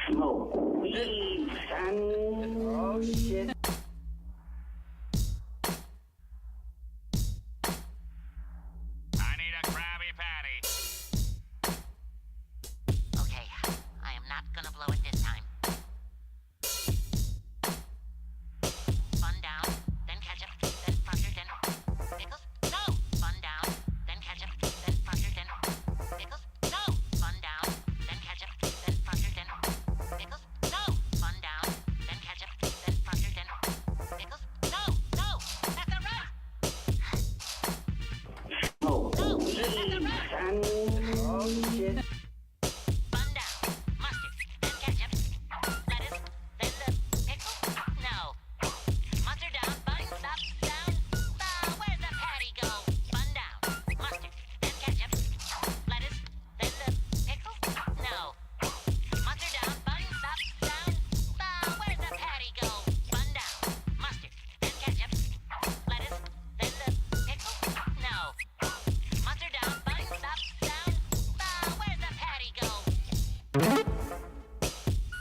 Smoke weed, son. Oh, shit. I need a Krabby Patty. Okay, I am not gonna blow it this time. Bun down, then ketchup, then mustard, then pickles. No! Bun down, then ketchup, then mustard, then pickles. No! Bun down, then ketchup, then mustard, then pickles. No! Bun down, then ketchup, then mustard, then pickles. No! No! That's not right! Smoke No! weed, That's not right! son. Oh, shit. Bun down, mustard, then ketchup, lettuce, then the pickles. No. Mustard down, bun, stop, down. Where'd the patty go? Bun down, mustard, then ketchup, lettuce, then the pickles. No. Mustard down, bun, stop, down. Where'd the patty go? Bun down, mustard, then ketchup, lettuce, then the pickles. No. Mustard down, bun, stop, down. Where'd the patty go?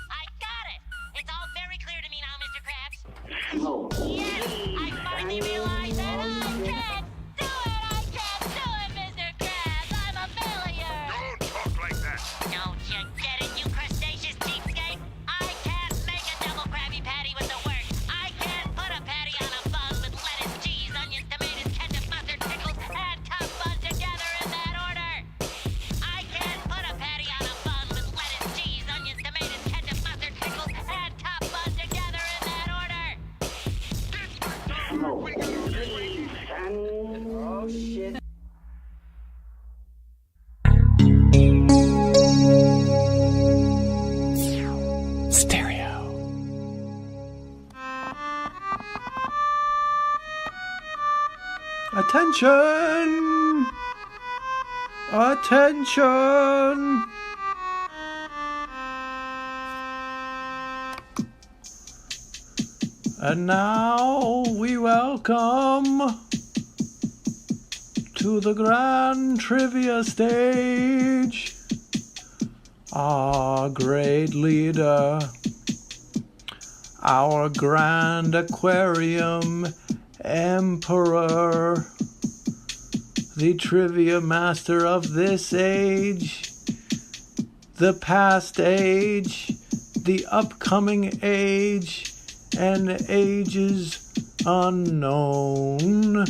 I got it! It's all very clear to me now, Mr. Krabs. Smoke Yes! I finally realized that I can't do it! I can't do it, Mr. Krabs! I'm a failure! Don't talk like that. Don't you get it, you crustaceous cheapskate? I can't make a double Krabby Patty with the word. I can't put a patty on a bun with lettuce, cheese, onions, tomatoes, ketchup, mustard, pickles, and top bun together in that order. I can't put a patty on a bun with lettuce, cheese, onions, tomatoes, ketchup, mustard, pickles, and top bun together in that order. Smoke weed, son. Oh, shit. Stereo. Attention! Attention! And now we welcome to the grand trivia stage our great leader, our grand Aquarium Emperor, the trivia master of this age, the past age, the upcoming age, and ages unknown.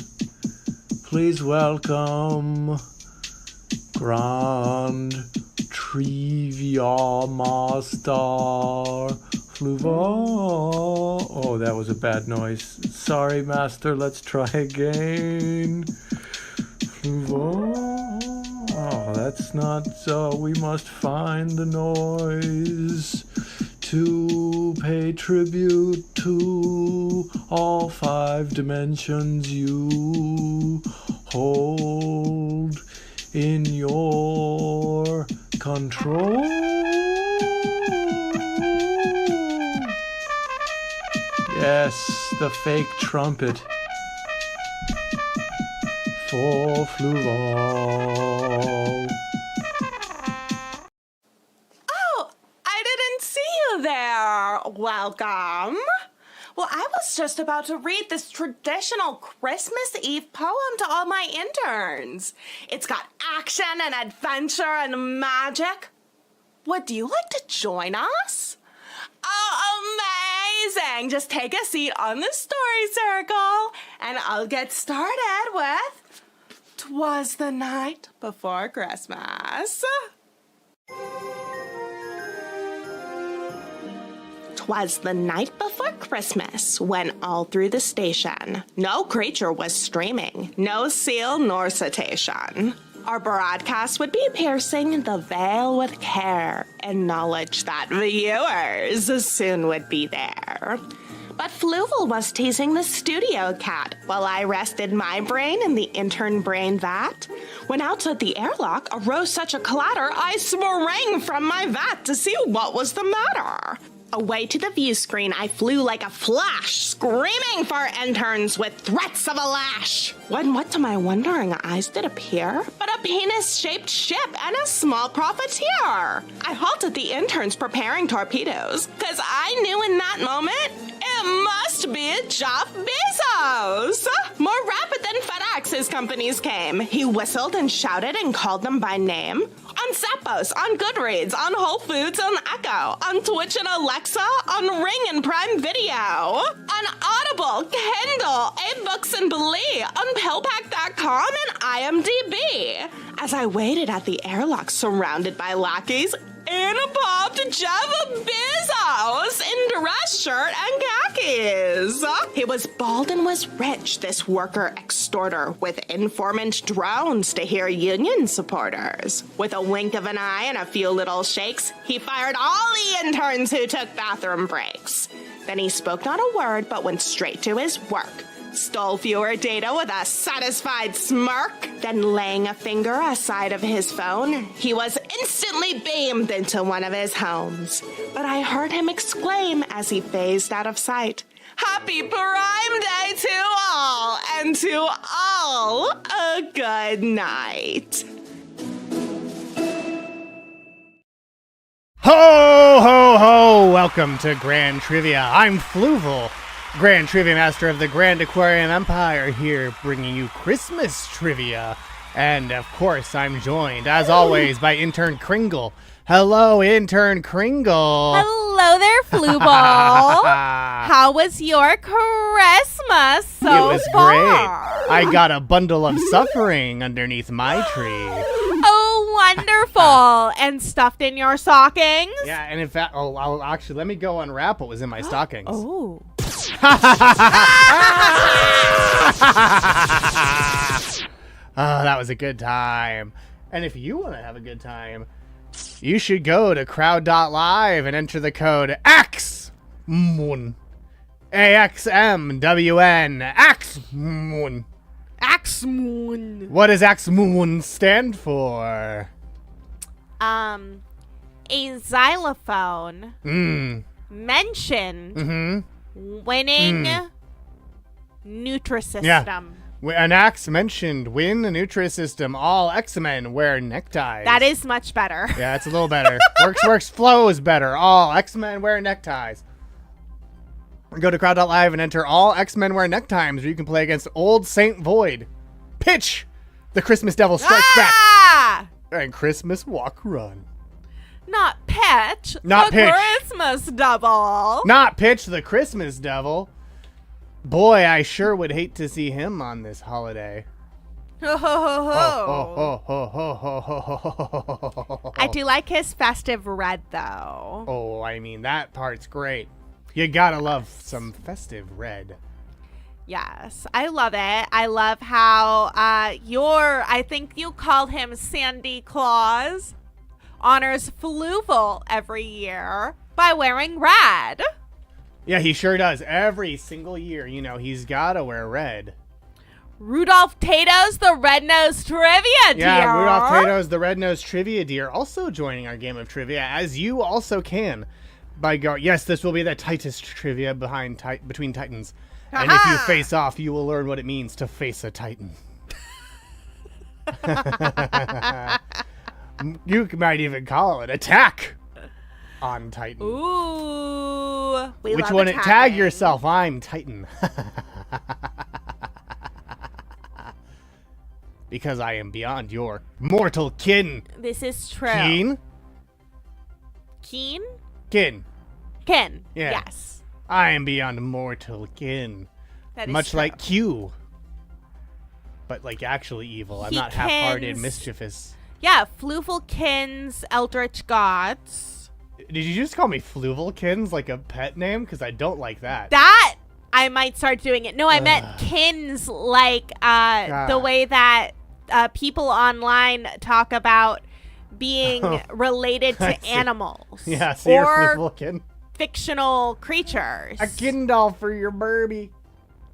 Please welcome Grand Triviamaster Fluval. Oh, that was a bad noise. Sorry, Master. Let's try again. Fluval. Oh, that's not. We must find the noise to pay tribute to all 5 dimensions you hold in your control. Yes, the fake trumpet for Fluval. Oh, I didn't see you there. Welcome. Well, I was just about to read this traditional Christmas Eve poem to all my interns. It's got action and adventure and magic. Would you like to join us? Oh, amazing. Just take a seat on the story circle and I'll get started with 'Twas the Night Before Christmas. 'Twas the night before Christmas when all through the station no creature was streaming, no seal nor cetacean. Our broadcast would be piercing the veil with care and knowledge that viewers soon would be there. But Fluval was teasing the studio cat while I rested my brain in the intern brain vat. When outside the airlock arose such a clatter, I sprang from my vat to see what was the matter. Away to the view screen, I flew like a flash, screaming for interns with threats of a lash. When what to my wondering eyes did appear? But a penis-shaped ship and a small profiteer. I halted the interns preparing torpedoes, cause I knew in that moment, it must be Jeff Bezos. More rapid than FedEx, his companies came. He whistled and shouted and called them by name. On Zappos, on Goodreads, on Whole Foods, on Echo, on Twitch and Alexa, on Ring and Prime Video, on Audible, Kindle, A-Books and Blee, on PillPack.com and IMDb. As I waited at the airlock surrounded by lackeys, in popped Jeff Bezos in dress shirt and khakis. He was bald and was rich, this worker extorter, with informant drones to hear union supporters. With a wink of an eye and a few little shakes, he fired all the interns who took bathroom breaks. Then he spoke not a word but went straight to his work. Stole viewer data with a satisfied smirk. Then laying a finger aside of his phone, he was instantly beamed into one of his homes. But I heard him exclaim as he phased out of sight, "Happy Prime Day to all, and to all a good night." Ho, ho, ho! Welcome to Grand Trivia. I'm Fluval, Grand Triviamaster of the Grand Aquarium Empire, here bringing you Christmas trivia. And, of course, I'm joined, as always, by Intern Kringle. Hello, Intern Kringle. Hello there, Fluval. How was your Christmas so It was far? great. I got a bundle of suffering underneath my tree. Oh, wonderful. And stuffed in your stockings? Yeah, and in fact, I'll actually, let me go unwrap what was in my stockings. Oh. Oh, that was a good time. And if you want to have a good time, you should go to crowd.live and enter the code AXMWN. AXMWN. AXMWN. Axmoon. What does AXMWN stand for? A xylophone mentioned winning Nutrisystem. Yeah. An axe mentioned win the Nutrisystem. All X-Men wear neckties. That is much better. Yeah, it's a little better. works, flows better. All X-Men wear neckties. Go to crowd.live and enter all X-Men wear neckties, where you can play against Old Saint Void. Pitch! The Christmas Devil strikes back. And Christmas walk run. Not Pitch. Not the Pitch. Christmas Devil. Not Pitch, the Christmas Devil. Boy, I sure would hate to see him on this holiday. Ho, ho, ho, ho. Oh, I do like his festive red, though. Oh, I mean, that part's great. You gotta love some festive red. Yes, I love it. I love how I think you called him Sandy Claus, honors Fluval every year by wearing red. Yeah, he sure does. Every single year, you know, he's gotta wear red. Rudolph Tato's the Red-Nosed Trivia Deer. Yeah, Rudolph Tato's the Red-Nosed Trivia Deer also joining our game of trivia, as you also can. Yes, this will be the tightest trivia between Titans. And if you face off, you will learn what it means to face a Titan. You might even call it attack on Titan. Ooh. Which one? Tag yourself. I'm Titan. Because I am beyond your mortal kin. This is true. Keen? Keen? Kin. Kin. Yeah. Yes. I am beyond mortal kin. That is Much true. like Q. But like actually evil. I'm He not half-hearted, kins- mischievous. Yeah, Fluvalkin's Eldritch Gods. Did you just call me Fluvalkins like a pet name? Because I don't like that. That I might start doing it. No, I meant kins, like the way that people online talk about being related I to see. animals. Yeah, so you're or Fluvalkin. fictional creatures. A Kindle for your Barbie.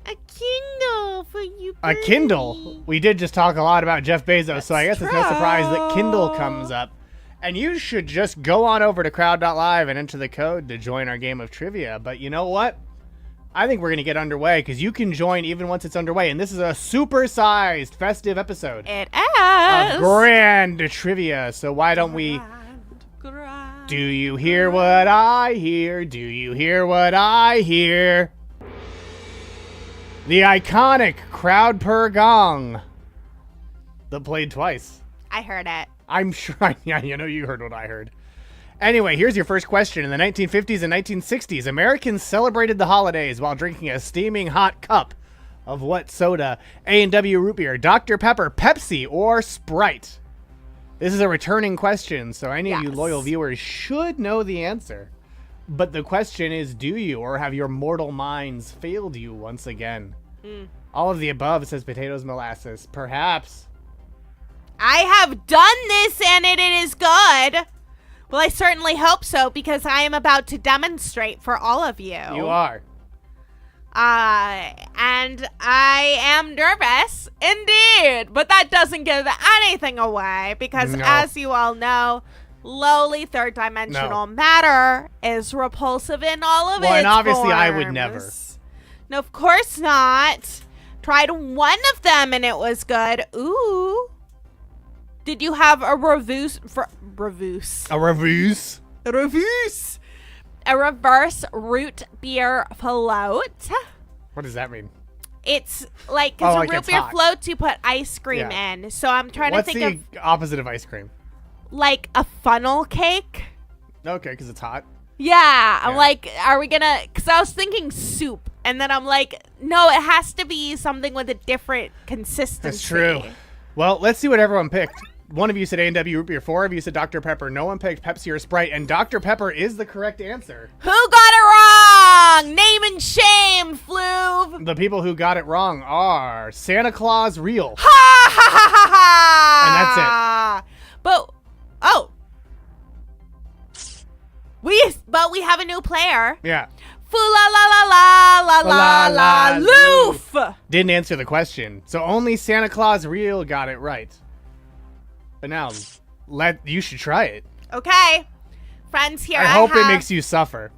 A Kindle for you. A Kindle. We did just talk a lot about Jeff Bezos, so I guess it's no surprise that Kindle comes up. And you should just go on over to crowd.live and enter the code to join our game of trivia. But you know what? I think we're going to get underway because you can join even once it's underway. And this is a super-sized festive episode It is. of Grand Trivia. So why don't we... Grand. Do you hear what I hear? Do you hear what I hear? The iconic crowd per gong that played twice. I heard it. I'm sure, yeah, you know you heard what I heard. Anyway, here's your first question. In the 1950s and 1960s, Americans celebrated the holidays while drinking a steaming hot cup of what soda? A&W root beer, Dr. Pepper, Pepsi, or Sprite? This is a returning question, so any of you Yes. loyal viewers should know the answer. But the question is, do you, or have your mortal minds failed you once again? All of the above, says Potatoes Molasses. Perhaps. I have done this and it is good. Well, I certainly hope so because I am about to demonstrate for all of you. You are. And I am nervous, indeed. But that doesn't give anything away because, No. as you all know, lowly third dimensional matter is repulsive in all of its Well, and obviously forms. I would never. No, of course not. Tried one of them and it was good. Ooh. Did you have a reverse? A reviews? A reverse root beer float. What does that mean? It's like, Oh, because like root it's beer hot. floats, you put ice cream Yeah. in. So I'm trying What's to think the of opposite of ice cream? like a funnel cake. Okay, because it's hot. Yeah, I'm Yeah. like, are we gonna? Because I was thinking soup, and then I'm like, no, it has to be something with a different consistency. That's true. Well, let's see what everyone picked. One of you said A&W root beer. 4 of you said Dr. Pepper. No one picked Pepsi or Sprite, and Dr. Pepper is the correct answer. Who got it wrong? Name and shame, Fluv. The people who got it wrong are Santa Claus Real. Ha ha ha ha ha! And that's it. But we have a new player. Yeah. Foo la la la la la la la loof. Didn't answer the question. So only Santa Claus Real got it right. But now, you should try it. Okay, friends, here I I hope have it makes you suffer.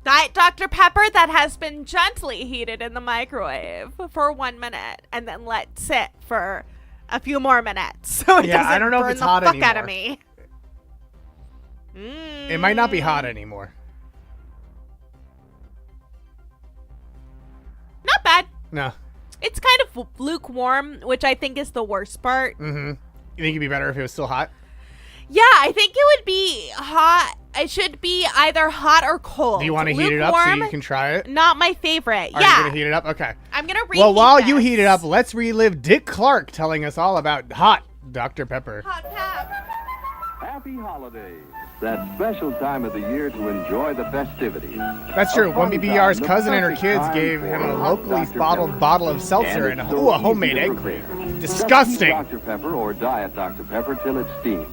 Diet Dr. Pepper that has been gently heated in the microwave for 1 minute and then let sit for a few more minutes. So it Yeah, I doesn't don't know if burn it's the hot fuck out of anymore. me. It might not be hot anymore. Not bad. No. It's kind of lukewarm, which I think is the worst part. Mm-hmm. You think it'd be better if it was still hot? Yeah, I think it would be hot. It should be either hot or cold. Do you want to heat it up so Lukewarm, you can try it? Not my favorite. Are yeah. you going to heat it up? Okay. I'm going to reheat Well, while you this. heat it up, let's relive Dick Clark telling us all about hot Dr. Pepper. Hot pep. Happy holidays. That special time of the year to enjoy the festivities. That's true. A One fun BBR's time, the cousin and her perfect kids time gave for him a hot locally Dr. bottled Pepper. bottle of seltzer and it's a so homemade easy to egg prepare. cream. Just Disgusting. heat Dr. Pepper or Diet Dr. Pepper till it steams.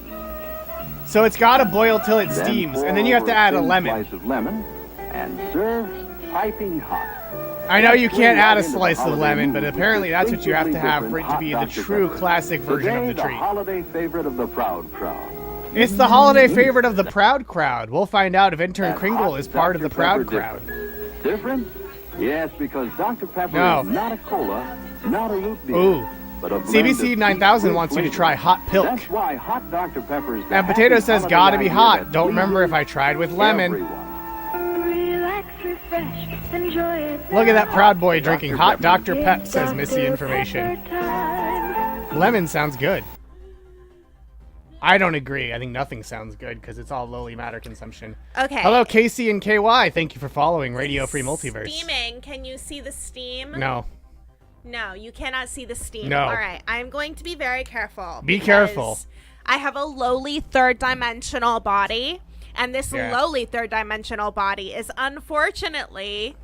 So it's got to boil till it steams, Then and then you have pour to add a thin lemon. Slice of lemon and serve piping hot. I know you Swing can't add a right into the slice of holiday lemon, mood but with apparently this that's what you have to distinctly have for it to different be the hot Dr. true Pepper. classic version Today, of the treat. holiday favorite of the proud crowd. It's the holiday favorite of the proud crowd. We'll find out if Intern That Kringle hot is part of the Dr. proud Pepper crowd. Different? Yes, because Dr. Pepper No. is not a cola, not a root beer. Ooh. But a blend CBC of 9000 sweet wants you to flavor. try Hot Pilk. That's why hot Dr. Pepper is the And Potato happy says, holiday gotta be idea hot. that Don't remember if pleases I tried with lemon. everyone. Relax, refresh, enjoy it. Look at that proud boy drinking Dr. hot Pepper. Dr. Pep, says Missy Information. Time. Lemon sounds good. I don't agree. I think nothing sounds good because it's all lowly matter consumption. Okay. Hello, Casey and KY. Thank you for following Radio Free Multiverse. Steaming. Can you see the steam? No. No, you cannot see the steam. No. All right. I'm going to be very careful. Be because careful. I have a lowly third dimensional body, and this Yeah. lowly third dimensional body is unfortunately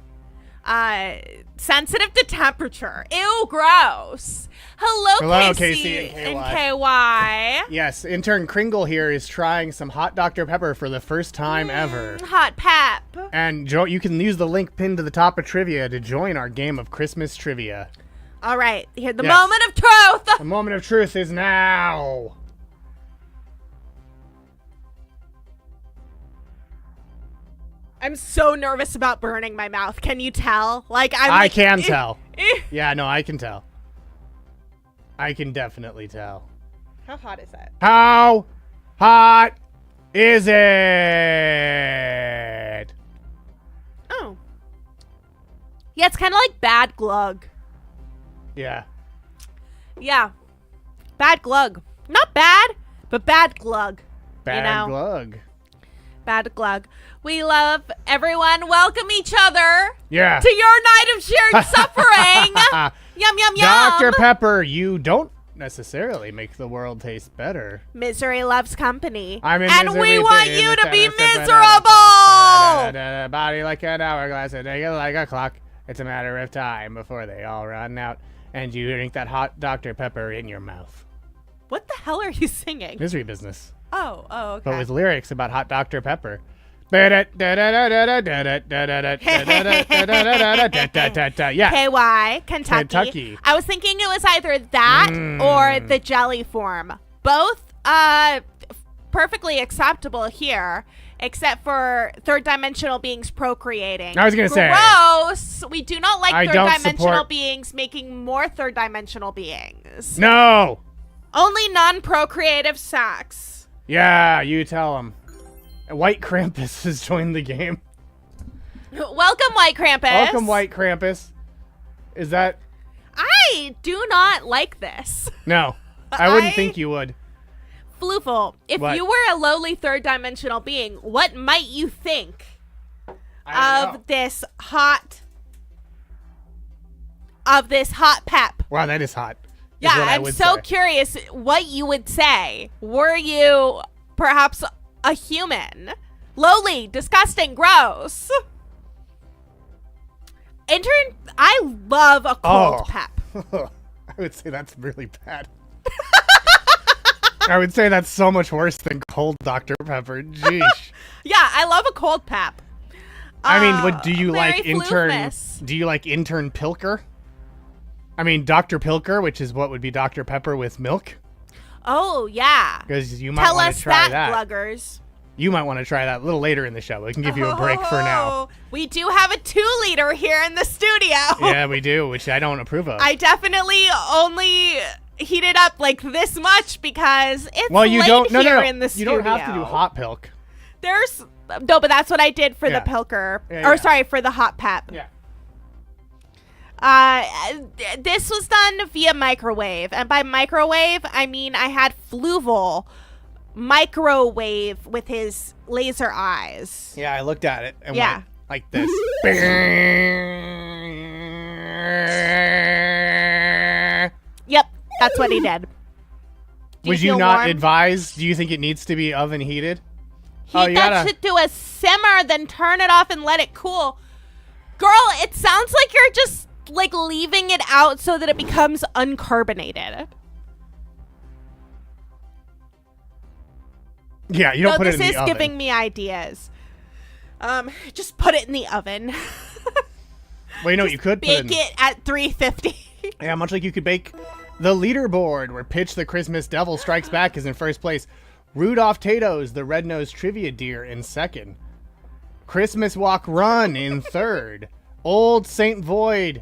sensitive to temperature. Ew, gross. Hello, Casey and and KY. Yes, intern Kringle here is trying some hot Dr. Pepper for the first time ever. Hot pep. And you can use the link pinned to the top of trivia to join our game of Christmas trivia. All right, here the Yes. moment of truth. The moment of truth is now. I'm so nervous about burning my mouth. Can you tell? I can tell. Yeah, no, I can tell. I can definitely tell. How hot is it? How hot is it? Oh. Yeah, it's kind of like bad glug. Yeah. Yeah. Bad glug. Not bad, but bad glug. Bad glug. Bad glug. We love everyone. Welcome each other. Yeah. To your night of shared suffering. Yum, yum, yum. Dr. Pepper, you don't necessarily make the world taste better. Misery loves company. I'm in and misery we want pain, you to be miserable. miserable. Body like an hourglass and take it like a clock. It's a matter of time before they all run out and you drink that hot Dr. Pepper in your mouth. What the hell are you singing? Misery Business. Oh, okay. But with lyrics about hot Dr. Pepper. Yeah. KY, Kentucky. I was thinking it was either that or the jelly form. Both perfectly acceptable here, except for third-dimensional beings procreating. I was going to say. Gross! We do not like third-dimensional support... beings making more third-dimensional beings. No! Only non-procreative sex. Yeah, you tell them. White Krampus has joined the game. Welcome, White Krampus. Welcome, White Krampus. Is that... I do not like this. No, I wouldn't think you would. Fluval, if you were a lowly third-dimensional being, what might you think of this hot pep? Wow, that is hot. Yeah, I'm so curious what you would say. Were you perhaps a human? Lowly, disgusting, gross. Intern, I love a cold pep. I would say that's really bad. I would say that's so much worse than cold Dr. Pepper. Jeesh. Yeah, I love a cold pep. I mean, do you like intern? Floofus. Do you like intern Pilker? I mean, Dr. Pilker, which is what would be Dr. Pepper with milk. Oh yeah. Because you might want to try that. Gluggers. You might want to try that a little later in the show. We can give you a break for now. We do have a 2-liter here in the studio. Yeah, we do, which I don't approve of. I definitely only heat it up like this much because it's in the studio. You don't have to do hot pilk. No, but that's what I did for the Pilker. Sorry, for the hot pep. Yeah. This was done via microwave, and by microwave I mean I had Fluval microwave with his laser eyes. Yeah, I looked at it and went like this. Yep, that's what he did. Would you not advise? Do you think it needs to be oven heated? Heat that shit to a simmer, then turn it off and let it cool. Girl, it sounds like you're just like leaving it out so that it becomes uncarbonated. Yeah, you don't put it in the oven. This is giving me ideas. Just put it in the oven. Well, you know what you could bake it at 350. Yeah, much like you could bake the leaderboard, where Pitch the Christmas Devil Strikes Back is in first place. Rudolph Tato's the Red-Nosed Trivia Deer in second. Christmas Walk Run in third. Old Saint Void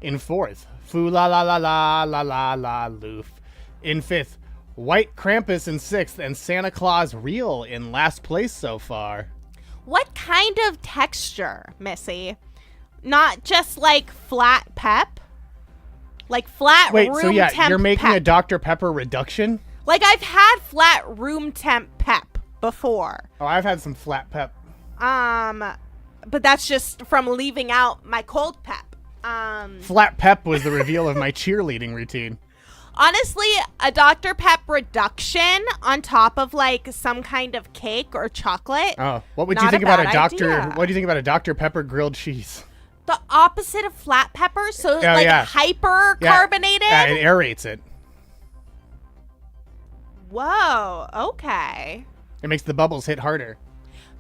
in fourth. Foo la la la la la la la loof in fifth. White Krampus in sixth, and Santa Claus Real in last place so far. What kind of texture, Missy? Not just like flat pep? Like flat room temp Wait, so you're making a Dr. Pepper reduction? Like I've had flat room temp pep before. Oh, I've had some flat pep. But that's just from leaving out my cold pep. Flat pep was the reveal of my cheerleading routine. Honestly, a Dr. Pep reduction on top of like some kind of cake or chocolate. Oh, what would you think about a Dr. What do you think about a Dr. Pepper grilled cheese? The opposite of flat pepper, so hyper carbonated. Yeah, it aerates it. Whoa, okay. It makes the bubbles hit harder.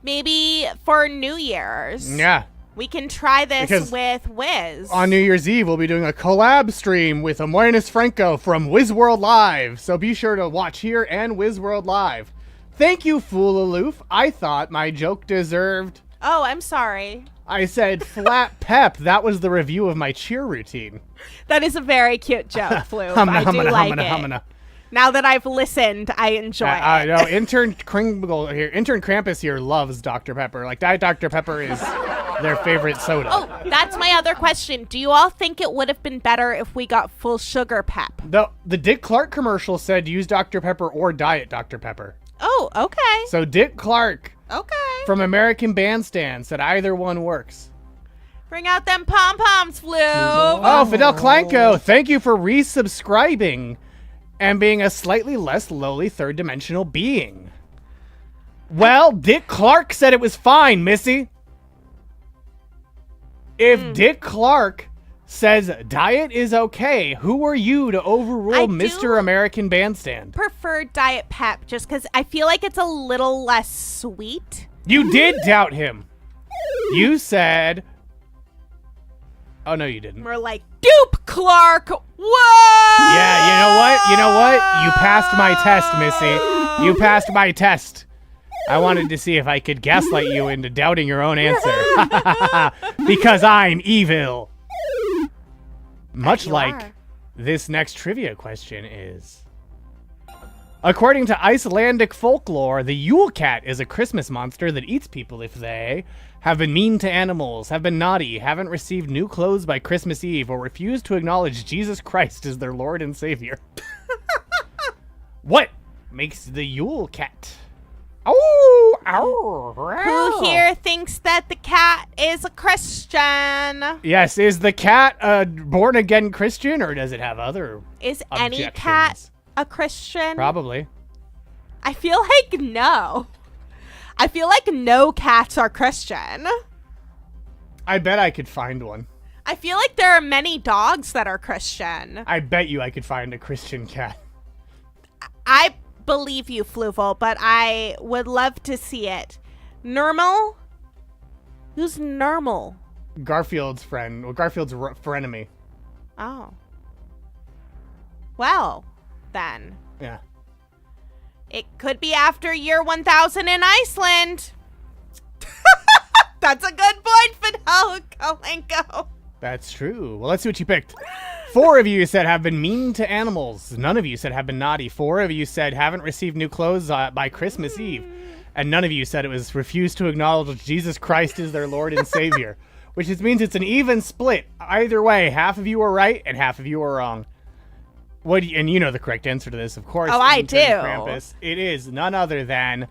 Maybe for New Year's. Yeah. We can try this with Wiz. On New Year's Eve, we'll be doing a collab stream with Amoynis Franco from WizWorld Live. So be sure to watch here and WizWorld Live. Thank you, Fool Aloof. I thought my joke deserved Oh, I'm sorry. I said flat pep. That was the review of my cheer routine. That is a very cute joke, Flu. Humana, I do humana, like humana, it. humana. Now that I've listened, I enjoy it. No, Intern Krampus here loves Dr. Pepper. Like, Diet Dr. Pepper is their favorite soda. Oh, that's my other question. Do you all think it would have been better if we got full sugar pep? The Dick Clark commercial said use Dr. Pepper or Diet Dr. Pepper. Oh, okay. So Dick Clark Okay. from American Bandstand said either one works. Bring out them pom-poms, Flu. Oh, Fidel Clanco, thank you for resubscribing and being a slightly less lowly third-dimensional being. Well, Dick Clark said it was fine, Missy. If Dick Clark says diet is okay, who are you to overrule Mr. American Bandstand? Prefer Diet Pep just because I feel like it's a little less sweet. You did doubt him. You said... Oh, no, you didn't. We're like, dupe, Clark. Whoa! Yeah, you know what? You passed my test, Missy. You passed my test. I wanted to see if I could gaslight you into doubting your own answer. Because I'm evil. Much like this next trivia question is... According to Icelandic folklore, the Yule Cat is a Christmas monster that eats people if they have been mean to animals, have been naughty, haven't received new clothes by Christmas Eve, or refuse to acknowledge Jesus Christ as their Lord and Savior. What makes the Yule Cat? Oh, Who here thinks that the cat is a Christian? Yes, is the cat a born-again Christian, or does it have other Is objections? any cat a Christian? Probably. I feel like no. I feel like no cats are Christian. I bet I could find one. I feel like there are many dogs that are Christian. I bet you I could find a Christian cat. I believe you, Fluval, but I would love to see it. Normal? Who's normal? Garfield's friend. Well, Garfield's frenemy. Oh. Well, then. Yeah. It could be after year 1000 in Iceland. That's a good point, Fidel Kolenko. That's true. Well, let's see what you picked. 4 of you said have been mean to animals. None of you said have been naughty. 4 of you said haven't received new clothes by Christmas Eve. And none of you said it was refused to acknowledge Jesus Christ as their Lord and Savior. Which just means it's an even split. Either way, half of you are right and half of you are wrong. And you know the correct answer to this, of course. Oh, I do. Krampus. It is none other than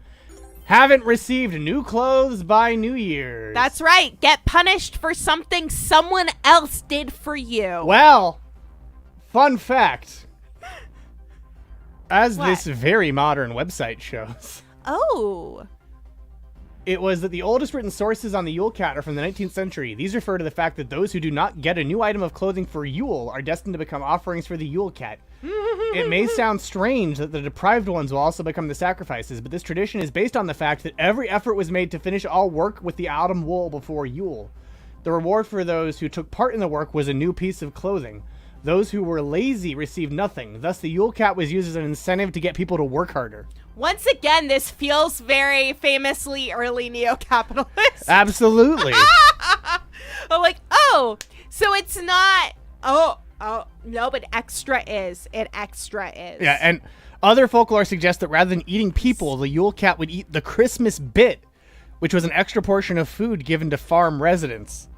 haven't received new clothes by New Year's. That's right. Get punished for something someone else did for you. Well, fun fact. As What? this very modern website shows, Oh. it was that the oldest written sources on the Yule Cat are from the 19th century. These refer to the fact that those who do not get a new item of clothing for Yule are destined to become offerings for the Yule Cat. It may sound strange that the deprived ones will also become the sacrifices, but this tradition is based on the fact that every effort was made to finish all work with the autumn wool before Yule. The reward for those who took part in the work was a new piece of clothing. Those who were lazy received nothing. Thus, the Yule Cat was used as an incentive to get people to work harder. Once again, this feels very famously early neo-capitalist. Absolutely. I'm like, oh, so it's not, no, but extra is. It extra is. Yeah, and other folklore suggests that rather than eating people, the Yule Cat would eat the Christmas bit, which was an extra portion of food given to farm residents.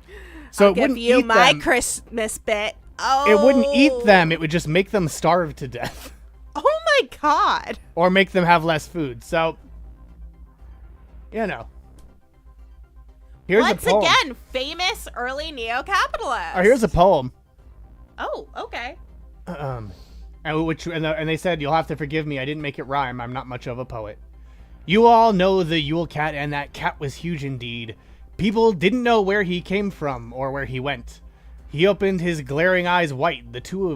So I'll it give wouldn't you eat my them. Christmas bit. Oh. It wouldn't eat them. It would just make them starve to death. Oh my god. Or make them have less food. So, you know. Here's Once a poem. again, famous early neo-capitalist. Oh, here's a poem. Oh, okay. And they said, you'll have to forgive me. I didn't make it rhyme. I'm not much of a poet. You all know the Yule Cat, and that cat was huge indeed. People didn't know where he came from or where he went. He opened his glaring eyes wide, the two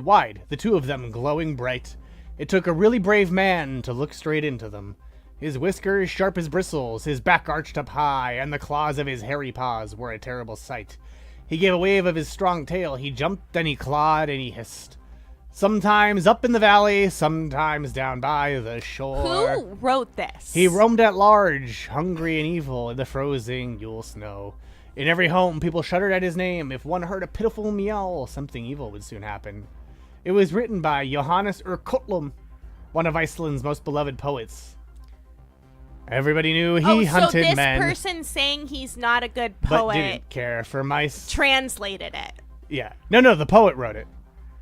of them glowing bright. It took a really brave man to look straight into them. His whiskers sharp as bristles, his back arched up high, and the claws of his hairy paws were a terrible sight. He gave a wave of his strong tail, he jumped and he clawed and he hissed. Sometimes up in the valley, sometimes down by the shore. Who wrote this? He roamed at large, hungry and evil in the frozen Yule snow. In every home, people shuddered at his name. If one heard a pitiful meow, something evil would soon happen. It was written by Johannes Urkotlum, one of Iceland's most beloved poets. Everybody knew he hunted men. So this person saying he's not a good but poet didn't care for mice. translated it. Yeah. No, the poet wrote it.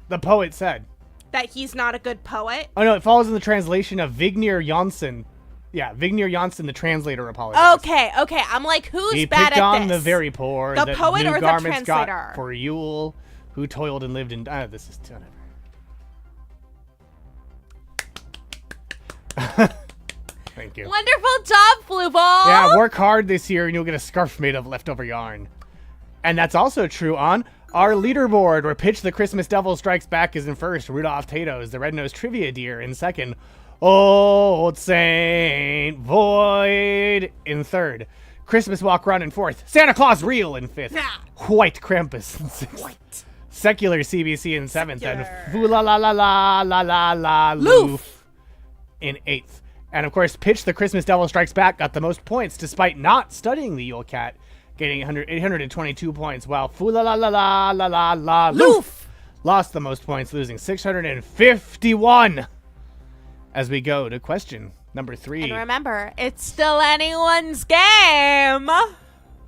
The poet said. That he's not a good poet? Oh, no, it follows in the translation of Vignir Jonsson. Yeah, Vignir Jonsson, the translator, apologized. Okay. I'm like, who's he bad picked at on this? the very poor. The that poet new or the garments translator? got for Yule, who toiled and lived in... this is... Thank you. Wonderful job, Fluval! Yeah, work hard this year and you'll get a scarf made of leftover yarn. And that's also true on our leaderboard, where Pitch the Christmas Devil Strikes Back is in first, Rudolph Tato's the Red-Nosed Trivia Deer in second, Old Saint Void in third, Christmas Walk Run in fourth, Santa Claus Real in fifth, White Krampus in sixth, Secular CBC in seventh, and Fula La La La La La La Loof in eighth. And of course, Pitch the Christmas Devil Strikes Back got the most points despite not studying the Yule Cat, getting 822 points, while Fula La La La La La La Loof lost the most points, losing 651. As we go to question number 3. And remember, it's still anyone's game.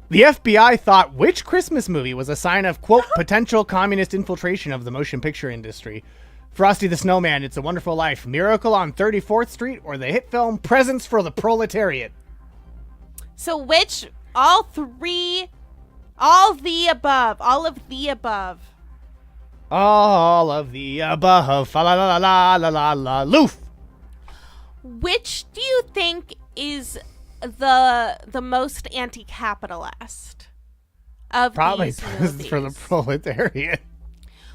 The FBI thought which Christmas movie was a sign of, quote, potential communist infiltration of the motion picture industry? Frosty the Snowman, It's a Wonderful Life, Miracle on 34th Street, or the hit film Presents for the Proletariat? So which, all three, all of the above. All of the above. Fa la la la la la la loof. Which do you think is the most anti-capitalist of Probably these Presents for the movies? Proletariat.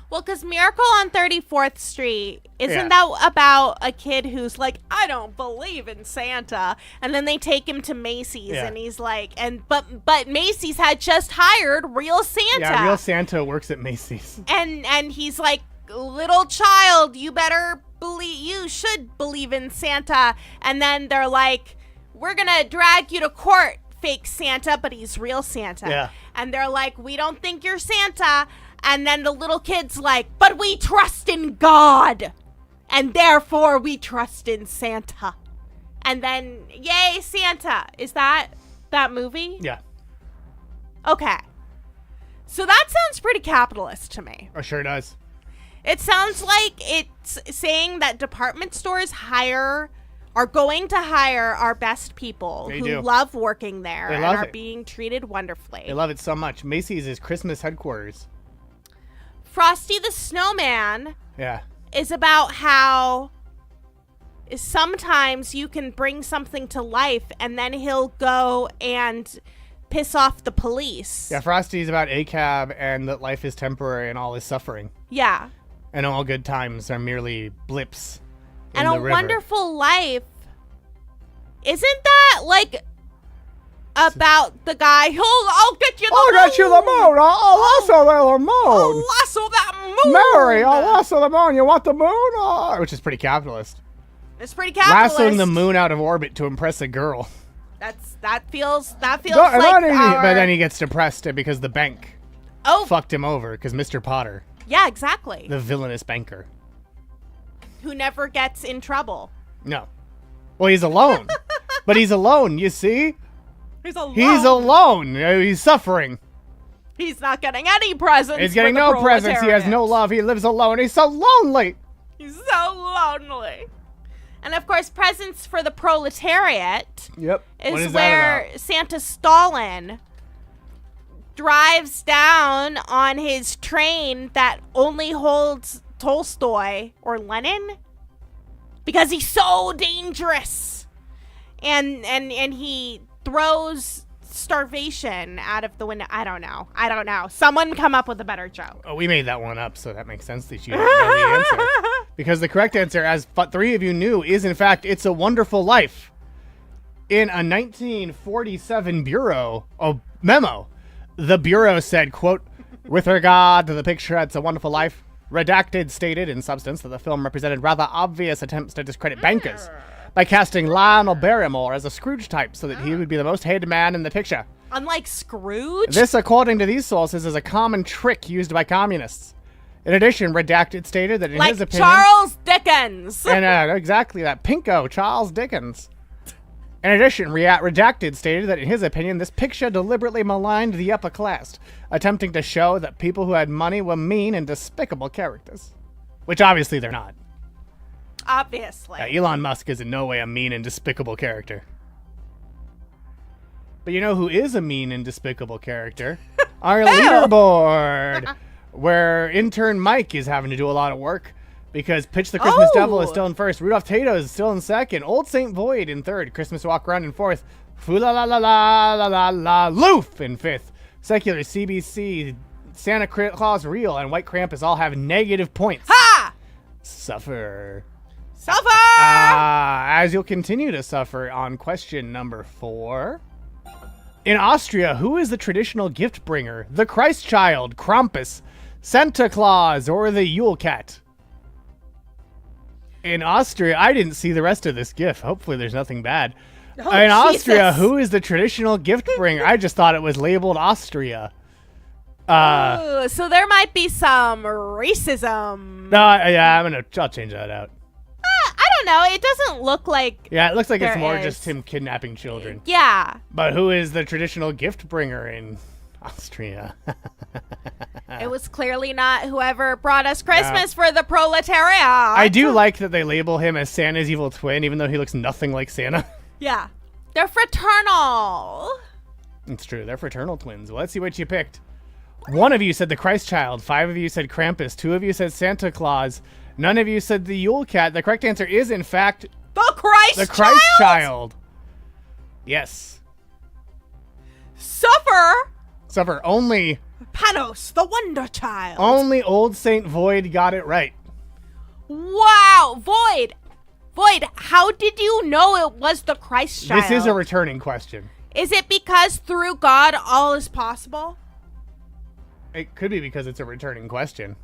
Well, because Miracle on 34th Street, isn't Yeah. that about a kid who's like, I don't believe in Santa, and then they take him to Macy's, Yeah. and he's like, but Macy's had just hired real Santa. Yeah, real Santa works at Macy's. And he's like, little child, you should believe in Santa. And then they're like, we're gonna drag you to court, fake Santa, but he's real Santa. Yeah. And they're like, we don't think you're Santa. And then the little kid's like, but we trust in God, and therefore we trust in Santa. And then, yay, Santa. Is that movie? Yeah, Okay. So that sounds pretty capitalist to me. it sure does. It sounds like it's saying that department stores are going to hire our best people They who do. love working there They and love are it. being treated wonderfully. They love it so much. Macy's is Christmas headquarters. Frosty the Snowman Yeah. is about how sometimes you can bring something to life and then he'll go and piss off the police. Yeah, Frosty's about ACAB and that life is temporary and all is suffering. Yeah. And all good times are merely blips in And the A river. Wonderful Life, isn't that like about the guy, I'll get you the moon. I'll get you the moon. I'll lasso the moon. I'll lasso that moon. Mary, I'll lasso the moon. You want the moon? Oh, which is pretty capitalist. It's pretty capitalist. Lassoing the moon out of orbit to impress a girl. That feels like But then he gets depressed because the bank fucked him over because Mr. Potter, yeah, exactly. the villainous banker. Who never gets in trouble. No. Well, he's alone. But he's alone, you see? He's alone. He's alone. He's suffering. He's not getting any presents. He's getting for the no presents. He has no proletariat. love. He lives alone. He's so lonely. He's so lonely. And of course, Presents for the Proletariat Yep. What is is where that about? Santa Stalin drives down on his train that only holds Tolstoy or Lenin because he's so dangerous. And he throws starvation out of the window. I don't know. Someone come up with a better joke. Oh, we made that one up, so that makes sense that you didn't know the answer. Because the correct answer, as three of you knew, is in fact, It's a Wonderful Life. In a 1947 Bureau memo, the Bureau said, quote, with regard to the picture It's a Wonderful Life, Redacted stated in substance that the film represented rather obvious attempts to discredit bankers by casting Lionel Barrymore as a Scrooge type so that he would be the most hated man in the picture. Unlike Scrooge? This, according to these sources, is a common trick used by communists. In addition, Redacted stated that in like his opinion... Charles Dickens! And exactly, that pinko, Charles Dickens. In addition, Redacted stated that in his opinion, this picture deliberately maligned the upper class, attempting to show that people who had money were mean and despicable characters. Which obviously they're not. Obviously. Elon Musk is in no way a mean and despicable character. But you know who is a mean and despicable character? Our leaderboard! Where intern Mike is having to do a lot of work because Pitch the Christmas Devil is still in first. Rudolph Tato is still in second. Old St. Void in third. Christmas Walk Around in fourth. Fula Loof in fifth. Secular, CBC, Santa Claus Real, and White Krampus all have negative points. Ha! Suffer. Suffer! As you'll continue to suffer on question number 4. In Austria, who is the traditional gift bringer? The Christ Child, Krampus, Santa Claus, or the Yule Cat? In Austria, I didn't see the rest of this GIF. Hopefully there's nothing bad. In Austria, who is the traditional gift bringer? I just thought it was labeled Austria. Ooh, so there might be some racism. No, yeah, I'll change that out. I don't know. It doesn't look like... Yeah, it looks like it's more is. just him kidnapping children. Yeah. But who is the traditional gift bringer in Austria? It was clearly not whoever brought us Christmas for the proletariat. I do like that they label him as Santa's evil twin, even though he looks nothing like Santa. Yeah. They're fraternal. It's true. They're fraternal twins. Well, let's see what you picked. 1 of you said the Christ Child. 5 of you said Krampus. 2 of you said Santa Claus. None of you said the Yule Cat. The correct answer is, in fact, the Christ Child. Yes. Suffer. Only Panos, the Wonder Child. Only Old St. Void got it right. Wow, Void, how did you know it was the Christ Child? This is a returning question. Is it because through God all is possible? It could be because it's a returning question.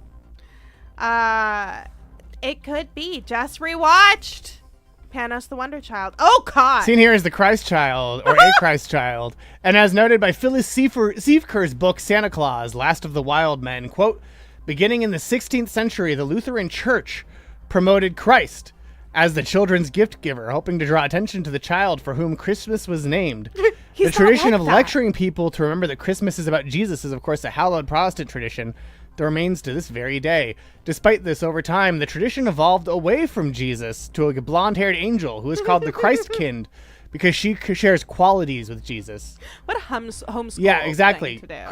It could be. Just rewatched Panos the Wonder Child. Oh, God. Seen here is the Christ Child, or a Christ Child. And as noted by Phyllis Siefker's book, Santa Claus, Last of the Wild Men, quote, beginning in the 16th century, the Lutheran Church promoted Christ as the children's gift giver, hoping to draw attention to the child for whom Christmas was named. The tradition of lecturing people to remember that Christmas is about Jesus is, of course, a hallowed Protestant tradition that remains to this very day. Despite this, over time, the tradition evolved away from Jesus to a blonde-haired angel who is called the Christkind because she shares qualities with Jesus. What a homeschool Yeah, exactly. thing to do.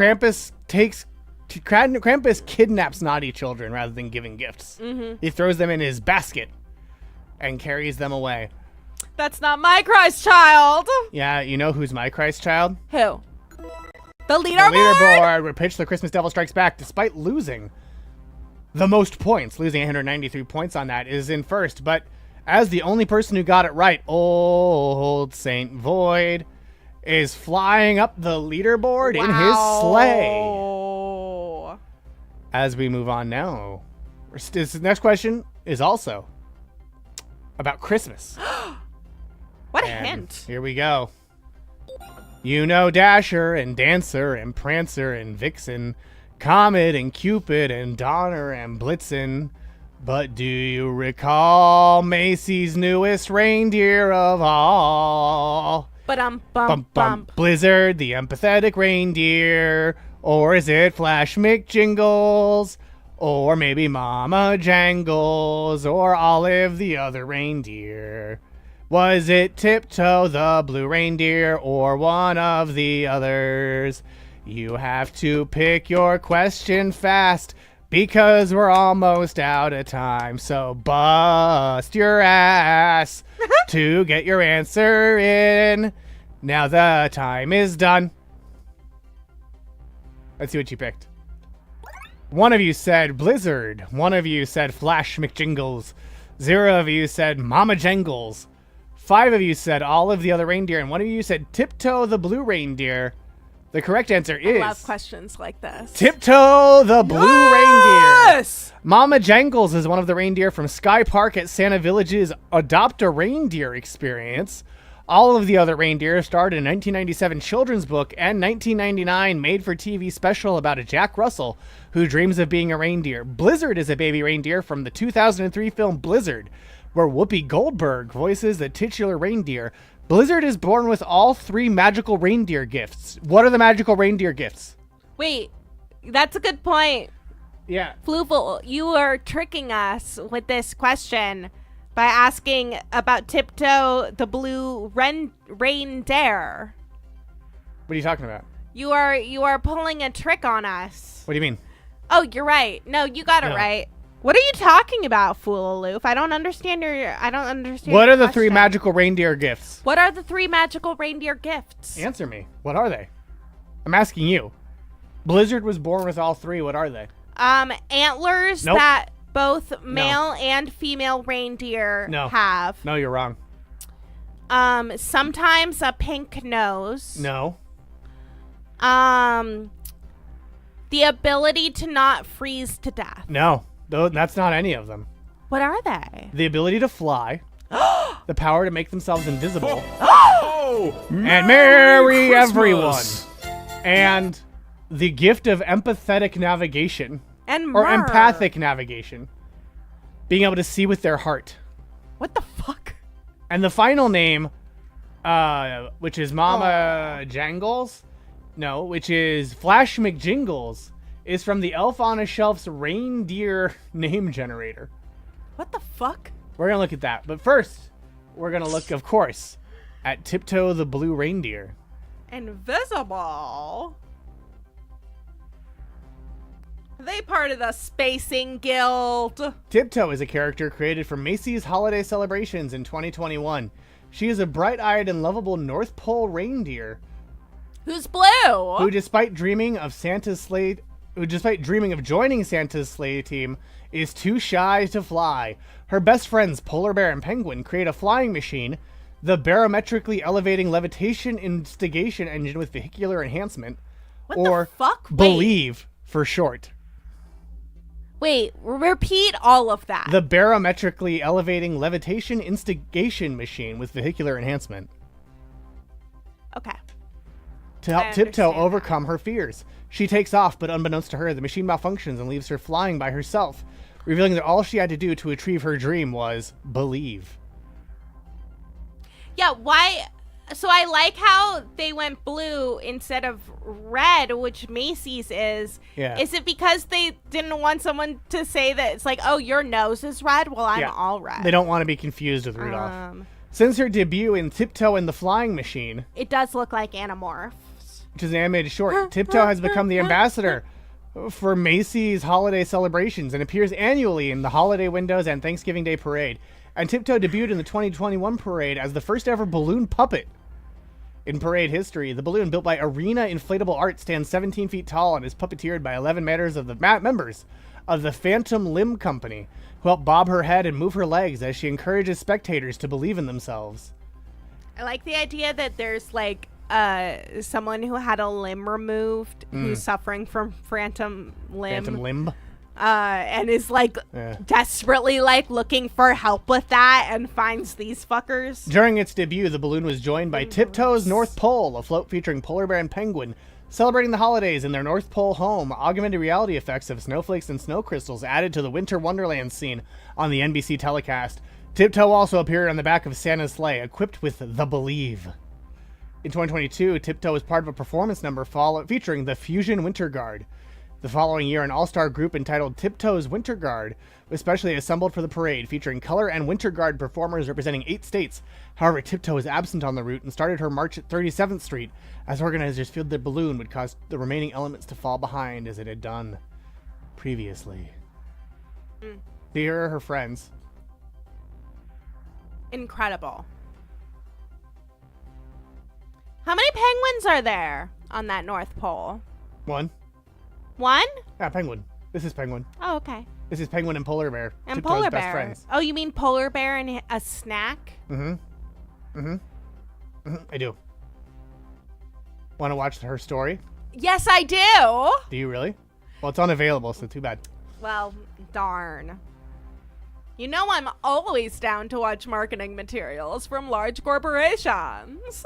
Krampus kidnaps naughty children rather than giving gifts. Mm-hmm. He throws them in his basket and carries them away. That's not my Christ Child. Yeah, you know who's my Christ Child? Who? The leaderboard? The leaderboard, where Pitch the Christmas Devil Strikes Back, despite losing the most points, losing 893 points on that, is in first. But as the only person who got it right, Old St. Void is flying up the leaderboard in his sleigh. As we move on now, this next question is also about Christmas. What a hint. Here we go. You know Dasher and Dancer and Prancer and Vixen, Comet and Cupid and Donner and Blitzen. But do you recall Macy's newest reindeer of all? Bum. Blizzard, the empathetic reindeer. Or is it Flash McJingles? Or maybe Mama Jangles? Or Olive, the other reindeer? Was it Tiptoe the blue reindeer or one of the others? You have to pick your question fast because we're almost out of time. So bust your ass to get your answer in. Now the time is done. Let's see what you picked. 1 of you said Blizzard. 1 of you said Flash McJingles. 0 of you said Mama Jangles. 5 of you said Olive the other reindeer, and 1 of you said Tiptoe the blue reindeer. The correct answer I is love questions like this. Tiptoe the Blue Yes! Reindeer. Mama Jangles is one of the reindeer from Sky Park at Santa Village's Adopt a Reindeer experience. All of the other reindeer starred in a 1997 children's book and 1999 made-for-TV special about a Jack Russell who dreams of being a reindeer. Blizzard is a baby reindeer from the 2003 film Blizzard, where Whoopi Goldberg voices the titular reindeer. Blizzard is born with all 3 magical reindeer gifts. What are the magical reindeer gifts? Wait, that's a good point. Yeah. Fluval, you are tricking us with this question by asking about Tiptoe the Blue Reindeer. What are you talking about? You are pulling a trick on us. What do you mean? Oh, you're right. No, you got it No. right. What are you talking about, Fool Aloof? I don't understand What your are the 3 question. magical reindeer gifts? What are the 3 magical reindeer gifts? Answer me. What are they? I'm asking you. Blizzard was born with all 3. What are they? Antlers Nope. that both male and female reindeer No. have. No, you're wrong. Sometimes a pink nose. No. The ability to not freeze to death. No. That's not any of them. What are they? The ability to fly. The power to make themselves invisible. Oh! And marry Christmas! everyone. And the gift of empathetic navigation. And Or myrrh. empathic navigation. Being able to see with their heart. What the fuck? And the final name, which is Mama Jangles, which is Flash McJingles, is from the Elf on a Shelf's reindeer name generator. What the fuck? We're going to look at that. But first, we're going to look, of course, at Tiptoe the Blue Reindeer. Invisible? Are they part of the Spacing Guild? Tiptoe is a character created for Macy's holiday celebrations in 2021. She is a bright-eyed and lovable North Pole reindeer Who's blue? who, despite dreaming of joining Santa's sleigh team, is too shy to fly. Her best friends, Polar Bear and Penguin, create a flying machine, the barometrically elevating levitation instigation engine with vehicular enhancement, What or the fuck? Believe for short. Wait, repeat all of that. The barometrically elevating levitation instigation machine with vehicular enhancement. Okay. To help I Tiptoe understand overcome her fears. She takes off, but unbeknownst to her, the machine malfunctions and leaves her flying by herself, revealing that all she had to do to achieve her dream was believe. Yeah, why? So I like how they went blue instead of red, which Macy's is. Yeah. Is it because they didn't want someone to say that it's like, oh, your nose is red? Well, I'm Yeah. all red. They don't want to be confused with Rudolph. Um, Since her debut in Tiptoe and the Flying Machine, It does look like Animorphs. which is an animated short, Tiptoe has become the ambassador for Macy's holiday celebrations and appears annually in the holiday windows and Thanksgiving Day parade. And Tiptoe debuted in the 2021 parade as the first ever balloon puppet. In parade history, the balloon built by Arena Inflatable Art stands 17 feet tall and is puppeteered by 11 members of the Phantom Limb Company, who help bob her head and move her legs as she encourages spectators to believe in themselves. I like the idea that there's like someone who had a limb removed who's suffering from phantom limb. And is like desperately like looking for help with that and finds these fuckers. During its debut, the balloon was joined by Tiptoe's North Pole, a float featuring Polar Bear and Penguin, celebrating the holidays in their North Pole home. Augmented reality effects of snowflakes and snow crystals added to the Winter Wonderland scene on the NBC telecast. Tiptoe also appeared on the back of Santa's sleigh, equipped with the Believe. In 2022, Tiptoe was part of a performance number featuring the Fusion Winter Guard. The following year, an all-star group entitled Tiptoe's Winter Guard was specially assembled for the parade, featuring color and Winter Guard performers representing 8 states. However, Tiptoe was absent on the route and started her march at 37th Street, as organizers feared the balloon would cause the remaining elements to fall behind as it had done previously. Here are her friends. Incredible. How many penguins are there on that North Pole? One. One? Yeah, Penguin. This is Penguin. Oh, okay. This is Penguin and Polar Bear. And Tiptoe's Polar best Bear. friends. Oh, you mean Polar Bear and a snack? I do. Want to watch her story? Yes, I do. Do you really? Well, it's unavailable, so too bad. Well, darn. You know I'm always down to watch marketing materials from large corporations.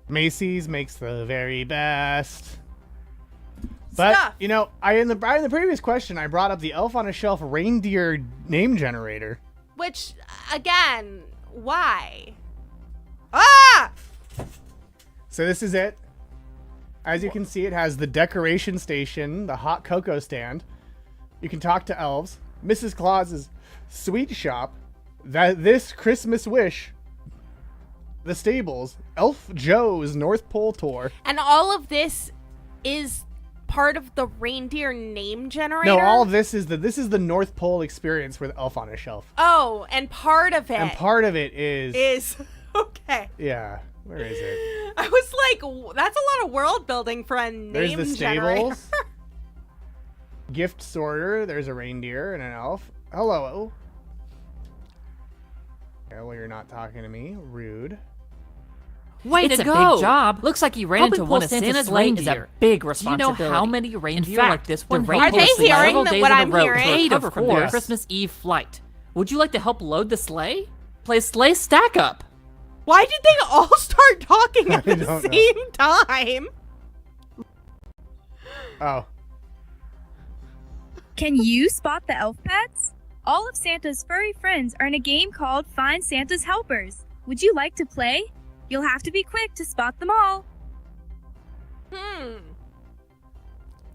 Macy's makes the very best. But, Stuff. you know, in the previous question, I brought up the Elf on a Shelf reindeer name generator. Which, again, why? Ah! So this is it. As you can see, it has the decoration station, the hot cocoa stand. You can talk to elves. Mrs. Claus's sweet shop. This Christmas wish. The stables. Elf Joe's North Pole tour. And all of this is part of the reindeer name generator? No, all of this is the North Pole experience with Elf on a Shelf. Oh, and part of it. And part of it is okay. Yeah. Where is it? I was like, that's a lot of world building for a name There's the generator. stables. Gift sorter. There's a reindeer and an elf. Hello. Yeah, well, you're not talking to me. Rude. Way it's to a go. big job. Looks like you ran into one of Santa's Santa's sleigh is reindeer. a big Do you responsibility. know how many reindeer fact, like this one the reindeer Are they hearing several that days what in a I'm row hearing? to recover from their course. Christmas Eve flight? Would you like to help load the sleigh? Play sleigh stack up. Why did they all start talking at I the don't know. same time? Oh. Can you spot the elf pets? All of Santa's furry friends are in a game called Find Santa's Helpers. Would you like to play? You'll have to be quick to spot them all.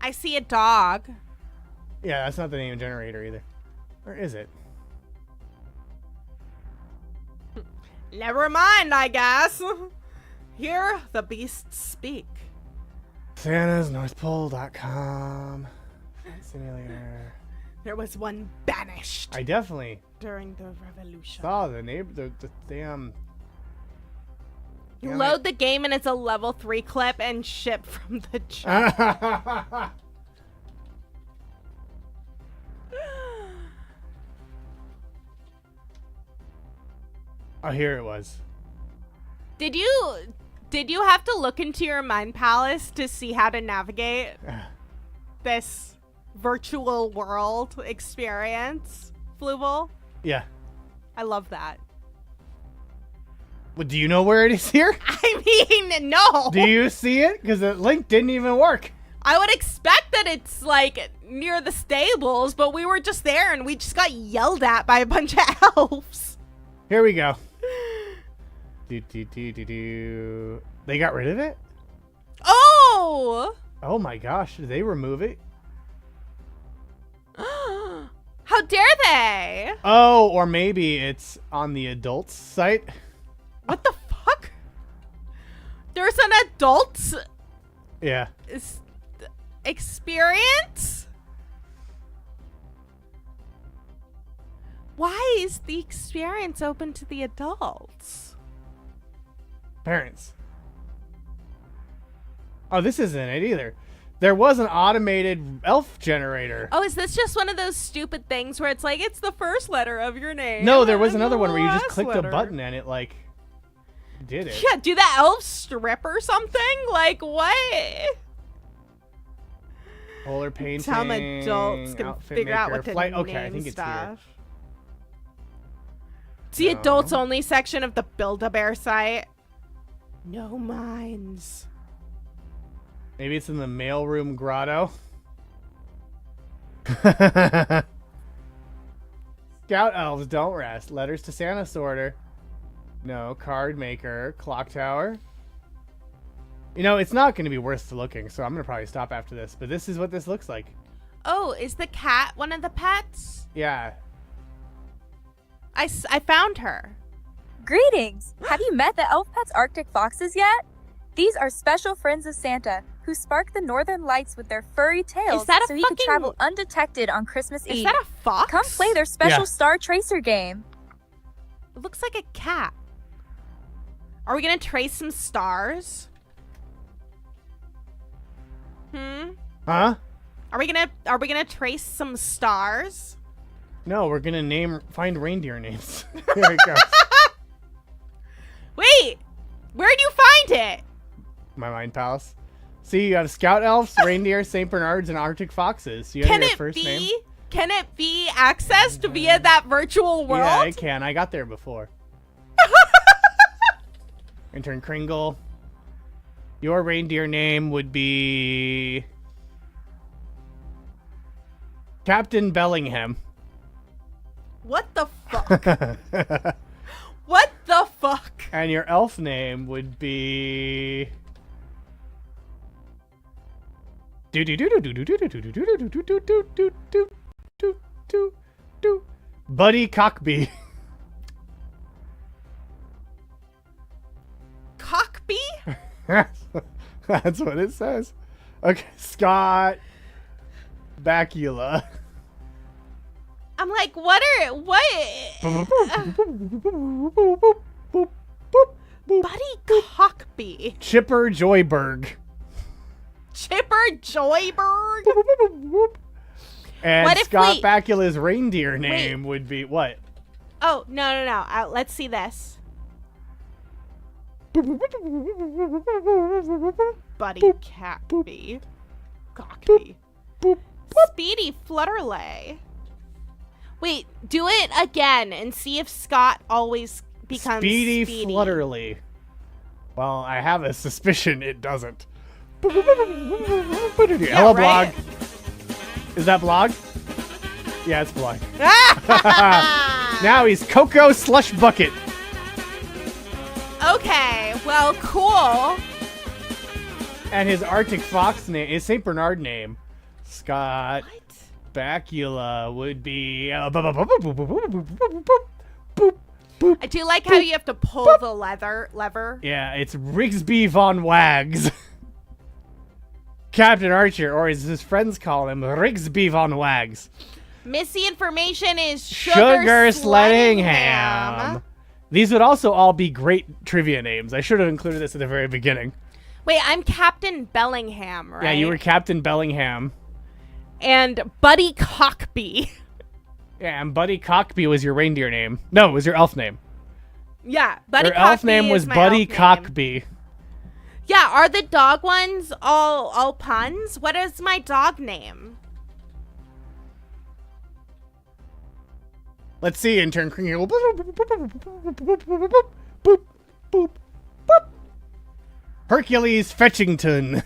I see a dog. Yeah, that's not the name generator either. Or is it? Never mind, I guess. Here the beasts speak. SantasNorthPole.com. Simulator. There was one banished I definitely during the revolution. saw the damn. You damn load the game and it's a level 3 clip and ship from the jump. Oh, here it was. Did you have to look into your mind palace to see how to navigate this virtual world experience, Fluval? Yeah. I love that. Well, do you know where it is here? I mean, no. Do you see it? Because the link didn't even work. I would expect that it's like near the stables, but we were just there and we just got yelled at by a bunch of elves. Here we go. They got rid of it? Oh! Oh my gosh, did they remove it? How dare they? Oh, or maybe it's on the adults site. What the fuck? There's an adults Yeah. experience? Why is the experience open to the adults? Parents. Oh, this isn't it either. There was an automated elf generator. Oh, is this just one of those stupid things where it's like, it's the first letter of your name? No, there was and another the one where you just last clicked letter. a button and it, like, did it. Yeah, do that elf strip or something? Like, what? Polar painting. Some adults can outfit figure out maker, what to flight. name Okay, I think it's here. stuff. It's the No. adults only section of the Build-A-Bear site. No minds. Maybe it's in the mailroom grotto. Scout elves don't rest. Letters to Santa sorter. No. Card maker. Clock tower. You know, it's not going to be worth looking, so I'm going to probably stop after this. But this is what this looks like. Oh, is the cat one of the pets? Yeah. I found her. Greetings! Have you met the elf pets Arctic foxes yet? These are special friends of Santa who spark the northern lights with their furry tails Is that a so he can fucking- travel undetected on Christmas Eve. Is that a fox? Come play their special Yeah. Star Tracer game. It looks like a cat. Are we gonna trace some stars? Huh? Are we gonna trace some stars? No, we're going to find reindeer names. Here it goes. Wait! Where'd you find it? My mind palace. See, you have scout elves, reindeer, Saint Bernards, and Arctic foxes. You have your first name. Can it be accessed via that virtual world? Yeah, it can. I got there before. Intern Kringle. Your reindeer name would be Captain Bellingham. What the fuck? What the fuck? And your elf name would be Buddy Cockbee. Cockbee? That's what it says. Okay, Scott Bakula. I'm like, what? Buddy Cockbee. Chipper Joyberg. Chipper Joyberg? And Scott Bakula's reindeer name would be what? Oh, no. Let's see this. Buddy Cockbee. Cockbee. Speedy Flutterlay. Wait, do it again and see if Scott always becomes Speedy. Flutterly. Well, I have a suspicion it doesn't. Hello, right. blog. Is that blog? Yeah, it's blog. Now he's Coco Slush Bucket. Okay, well, cool. And his Arctic Fox name, his St. Bernard name, Scott Bakula, would be. I do like how you have to pull the lever. Yeah, it's Rigsby von Wags. Captain Archer, or as his friends call him, Rigsby von Wags. Missing information is Sugar Sledding Ham. These would also all be great trivia names. I should have included this at the very beginning. Wait, I'm Captain Bellingham, right? Yeah, you were Captain Bellingham. And Buddy Cockbee. Yeah, and Buddy Cockbee was your reindeer name. No, it was your elf name. Yeah, Buddy Your Cockbee elf name was Buddy Cockbee. Yeah, are the dog ones all puns? What is my dog name? Let's see, Intern Kringle. Hercules Fetchington.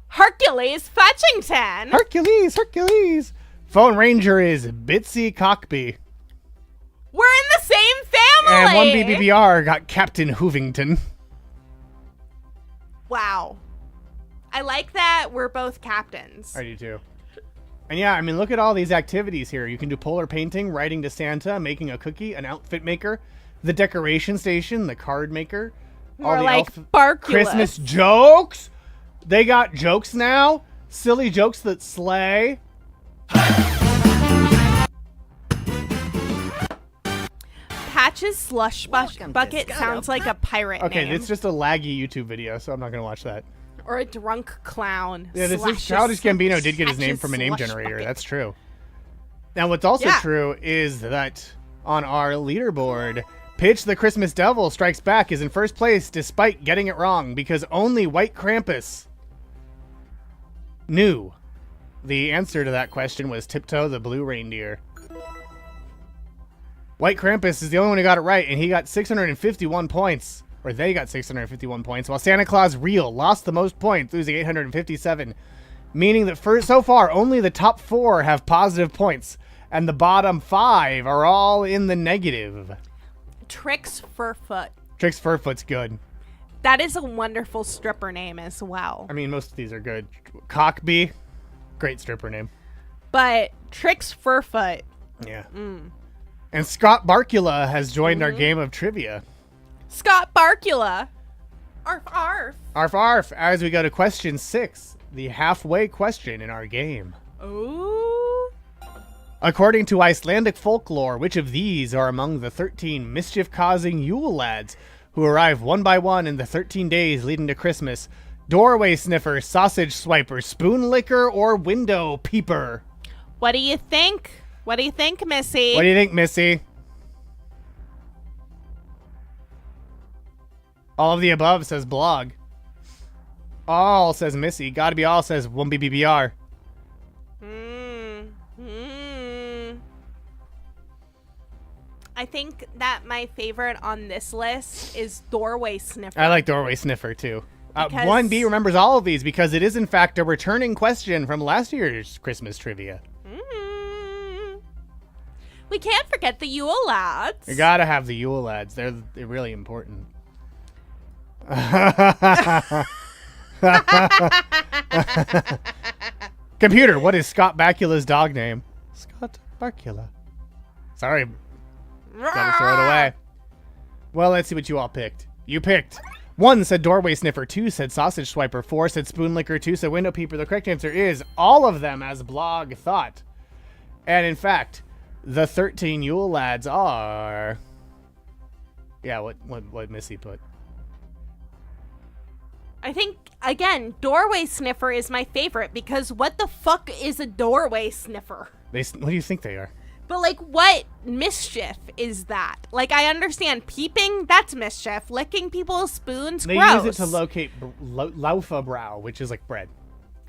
Hercules Fetchington. Hercules. Phone Ranger is Bitsy Cockbee. We're in the same family. And one BBBR got Captain Hoovington. Wow. I like that we're both captains. I do too. And yeah, I mean, look at all these activities here. You can do polar painting, writing to Santa, making a cookie, an outfit maker, the decoration station, the card maker. More all the like Barkulus. Christmas jokes. They got jokes now. Silly jokes that slay. Patch's Slush Bucket sounds like a pirate Okay, name. it's just a laggy YouTube video, so I'm not going to watch that. Or a drunk clown. Yeah, this is Childish Gambino did get his name from a name generator. Bucket. That's true. Now, what's also true is that on our leaderboard, Pitch the Christmas Devil Strikes Back is in first place despite getting it wrong because only White Krampus knew the answer to that question was Tiptoe the Blue Reindeer. White Krampus is the only one who got it right, and he got 651 points. Or they got 651 points, while Santa Claus Real lost the most points, losing 857. Meaning that so far, only the top 4 have positive points, and the bottom 5 are all in the negative. Trix Furfoot. Trix Furfoot's good. That is a wonderful stripper name as well. I mean, most of these are good. Cockbee, great stripper name. But Trix Furfoot. Yeah. And Scott Bakula has joined our game of trivia. Scott Bakula. Arf, arf. Arf, arf. As we go to question 6, the halfway question in our game. Ooh. According to Icelandic folklore, which of these are among the 13 mischief-causing Yule lads who arrive one by one in the 13 days leading to Christmas? Doorway sniffer, sausage swiper, spoon licker, or window peeper? What do you think? What do you think, Missy? What do you think, Missy? All of the above, says blog. All, says Missy. Gotta be all, says 1BBBR. I think that my favorite on this list is Doorway Sniffer. I like Doorway Sniffer, too. Because- 1B remembers all of these because it is, in fact, a returning question from last year's Christmas trivia. We can't forget the Yule lads. You gotta have the Yule lads. They're really important. Computer, what is Scott Bakula's dog name? Scott Bakula. Sorry. Gotta throw it away. Well, let's see what you all picked. You picked. 1 said Doorway Sniffer, 2 said Sausage Swiper, 4 said Spoon Licker, 2 said Window Peeper. The correct answer is all of them as Blog thought. And in fact, the 13 Yule lads are... Yeah, what Missy put. I think, again, Doorway Sniffer is my favorite because what the fuck is a Doorway Sniffer? What do you think they are? But, like, what mischief is that? Like, I understand peeping, that's mischief. Licking people's spoons, They gross. use it to locate Laufa Brow, which is like bread.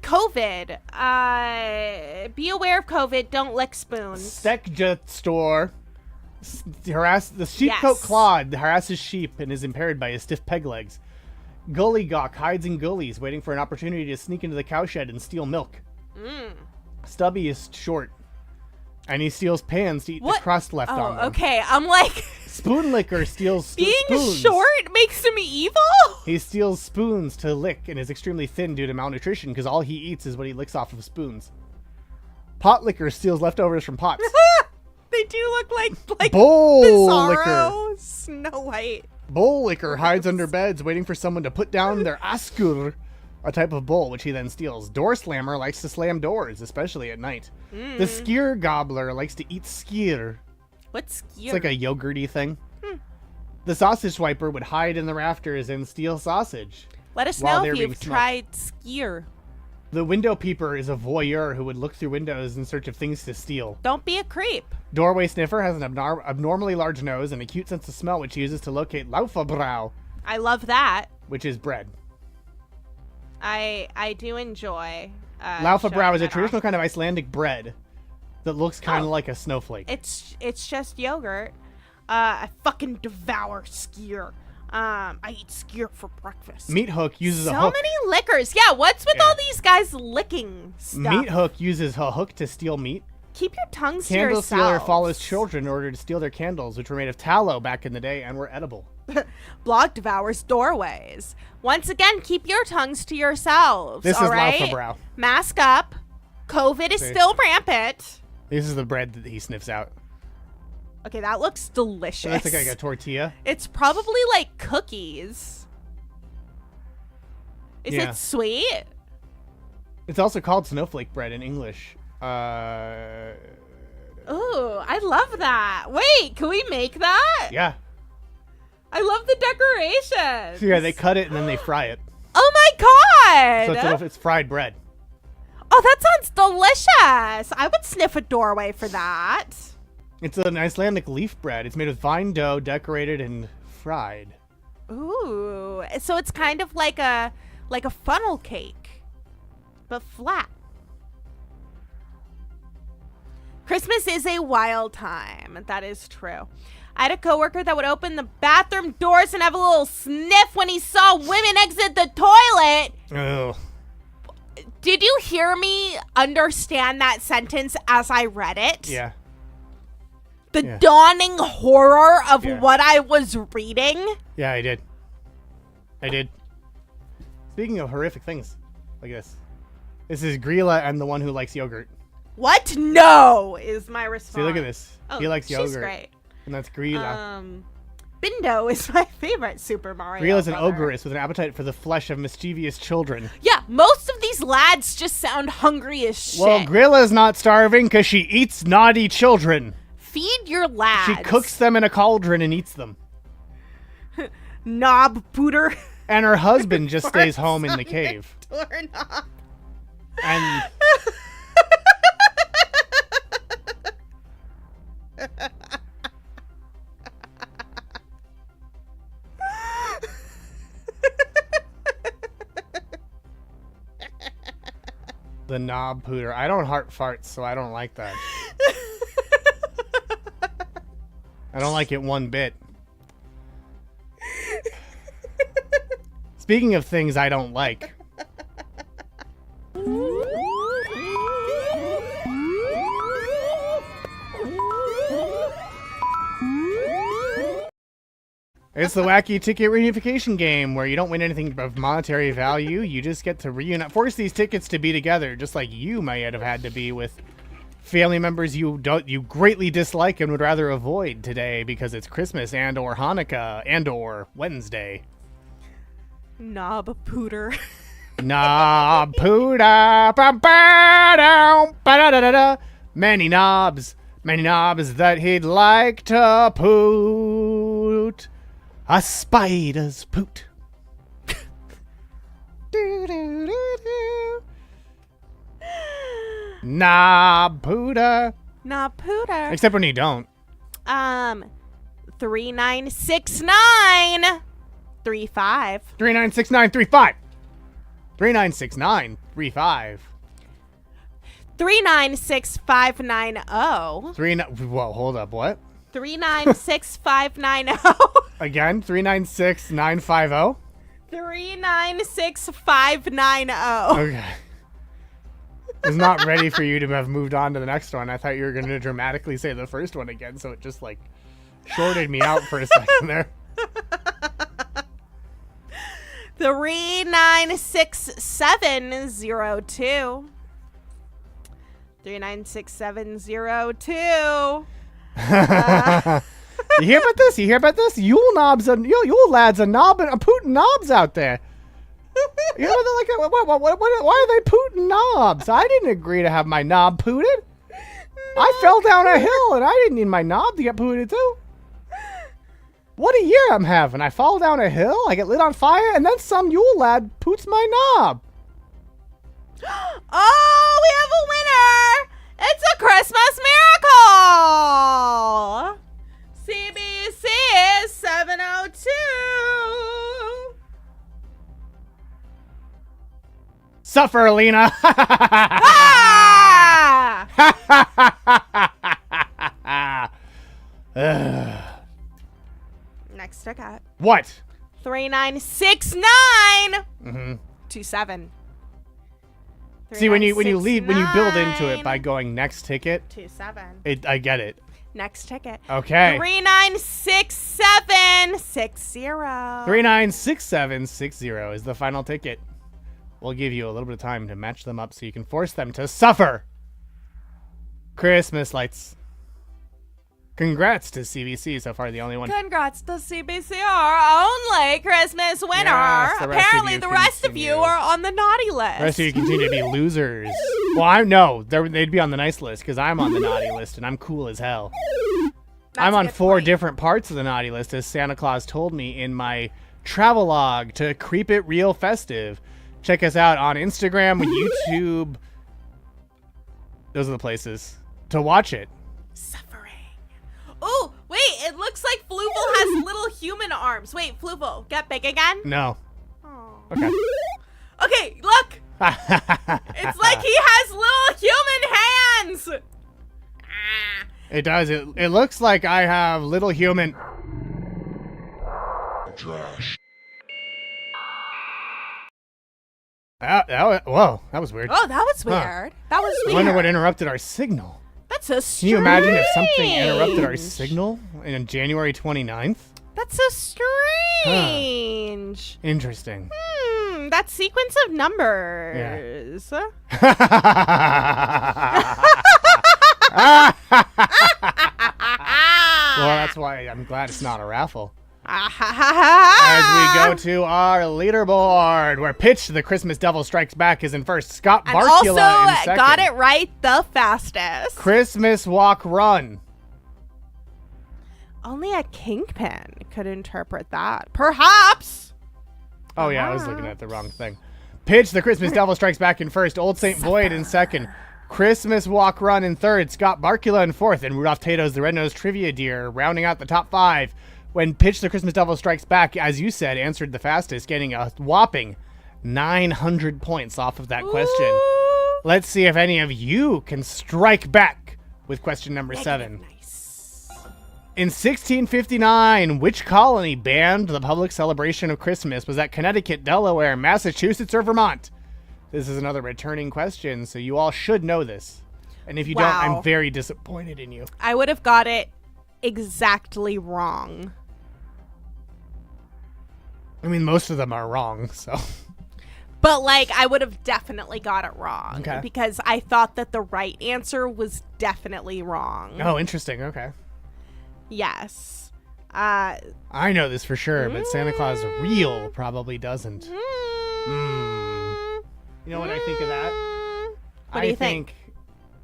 COVID. Be aware of COVID. Don't lick spoons. Stekjet store. The sheepcoat Claude harasses sheep and is impaired by his stiff peg legs. Gully Gawk hides in gullies, waiting for an opportunity to sneak into the cowshed and steal milk. Stubby is short, and he steals pans to eat the crust left on them. Okay. I'm like... Spoon Licker steals Being spoons. short makes him evil? He steals spoons to lick and is extremely thin due to malnutrition because all he eats is what he licks off of spoons. Pot Licker steals leftovers from pots. They do look like Bowl Bizarro, Licker. Snow White. Bowl Licker hides under beds waiting for someone to put down their askur, a type of bowl, which he then steals. Door Slammer likes to slam doors, especially at night. The Skier Gobbler likes to eat skier. What's skier? It's like a yogurty thing. The Sausage Swiper would hide in the rafters and steal sausage. Let us while know they're if being you've smoked. tried skier. The Window Peeper is a voyeur who would look through windows in search of things to steal. Don't be a creep. Doorway Sniffer has an abnormally large nose and a cute sense of smell, which he uses to locate Laufabrau, I love that. which is bread. I do enjoy. Laufabrau is a showing traditional that kind of Icelandic bread that looks kind of like a snowflake. off. It's just yogurt. I fucking devour skier. I eat skier for breakfast. Meat Hook uses a So hook. many liquors. Yeah, what's with all these guys licking stuff? Meat Hook uses a hook to steal meat. Keep your tongues to Candle Stealer yourself. follows children in order to steal their candles, which were made of tallow back in the day and were edible. Blog devours doorways. Once again, keep your tongues to yourselves. This all is right? Laufabrau. Mask up. COVID is See. still rampant. This is the bread that he sniffs out. Okay, that looks delicious. It looks like a tortilla. It's probably like cookies. Is Yeah. it sweet? It's also called snowflake bread in English. Ooh, I love that. Wait, can we make that? Yeah. I love the decorations. So yeah, they cut it and then they fry it. Oh my god! So it's fried bread. Oh, that sounds delicious. I would sniff a doorway for that. It's an Icelandic leaf bread. It's made with vine dough, decorated and fried. Ooh, so it's kind of like a funnel cake, but flat. Christmas is a wild time. That is true. I had a coworker that would open the bathroom doors and have a little sniff when he saw women exit the toilet. Oh. Did you hear me understand that sentence as I read it? Yeah. The Yeah. dawning horror of Yeah. what I was reading. Yeah, I did. Speaking of horrific things, like this. This is Grilla and the one who likes yogurt. What? No, is my response. See, look at this. Oh, He likes yogurt. she's great. And that's Grilla. Bindo is my favorite Super Mario. Grilla's an brother. ogress with an appetite for the flesh of mischievous children. Yeah, most of these lads just sound hungry as shit. Well, Grilla's not starving because she eats naughty children. Feed your lads. She cooks them in a cauldron and eats them. Knob pooter. And her husband just stays home in the cave. Doorknob. And The knob pooter. I don't heart farts, so I don't like that. I don't like it one bit. Speaking of things I don't like. It's the wacky ticket reunification game where you don't win anything of monetary value. You just get to force these tickets to be together, just like you might have had to be with family members you greatly dislike and would rather avoid today because it's Christmas and or Hanukkah and or Wednesday. Knob pooter. Knob pooter. Ba-ba-da-da-da-da. Many knobs that he'd like to poot. A spider's poot. Knob pooter. Knob pooter. Except when you don't. 3969 35. 396935. 396935. 396590. Whoa, hold up, what? 396590. Again, 396950. 396590. Okay. I was not ready for you to have moved on to the next one. I thought you were going to dramatically say the first one again, so it just like shorted me out for a second there. 396702. 396702. You hear about this? You hear about this? Yule lads are pooting knobs out there. You know, they're like, why are they pooting knobs? I didn't agree to have my knob pooted. I fell down a hill and I didn't need my knob to get pooted too. What a year I'm having. I fall down a hill, I get lit on fire, and then some Yule lad poots my knob. Oh, we have a winner! It's a Christmas miracle! CBC is 702. Suffer, Lena. Next ticket. What? 3969 27. See, when you build into it by going next ticket, 27. I get it. Next ticket. Okay. 396760. 396760 is the final ticket. We'll give you a little bit of time to match them up so you can force them to suffer Christmas lights. Congrats to CBC, so far the only one. Congrats to CBC, our only Christmas winner. Yes, Apparently the rest of you are on the naughty list. The rest of you continue to be losers. Well, they'd be on the nice list because I'm on the naughty list and I'm cool as hell. I'm on 4 different parts of the naughty list, as Santa Claus told me in my travelogue to keep it real festive. Check us out on Instagram, YouTube. Those are the places to watch it. Oh, wait, it looks like Fluval has little human arms. Wait, Fluval, get big again? No. Oh. Okay. Okay, look. It's like he has little human hands. It does. It looks like I have little human... Trash. Whoa, that was weird. Oh, that was weird. Huh. That was weird. I wonder what interrupted our signal. That's so strange. Can you imagine if something interrupted our signal on January 29th? That's so strange. Huh. Interesting. That sequence of numbers. Yeah. Well, that's why I'm glad it's not a raffle. As we go to our leaderboard, where Pitch, the Christmas Devil Strikes Back, is in first. Scott Barkula in second. Got it right the fastest. Christmas Walk Run. Only a kingpin could interpret that. Perhaps. Oh, yeah, I was looking at the wrong thing. Pitch, the Christmas Devil Strikes Back in first. Old St. Void in second. Christmas Walk Run in third. Scott Barkula in fourth. And Rudolph Tato's the Red-Nosed Trivia Deer rounding out the top 5. When Pitch, the Christmas Devil Strikes Back, as you said, answered the fastest, getting a whopping 900 points off of that question. Let's see if any of you can strike back with question number 7. Nice. In 1659, which colony banned the public celebration of Christmas? Was that Connecticut, Delaware, Massachusetts, or Vermont? This is another returning question, so you all should know this. And if you don't, I'm very disappointed in you. I would have got it exactly wrong. I mean, most of them are wrong, so. But, like, I would have definitely got it wrong. Okay. Because I thought that the right answer was definitely wrong. Oh, interesting. Okay. Yes. I know this for sure, but Santa Claus real probably doesn't. You know what I think of that? What do you think?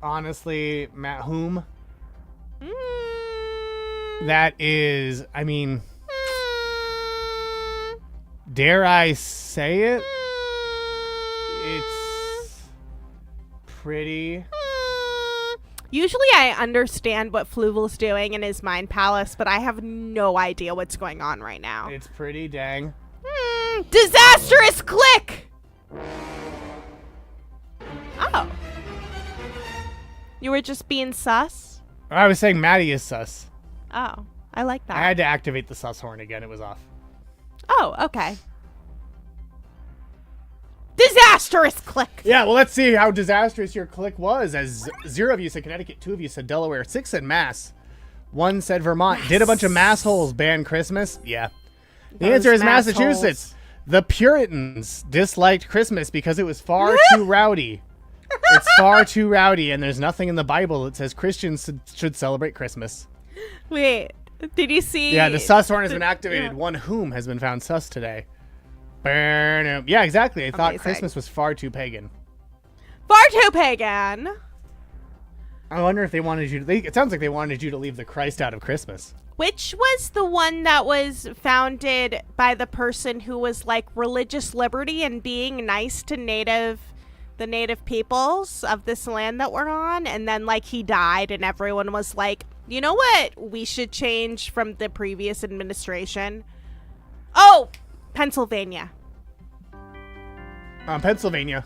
Honestly, Matt Whom. That is, I mean, dare I say it? It's pretty. Usually I understand what Fluval's doing in his mind palace, but I have no idea what's going on right now. It's pretty dang. Disastrous click! Oh. You were just being sus? I was saying Maddie is sus. Oh, I like that. I had to activate the sus horn again. It was off. Oh, okay. Disastrous click! Yeah, well, let's see how disastrous your click was. As 0 of you said Connecticut, 2 of you said Delaware, 6 said Mass, 1 said Vermont. Yes. Did a bunch of massholes ban Christmas? Yeah. The answer is Massachusetts. The Puritans disliked Christmas because it was far too rowdy. It's far too rowdy, and there's nothing in the Bible that says Christians should celebrate Christmas. Wait, did you see? Yeah, the sus horn has been activated. One whom has been found sus today. Yeah, exactly. I thought Christmas was far too pagan. Far too pagan. I wonder if they wanted you to... It sounds like they wanted you to leave the Christ out of Christmas. Which was the one that was founded by the person who was like religious liberty and being nice to the native peoples of this land that we're on, and then like he died and everyone was like, you know what we should change from the previous administration? Oh, Pennsylvania. Pennsylvania.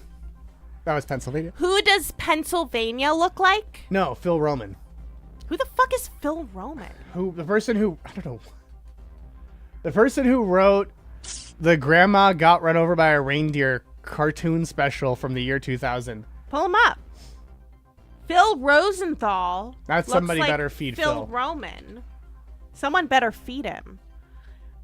That was Pennsylvania. Who does Pennsylvania look like? No, Phil Roman. Who the fuck is Phil Roman? The person who wrote the Grandma Got Run Over by a Reindeer cartoon special from the year 2000. Pull him up. Phil Rosenthal. That's somebody like better feed Phil. Phil Roman. Someone better feed him.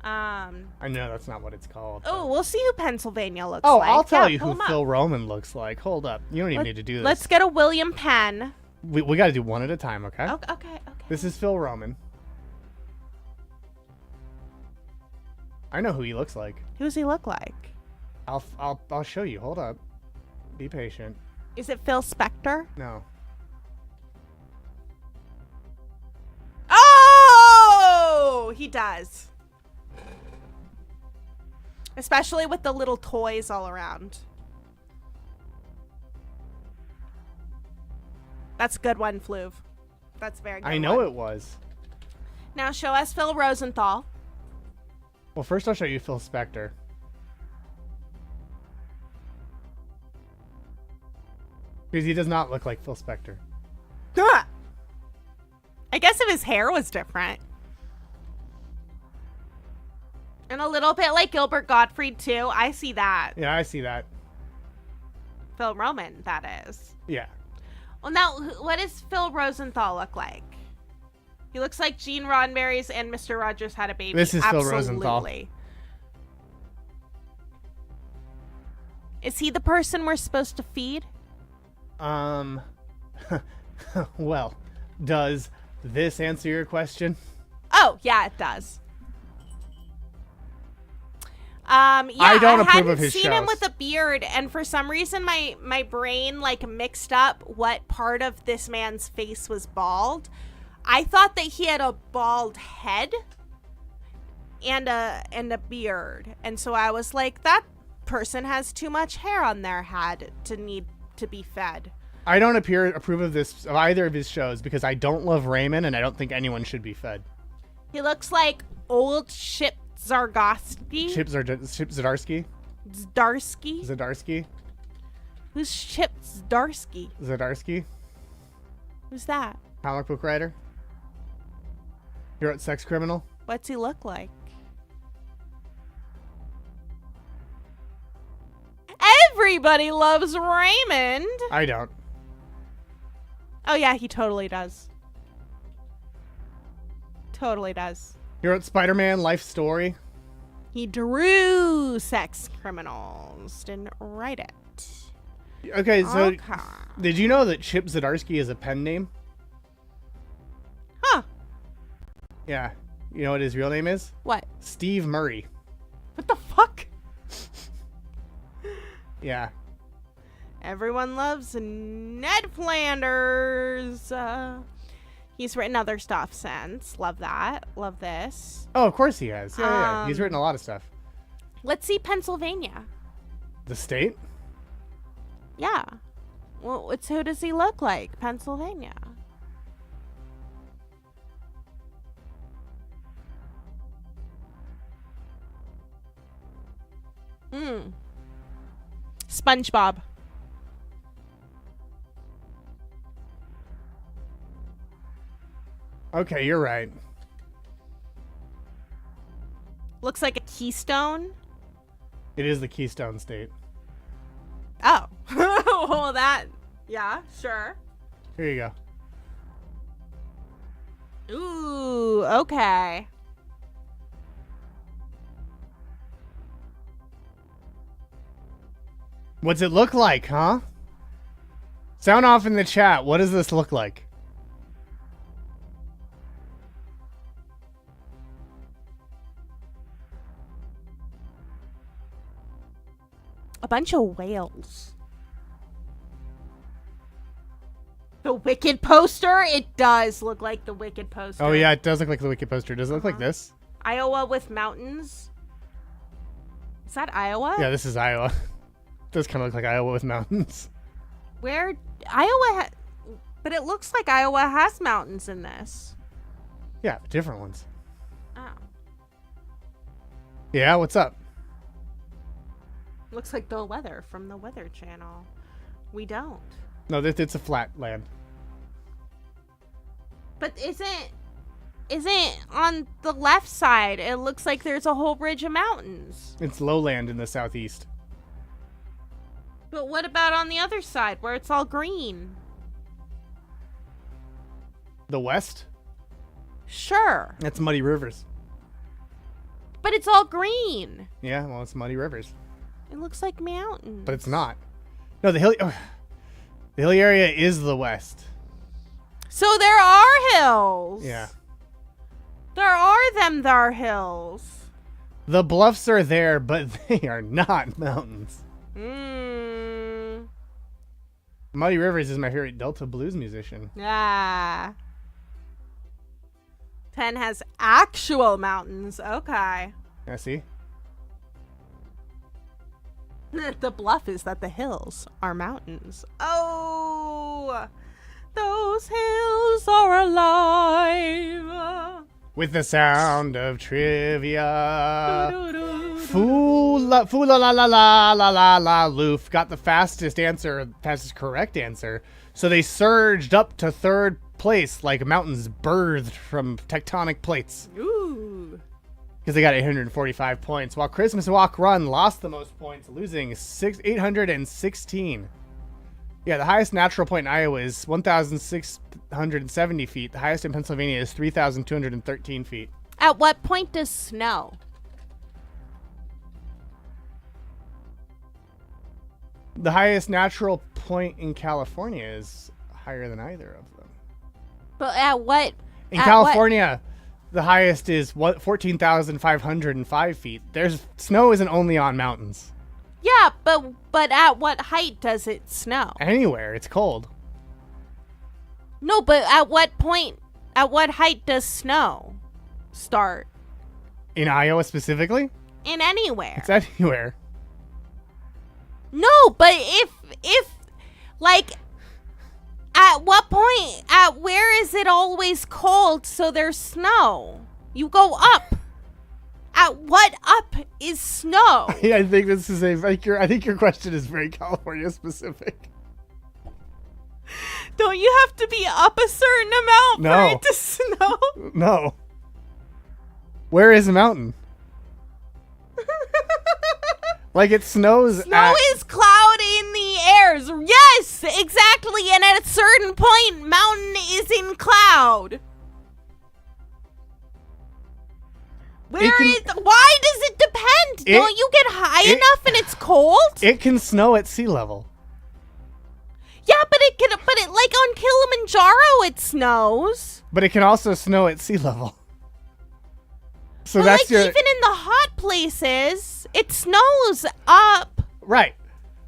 I know that's not what it's called. Oh, we'll see who Pennsylvania looks like. like. I'll tell you who Phil Roman looks like. Hold up. You don't even need to do this. Let's get a William Penn. We got to do one at a time, okay? Okay. This is Phil Roman. I know who he looks like. Who does he look like? I'll show you. Hold up. Be patient. Is it Phil Spector? No. Oh, he does. Especially with the little toys all around. That's a good one, Fluv. That's a very good I know it was. Now show us Phil Rosenthal. Well, first I'll show you Phil Spector. Because he does not look like Phil Spector. I guess if his hair was different. And a little bit like Gilbert Gottfried, too. I see that. Yeah, I see that. Phil Roman, that is. Yeah. Well, now, what does Phil Rosenthal look like? He looks like Gene Roddenberry's and Mr. Rogers Had a Baby. This is Phil Rosenthal. Is he the person we're supposed to feed? Well, does this answer your question? Oh, yeah, it does. Yeah, I don't approve of his shows. I hadn't seen him shows. with a beard, and for some reason my brain like mixed up what part of this man's face was bald. I thought that he had a bald head and a beard, and so I was like, that person has too much hair on their head to need to be fed. I don't approve of either of his shows because I don't love Raymond and I don't think anyone should be fed. He looks like old Chip Zdarsky. Chip Zdarsky? Zdarsky. Zdarsky? Who's Chip Zdarsky? Zdarsky? Who's that? Comic book writer? You're a sex criminal? What's he look like? Everybody loves Raymond. I don't. Oh yeah, he totally does. Totally does. You wrote Spider-Man Life Story? He drew sex criminals, didn't write it. Okay, so Okay. did you know that Chip Zdarsky is a pen name? Huh. Yeah. You know what his real name is? What? Steve Murray. What the fuck? Yeah. Everyone loves Ned Flanders. He's written other stuff since. Love that. Love this. Oh, of course he has. Yeah. He's written a lot of stuff. Let's see Pennsylvania. The state? Yeah. Well, who does he look like? Pennsylvania. SpongeBob. Okay, you're right. Looks like a keystone. It is the Keystone State. Oh. Well, yeah, sure. Here you go. Ooh, okay. What's it look like, huh? Sound off in the chat. What does this look like? A bunch of whales. The Wicked poster? It does look like the Wicked poster. Oh, yeah, it does look like the Wiki poster. Does it look like this? Iowa with mountains. Is that Iowa? Yeah, this is Iowa. It does kind of look like Iowa with mountains. Where? Iowa but it looks like Iowa has mountains in this. Yeah, different ones. Oh. Yeah, what's up? Looks like the weather from the Weather Channel. We don't. No, it's a flat land. But isn't on the left side? It looks like there's a whole ridge of mountains. It's lowland in the southeast. But what about on the other side where it's all green? The west? Sure. That's Muddy Rivers. But it's all green. Yeah, well, it's Muddy Rivers. It looks like mountains. But it's not. No, the hilly area is the west. So there are hills. Yeah. There are there hills. The bluffs are there, but they are not mountains. Muddy Rivers is my favorite Delta blues musician. Yeah. 10 has actual mountains. Okay. Yeah, see? The bluff is that the hills are mountains. Oh, those hills are alive. With the sound of trivia. Foo la la la la la la la loof got the fastest correct answer. So they surged up to third place like mountains birthed from tectonic plates. Ooh. Because they got 845 points, while Christmas Walk Run lost the most points, losing 816. Yeah, the highest natural point in Iowa is 1,670 feet. The highest in Pennsylvania is 3,213 feet. At what point does snow? The highest natural point in California is higher than either of them. But at what? In California, the highest is 14,505 feet. Snow isn't only on mountains. Yeah, but at what height does it snow? Anywhere, it's cold. No, but at what height does snow start? In Iowa specifically? In anywhere. It's anywhere. No, but if like at what point where is it always cold so there's snow? You go up. At what up is snow? Yeah, I think this is I think your question is very California specific. Don't you have to be up a certain amount for it to snow? No. Where is a mountain? Like it snows. Snow is cloud in the airs. Yes, exactly. And at a certain point, mountain is in cloud. Why does it depend? Don't you get high enough and it's cold? It can snow at sea level. Yeah, but it like on Kilimanjaro it snows. But it can also snow at sea level. So but that's like even in the hot places, it snows up. Right.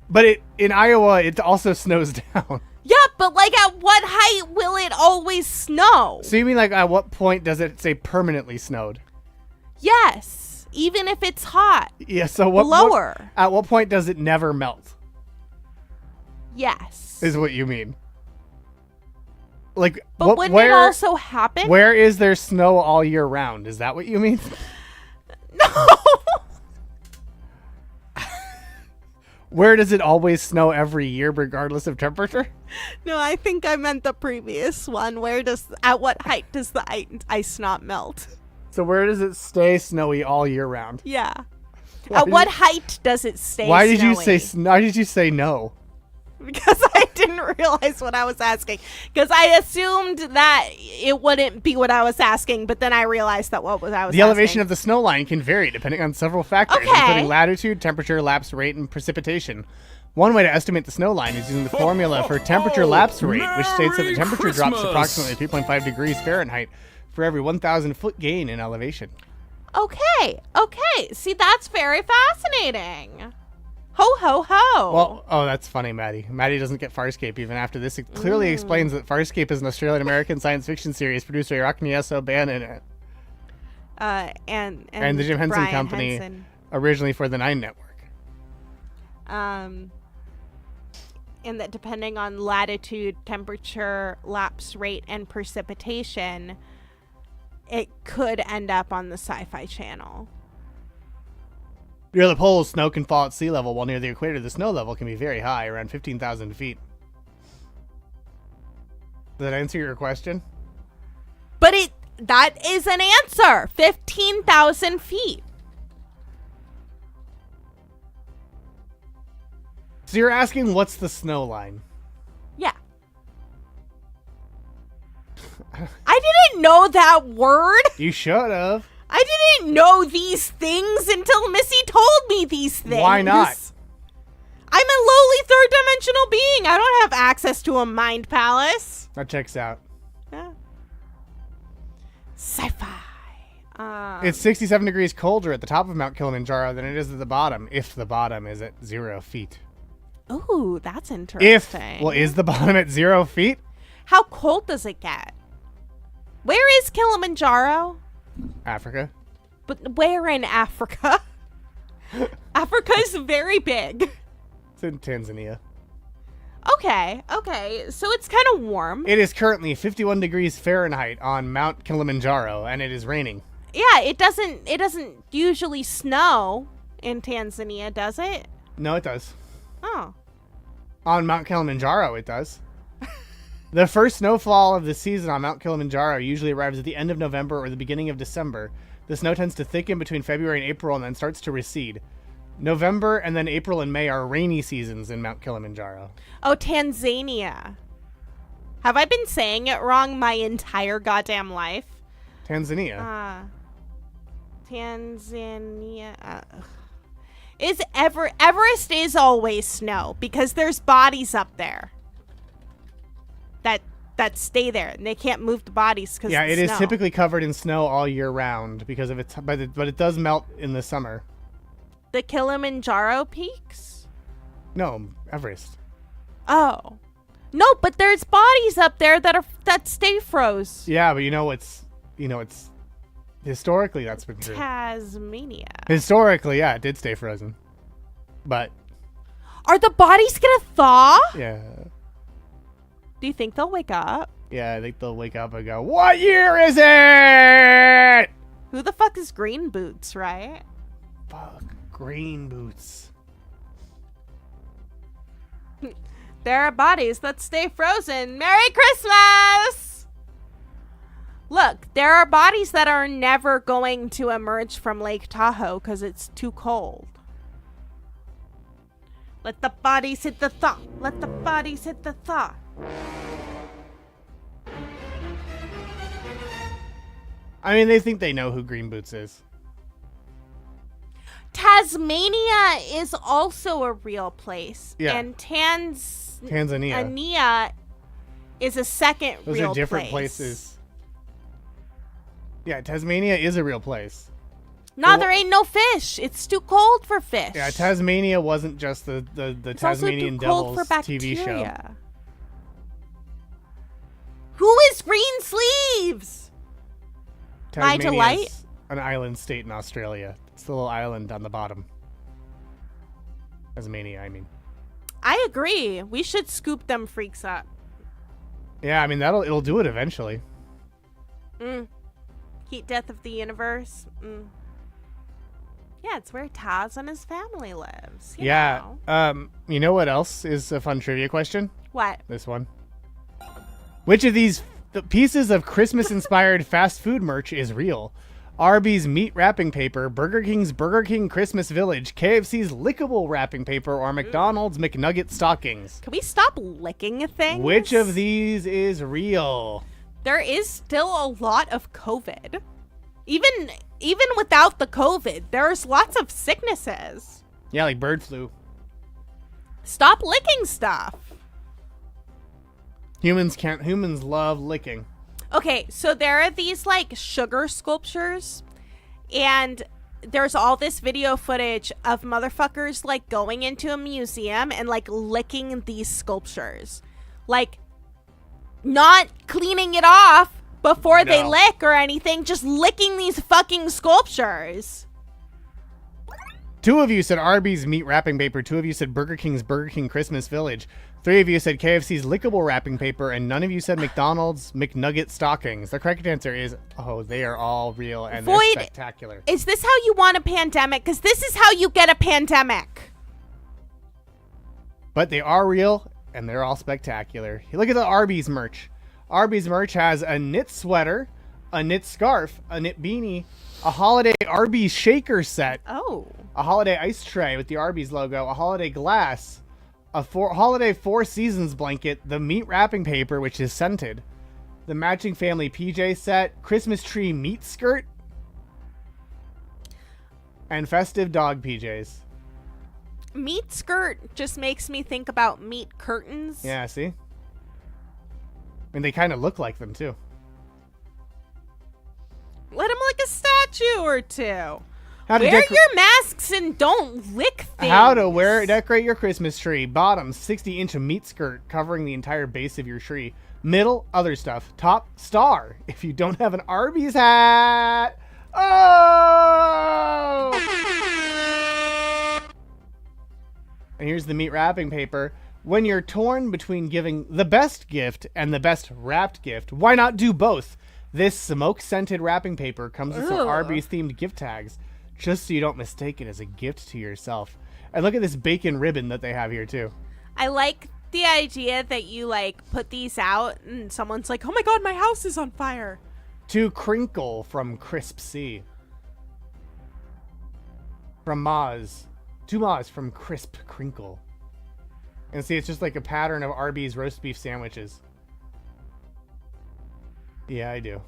But in Iowa it also snows down. Yeah, but like at what height will it always snow? So you mean like at what point does it say permanently snowed? Yes, even if it's hot. Yeah, so at what point does it never melt? Yes. Is what you mean. Like, but wouldn't it also happen? Where is there snow all year round? Is that what you mean? No. Where does it always snow every year regardless of temperature? No, I think I meant the previous one. At what height does the ice not melt? So where does it stay snowy all year round? Yeah. At what height does it stay snowy? Why did you say no? Because I didn't realize what I was asking. Because I assumed that it wouldn't be what I was asking, but then I realized that what was I was asking. The elevation of the snow line can vary depending on several factors, including latitude, temperature, lapse rate, and precipitation. One way to estimate the snow line is using the formula for temperature lapse rate, which states that the temperature drops approximately 3.5 degrees Fahrenheit for every 1,000 foot gain in elevation. Okay. See, that's very fascinating. Ho, ho, ho. Well, that's funny, Maddie. Maddie doesn't get Farscape even after this. It clearly explains that Farscape is an Australian-American science fiction series produced by Rockney S.O. Bannon and the Jim Henson Brian Company, Henson. Originally for the Nine Network. And that depending on latitude, temperature, lapse rate, and precipitation, it could end up on the Sci-Fi Channel. Near the poles, snow can fall at sea level, while near the equator, the snow level can be very high, around 15,000 feet. Does that answer your question? But that is an answer. 15,000 feet. So you're asking what's the snow line? Yeah. I didn't know that word. You should have. I didn't know these things until Missy told me these things. Why not? I'm a lowly third-dimensional being. I don't have access to a mind palace. That checks out. Yeah. Sci-fi. It's 67 degrees colder at the top of Mount Kilimanjaro than it is at the bottom, if the bottom is at 0 feet. Ooh, that's interesting. Is the bottom at 0 feet? How cold does it get? Where is Kilimanjaro? Africa. But where in Africa? Africa is very big. It's in Tanzania. Okay. So it's kind of warm. It is currently 51 degrees Fahrenheit on Mount Kilimanjaro, and it is raining. Yeah, it doesn't usually snow in Tanzania, does it? No, it does. Oh. On Mount Kilimanjaro, it does. The first snowfall of the season on Mount Kilimanjaro usually arrives at the end of November or the beginning of December. The snow tends to thicken between February and April and then starts to recede. November and then April and May are rainy seasons in Mount Kilimanjaro. Oh, Tanzania. Have I been saying it wrong my entire goddamn life? Tanzania. Tanzania. Everest is always snow because there's bodies up there that stay there and they can't move the bodies because it is typically covered in snow all year round because of its, but it does melt in the summer. The Kilimanjaro peaks? No, Everest. Oh. No, but there's bodies up there that stay froze. Yeah, but it's historically that's been true. Tasmania. Historically, yeah, it did stay frozen. But are the bodies gonna thaw? Yeah. Do you think they'll wake up? Yeah, I think they'll wake up and go, "What year is it?" Who the fuck is Green Boots, right? Fuck. Green Boots. There are bodies that stay frozen. Merry Christmas! Look, there are bodies that are never going to emerge from Lake Tahoe because it's too cold. Let the bodies hit the thaw. Let the bodies hit the thaw. I mean, they think they know who Green Boots is. Tasmania is also a real place. Yeah. And Tanzania is a second Those real are different place. places. Yeah, Tasmania is a real place. No, there ain't no fish. It's too cold for fish. Yeah, Tasmania wasn't just the It's Tasmanian also too cold Devils for TV show. bacteria. Who is Green Sleeves? My Tasmania delight. is an island state in Australia. It's the little island on the bottom. Tasmania, I mean. I agree. We should scoop them freaks up. Yeah, I mean it'll do it eventually. Heat death of the universe. Yeah, it's where Taz and his family lives. You know. You know what else is a fun trivia question? What? This one. Which of these pieces of Christmas-inspired fast food merch is real? Arby's meat wrapping paper, Burger King's Burger King Christmas Village, KFC's lickable wrapping paper, or McDonald's McNugget stockings? Can we stop licking things? Which of these is real? There is still a lot of COVID. Even without the COVID, there's lots of sicknesses. Yeah, like bird flu. Stop licking stuff. Humans love licking. Okay, so there are these like sugar sculptures, and there's all this video footage of motherfuckers like going into a museum and like licking these sculptures. Like not cleaning it off before they lick or anything, just licking these fucking sculptures. 2 of you said Arby's meat wrapping paper. 2 of you said Burger King's Burger King Christmas Village. 3 of you said KFC's lickable wrapping paper, and none of you said McDonald's McNugget stockings. The correct answer is, they are all real and they're spectacular. Is this how you want a pandemic? Because this is how you get a pandemic. But they are real and they're all spectacular. Look at the Arby's merch. Arby's merch has a knit sweater, a knit scarf, a knit beanie, a holiday Arby's shaker set, a holiday ice tray with the Arby's logo, a holiday glass, a holiday Four Seasons blanket, the meat wrapping paper, which is scented, the matching family PJ set, Christmas tree meat skirt, and festive dog PJs. Meat skirt just makes me think about meat curtains. Yeah, see? I mean, they kind of look like them, too. Let him lick a statue or two. How to Wear your masks and don't lick things. How to decorate your Christmas tree. Bottom, 60-inch meat skirt covering the entire base of your tree. Middle, other stuff. Top, star. If you don't have an Arby's hat. Oh! And here's the meat wrapping paper. When you're torn between giving the best gift and the best wrapped gift, why not do both? This smoke-scented wrapping paper comes with some Arby's-themed gift tags, just so you don't mistake it as a gift to yourself. And look at this bacon ribbon that they have here, too. I like the idea that you, like, put these out and someone's like, oh my god, my house is on fire. To Crinkle from Crisp C. From Moz. To Moz from Crisp Crinkle. And see, it's just like a pattern of Arby's roast beef sandwiches. Yeah, I do.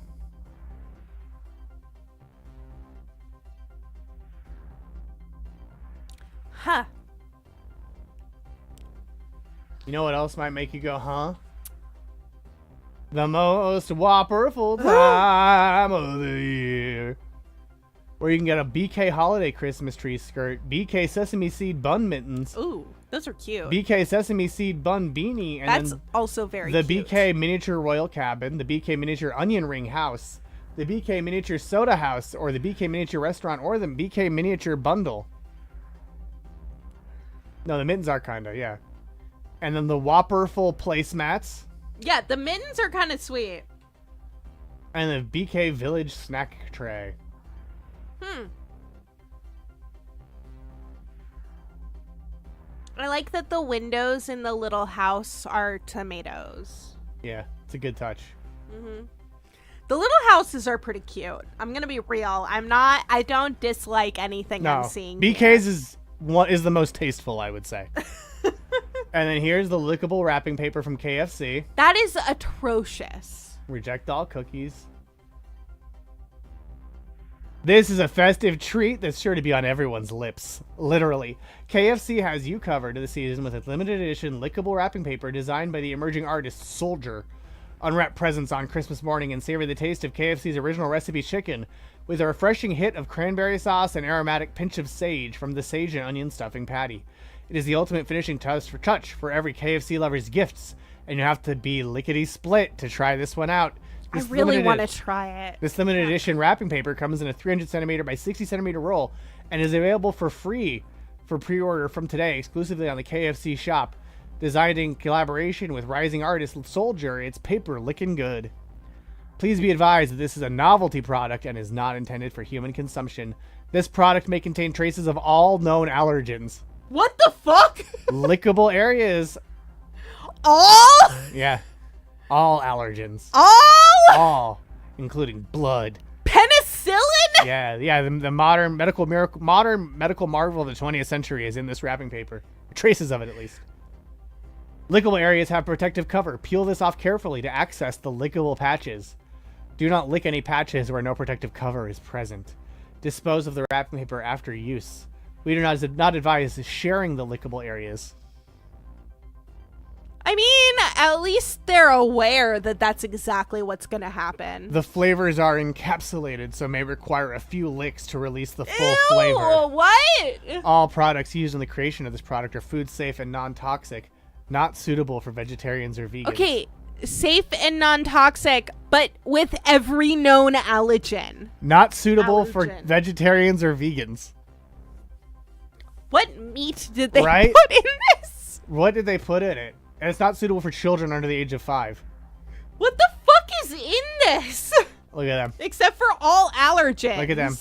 Huh. You know what else might make you go, huh? The most whopperful time of the year. Where you can get a BK Holiday Christmas Tree skirt, BK Sesame Seed Bun Mittens. Ooh, those are cute. BK Sesame Seed Bun Beanie. And that's then also very the cute. BK Miniature Royal Cabin, the BK Miniature Onion Ring House, the BK Miniature Soda House, or the BK Miniature Restaurant, or the BK Miniature Bundle. No, the mittens are kinda, yeah. And then the Whopperful placemats. Yeah, the mittens are kind of sweet. And the BK Village Snack Tray. I like that the windows in the little house are tomatoes. Yeah, it's a good touch. The little houses are pretty cute. I'm gonna be real. I don't dislike anything I'm seeing. BK's is the most tasteful, I would say. And then here's the lickable wrapping paper from KFC. That is atrocious. Reject all cookies. This is a festive treat that's sure to be on everyone's lips. Literally. KFC has you covered this season with a limited edition lickable wrapping paper designed by the emerging artist Soldier. Unwrap presents on Christmas morning and savor the taste of KFC's original recipe chicken with a refreshing hit of cranberry sauce and aromatic pinch of sage from the sage and onion stuffing patty. It is the ultimate finishing touch for every KFC lover's gifts, and you have to be lickety-split to try this one out. I really want to try it. This limited edition wrapping paper comes in a 300 centimeter by 60 centimeter roll and is available for free for pre-order from today exclusively on the KFC shop. Designed in collaboration with rising artist Soldier, it's paper licking good. Please be advised that this is a novelty product and is not intended for human consumption. This product may contain traces of all known allergens. What the fuck? Lickable areas. All? Yeah. All allergens. All, including blood. Penicillin? Yeah. The modern medical marvel of the 20th century is in this wrapping paper. Traces of it, at least. Lickable areas have protective cover. Peel this off carefully to access the lickable patches. Do not lick any patches where no protective cover is present. Dispose of the wrapping paper after use. We do not advise sharing the lickable areas. I mean, at least they're aware that that's exactly what's going to happen. The flavors are encapsulated, so may require a few licks to release the full Ew, flavor. What? All products used in the creation of this product are food safe and non-toxic, not suitable for vegetarians or vegans. Okay, safe and non-toxic, but with every known allergen. Not suitable for vegetarians or vegans. What meat did they Right? put in this? What did they put in it? And it's not suitable for children under the age of 5. What the fuck is in this? Look at them. Except for all allergens. Look at them.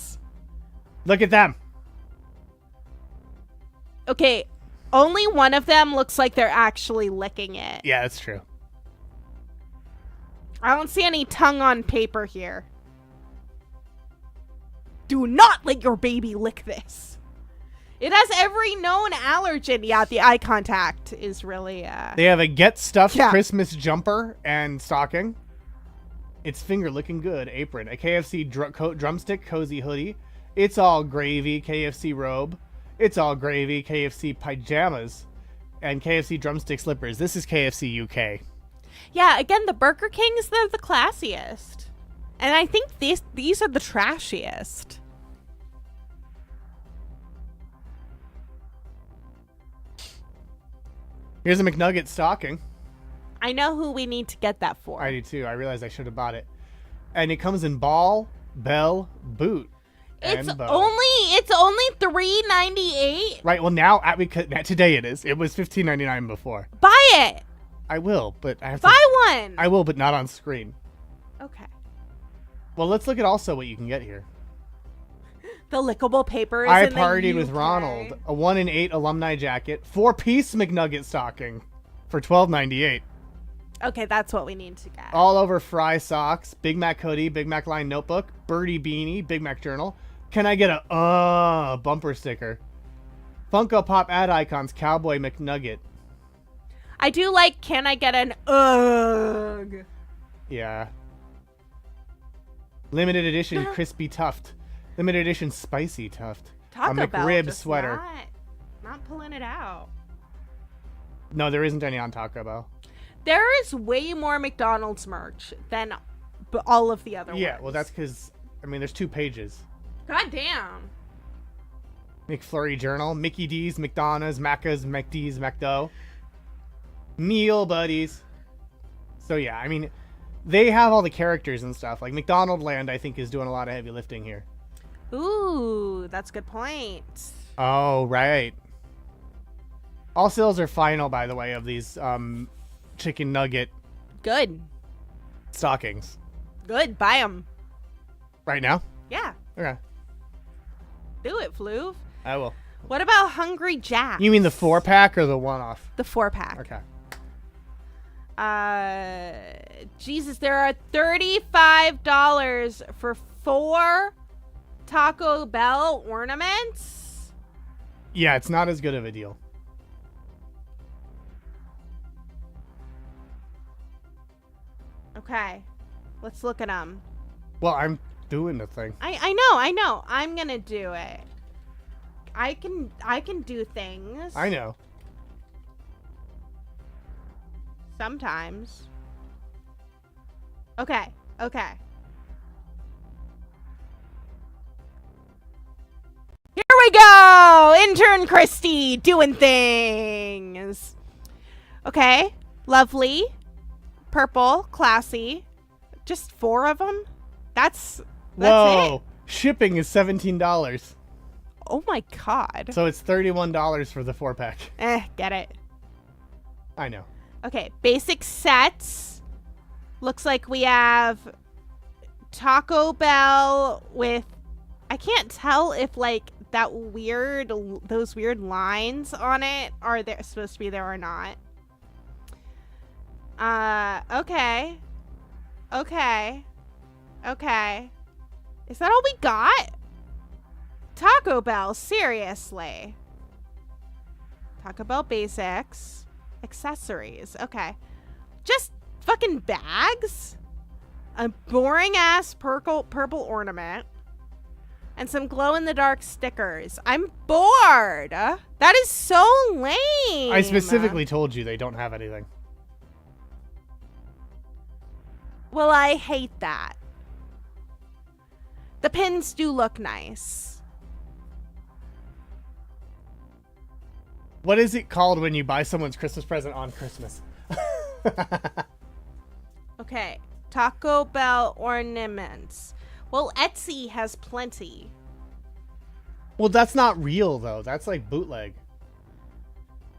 Look at them. Okay, only one of them looks like they're actually licking it. Yeah, that's true. I don't see any tongue on paper here. Do not let your baby lick this. It has every known allergen. Yeah, the eye contact is really... They have a Get Stuffed Christmas jumper and stocking. It's finger looking good apron. A KFC drumstick cozy hoodie. It's all gravy KFC robe. It's all gravy KFC pajamas. And KFC drumstick slippers. This is KFC UK. Yeah, again, the Burger Kings, they're the classiest. And I think these are the trashiest. Here's a McNugget stocking. I know who we need to get that for. I do too. I realized I should have bought it. And it comes in ball, bell, boot, and bow. It's only $3.98. Right. Well, now today it is. It was $15.99 before. Buy it. I will, but I have to buy one. I will, but not on screen. Okay. Well, let's look at also what you can get here. The lickable papers. I partied with Ronald. A 1 in 8 alumni jacket. 4-piece McNugget stocking for $12.98. Okay, that's what we need to get. All over fry socks. Big Mac hoodie. Big Mac line notebook. Birdie beanie. Big Mac journal. Can I get a bumper sticker? Funko Pop ad icons. Cowboy McNugget. I do like. Can I get an ugh? Yeah. Limited edition crispy tuft. Limited edition spicy tuft. Taco a McRib Bell, sweater. Not pulling it out. No, there isn't any on Taco Bell. There is way more McDonald's merch than all of the other ones. Yeah, well, that's because, I mean, there's 2 pages. God damn. McFlurry Journal, Mickey D's, McDonald's, Macca's, McD's, McDo. Meal Buddies. So, yeah, I mean, they have all the characters and stuff. Like, McDonald Land, I think, is doing a lot of heavy lifting here. Ooh, that's a good point. Oh, right. All sales are final, by the way, of these chicken nugget Good. stockings. Good. Buy them. Right now? Yeah. Okay. Do it, Fluv. I will. What about Hungry Jack? You mean the 4-pack or the one-off? The 4-pack. Okay. Jesus, there are $35 for 4 Taco Bell ornaments. Yeah, it's not as good of a deal. Okay, let's look at them. Well, I'm doing the thing. I know. I'm gonna do it. I can do things. I know. Sometimes. Okay. Here we go! Intern Kristie doing things. Okay. Lovely. Purple. Classy. Just 4 of them? That's Whoa. it. Shipping is $17. Oh my god. So it's $31 for the 4-pack. Get it. I know. Okay, basic sets. Looks like we have Taco Bell with, I can't tell if like those weird lines on it are there supposed to be there or not. Okay. Is that all we got? Taco Bell, seriously. Taco Bell basics. Accessories. Okay. Just fucking bags. A boring ass purple ornament. And some glow in the dark stickers. I'm bored. That is so lame. I specifically told you they don't have anything. Well, I hate that. The pins do look nice. What is it called when you buy someone's Christmas present on Christmas? Okay. Taco Bell ornaments. Well, Etsy has plenty. Well, that's not real, though. That's like bootleg.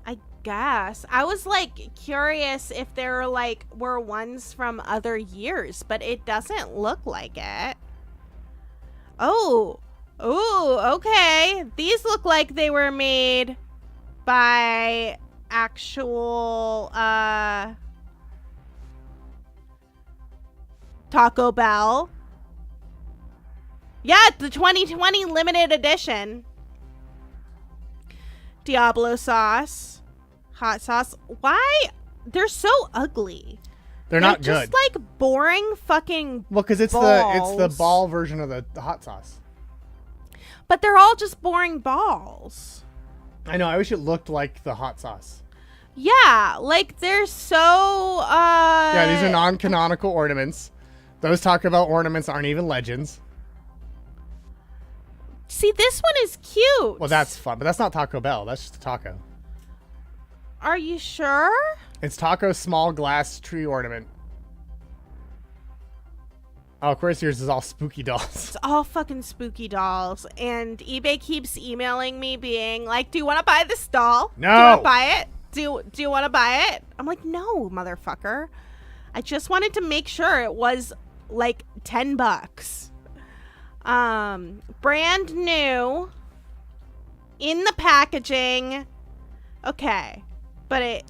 I guess. I was like curious if there were ones from other years, but it doesn't look like it. Oh, okay. These look like they were made by actual Taco Bell. Yeah, the 2020 limited edition. Diablo sauce. Hot sauce. Why? They're so ugly. They're not just good. like boring fucking Well, because it's the ball version of the hot sauce. But they're all just boring balls. I know. I wish it looked like the hot sauce. Yeah, like they're so Yeah, these are non-canonical ornaments. Those Taco Bell ornaments aren't even legends. See, this one is cute. Well, that's fun, but that's not Taco Bell. That's just a taco. Are you sure? It's Taco's small glass tree ornament. Oh, of course yours is all spooky dolls. It's all fucking spooky dolls. And eBay keeps emailing me being like, do you want to buy this doll? No. Do you want to buy it? Do you want to buy it? I'm like, no, motherfucker. I just wanted to make sure it was like $10. Brand new. In the packaging. Okay. But it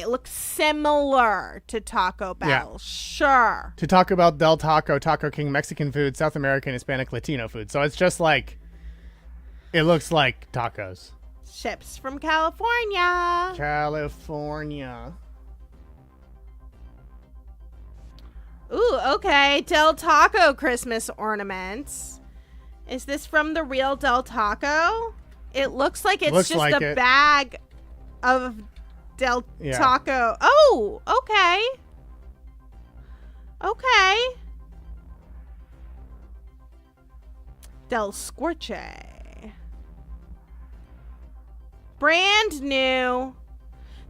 looks similar to Taco Bell. Yeah. Sure. To Taco Bell, Del Taco, Taco King, Mexican food, South American, Hispanic, Latino food. So it's just like, it looks like tacos. Ships from California. California. Ooh, okay. Del Taco Christmas ornaments. Is this from the real Del Taco? It looks like it's just a bag of Del Taco. Oh, okay. Okay. Del Scorche. Brand new.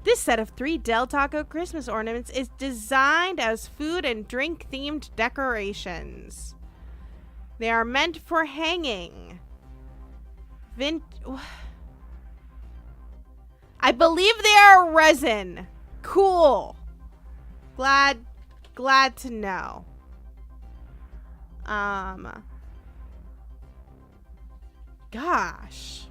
This set of 3 Del Taco Christmas ornaments is designed as food and drink themed decorations. They are meant for hanging. I believe they are resin. Cool. Glad to know. Gosh.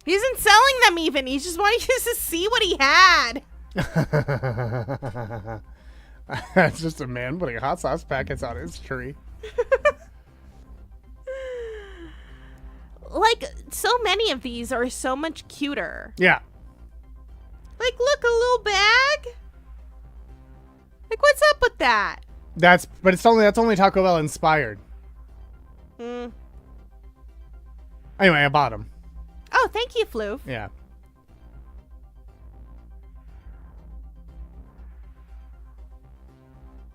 He isn't selling them even. He just wanted you to see what he had. It's just a man putting hot sauce packets on his tree. Like, so many of these are so much cuter. Yeah. Like, look, a little bag. Like, what's up with that? That's only Taco Bell inspired. Mm. Anyway, I bought them. Oh, thank you, Fluv. Yeah.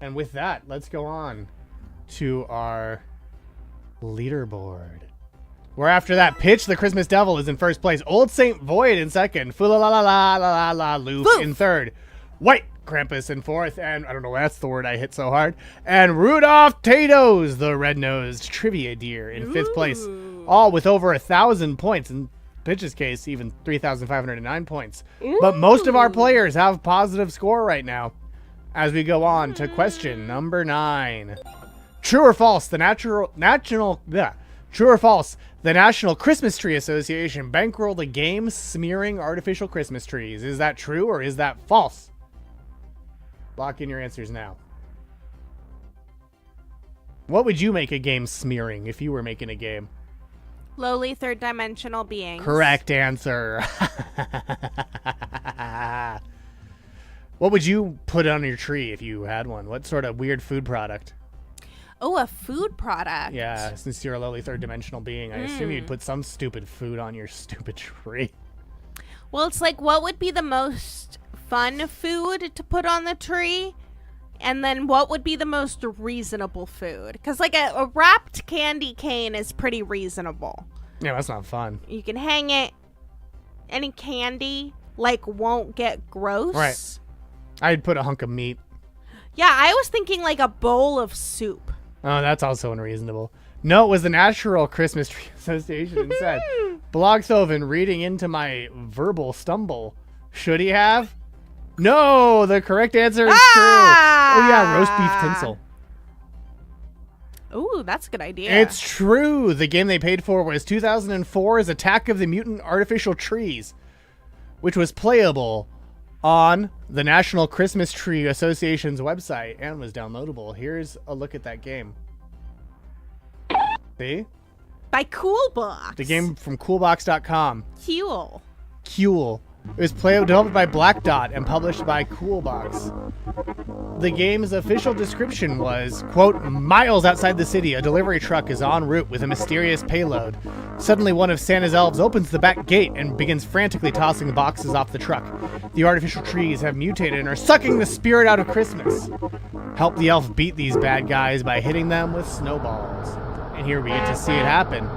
And with that, let's go on to our leaderboard. Where after that pitch, the Christmas Devil is in first place. Old Saint Void in second. Fula-la-la-la-la-la-la Loof in third. White Krampus in fourth. And I don't know, that's the word I hit so hard. And Rudolph Tatoes, the red-nosed trivia deer, in fifth place. All with over 1,000 points. In Pitch's case, even 3,509 points. But most of our players have positive score right now. As we go on to question number 9. True or false, the True or false, the National Christmas Tree Association bankrolled a game smearing artificial Christmas trees. Is that true or is that false? Lock in your answers now. What would you make a game smearing if you were making a game? Lowly third dimensional beings. Correct answer. What would you put on your tree if you had one? What sort of weird food product? Oh, a food product. Yeah, since you're a lowly third dimensional being, I assume you'd put some stupid food on your stupid tree. Well, it's like, what would be the most fun food to put on the tree? And then what would be the most reasonable food? Because like a wrapped candy cane is pretty reasonable. Yeah, that's not fun. You can hang it. Any candy, like, won't get gross. Right. I'd put a hunk of meat. Yeah, I was thinking like a bowl of soup. Oh, that's also unreasonable. No, it was the National Christmas Tree Association instead. Blogsoven reading into my verbal stumble. Should he have? No, the correct answer is true. Oh yeah, roast beef tinsel. Ooh, that's a good idea. It's true. The game they paid for was 2004's Attack of the Mutant Artificial Trees, which was playable on the National Christmas Tree Association's website and was downloadable. Here's a look at that game. See? By Coolbox. The game from coolbox.com. Cool. It was developed by Black Dot and published by Coolbox. The game's official description was, quote, miles outside the city, a delivery truck is en route with a mysterious payload. Suddenly, one of Santa's elves opens the back gate and begins frantically tossing the boxes off the truck. The artificial trees have mutated and are sucking the spirit out of Christmas. Help the elf beat these bad guys by hitting them with snowballs. And here we get to see it happen.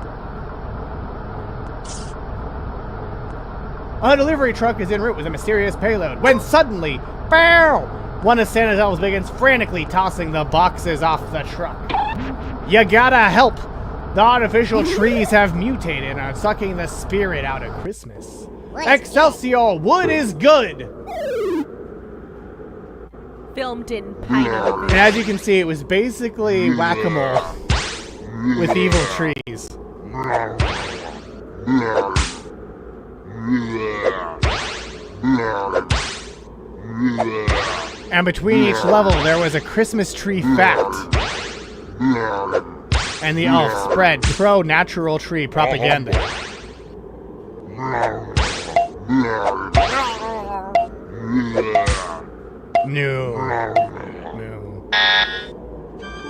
A delivery truck is en route with a mysterious payload when suddenly, BAM! One of Santa's elves begins frantically tossing the boxes off the truck. You gotta help! The artificial trees have mutated and are sucking the spirit out of Christmas. Excelsior! Wood is good! Filmed in pineapple. And as you can see, it was basically whack-a-mole with evil trees. And between each level, there was a Christmas tree fact. And the elf spread pro-natural tree propaganda. No.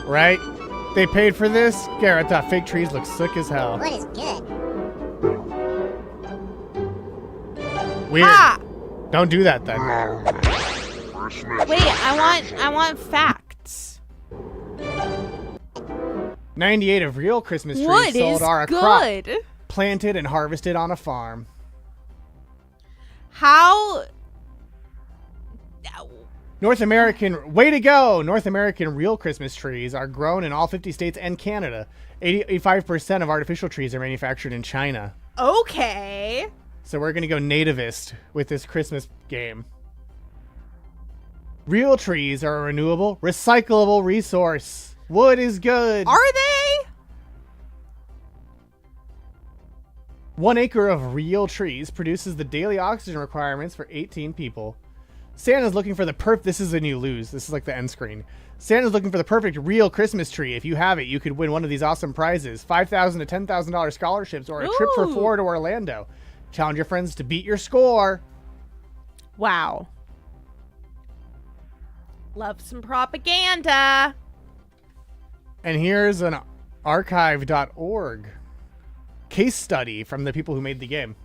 Right? They paid for this? Garrett thought fake trees look sick as hell. What is good? Weird. Ah! Don't do that then. Wait, I want facts. 98 of real Christmas trees Wood sold is are a good. crop planted and harvested on a farm. How? North American, way to go! North American real Christmas trees are grown in all 50 states and Canada. 85% of artificial trees are manufactured in China. Okay. So we're going to go nativist with this Christmas game. Real trees are a renewable, recyclable resource. Wood is good. Are they? 1 acre of real trees produces the daily oxygen requirements for 18 people. Santa's looking for the this is a new lose. This is like the end screen. Santa's looking for the perfect real Christmas tree. If you have it, you could win one of these awesome prizes. $5,000 to $10,000 scholarships or a trip for 4 to Orlando. Challenge your friends to beat your score. Wow. Love some propaganda. And here's an archive.org case study from the people who made the game.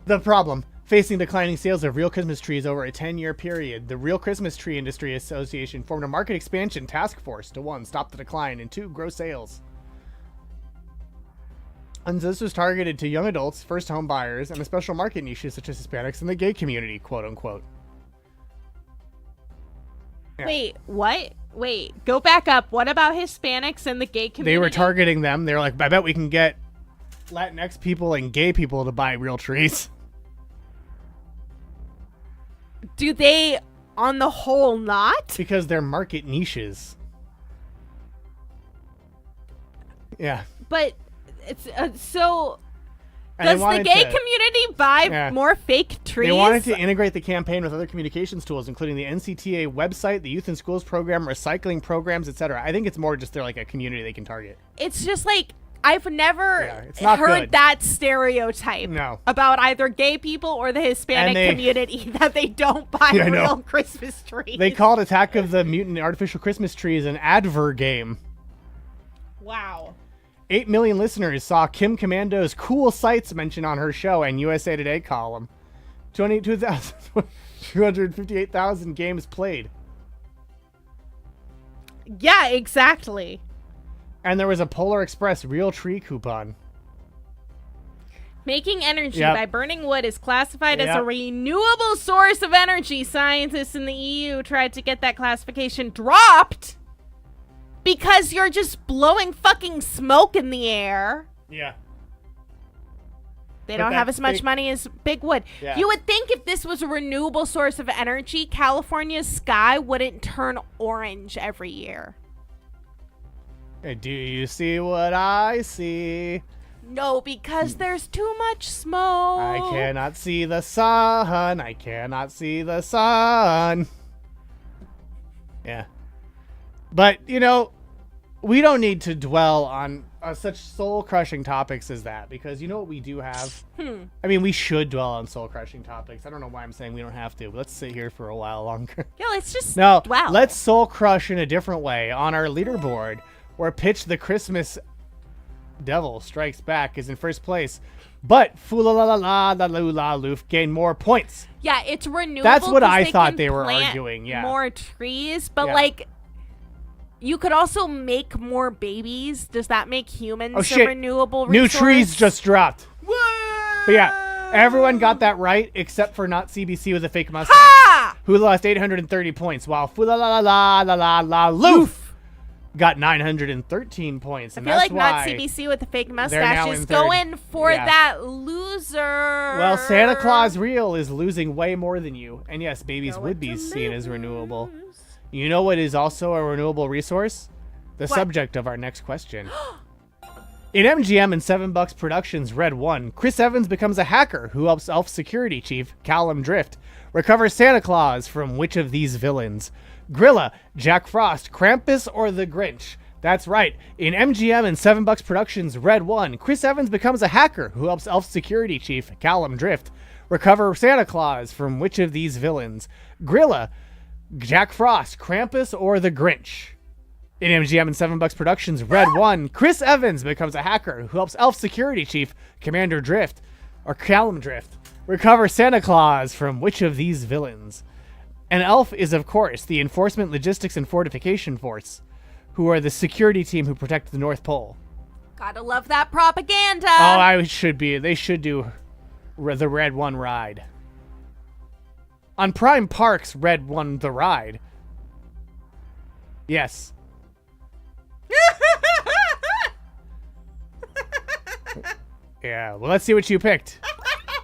The problem. Facing declining sales of real Christmas trees over a 10-year period, the Real Christmas Tree Industry Association formed a market expansion task force to 1, stop the decline, and 2, grow sales. And this was targeted to young adults, first home buyers, and the special market niches such as Hispanics and the gay community, quote unquote. Yeah. Wait, what? Wait, go back up. What about Hispanics and the gay community? They were targeting them. They were like, I bet we can get Latinx people and gay people to buy real trees. Do they, on the whole, not? Because they're market niches. Yeah. But it's so. And does the gay community buy more fake trees? They wanted to integrate the campaign with other communications tools, including the NCTA website, the Youth in Schools program, recycling programs, etc. I think it's more just they're like a community they can target. It's just like I've never not heard good. that stereotype about either gay people or the Hispanic community that they don't buy real Christmas trees. They called Attack of the Mutant Artificial Christmas Trees an adver game. Wow. 8 million listeners saw Kim Commando's cool sights mentioned on her show and USA Today column. 258,000 games played. Yeah, exactly. And there was a Polar Express real tree coupon. Making energy by burning wood is classified as a renewable source of energy. Scientists in the EU tried to get that classification dropped because you're just blowing fucking smoke in the air. Yeah. They don't have as much money as big wood. Yeah. You would think if this was a renewable source of energy, California's sky wouldn't turn orange every year. Hey, do you see what I see? No, because there's too much smoke. I cannot see the sun. I cannot see the sun. Yeah. But, you know, we don't need to dwell on such soul-crushing topics as that, because you know what we do have? I mean, we should dwell on soul-crushing topics. I don't know why I'm saying we don't have to, but let's sit here for a while longer. Yeah, let's just dwell. Let's soul-crush in a different way. On our leaderboard, where Pitch the Christmas Devil Strikes Back is in first place, but Foolalalalaloof gained more points. Yeah, it's renewable. That's what I thought can they were plant arguing, yeah. More trees, but like, you could also make more babies. Does that make humans a renewable resource? New trees just dropped. What? But yeah, everyone got that right except for not CBC with a fake mustache, who lost 830 points, while Foolalalalaloof got 913 points. And I feel that's like not CBC with the fake mustache is third. going for that loser. Well, Santa Claus Real is losing way more than you. And yes, babies would be seen as renewable. You know what is also a renewable resource? The subject of our next question. In MGM and $7 Productions Red 1, Chris Evans becomes a hacker who helps Elf security chief Callum Drift recover Santa Claus from which of these villains? Grilla, Jack Frost, Krampus, or the Grinch? That's right. In MGM and $7 Productions Red 1, Chris Evans becomes a hacker who helps Elf security chief Callum Drift recover Santa Claus from which of these villains? Grilla, Jack Frost, Krampus, or the Grinch? In MGM and $7 Productions Red 1, Chris Evans becomes a hacker who helps Elf security chief Commander Drift, or Callum Drift, recover Santa Claus from which of these villains? And Elf is, of course, the Enforcement, Logistics, and Fortification Force, who are the security team who protect the North Pole. Gotta love that propaganda. Oh, they should do the Red 1 ride. On Prime Parks, Red 1 the ride. Yes. Yeah, well, let's see what you picked.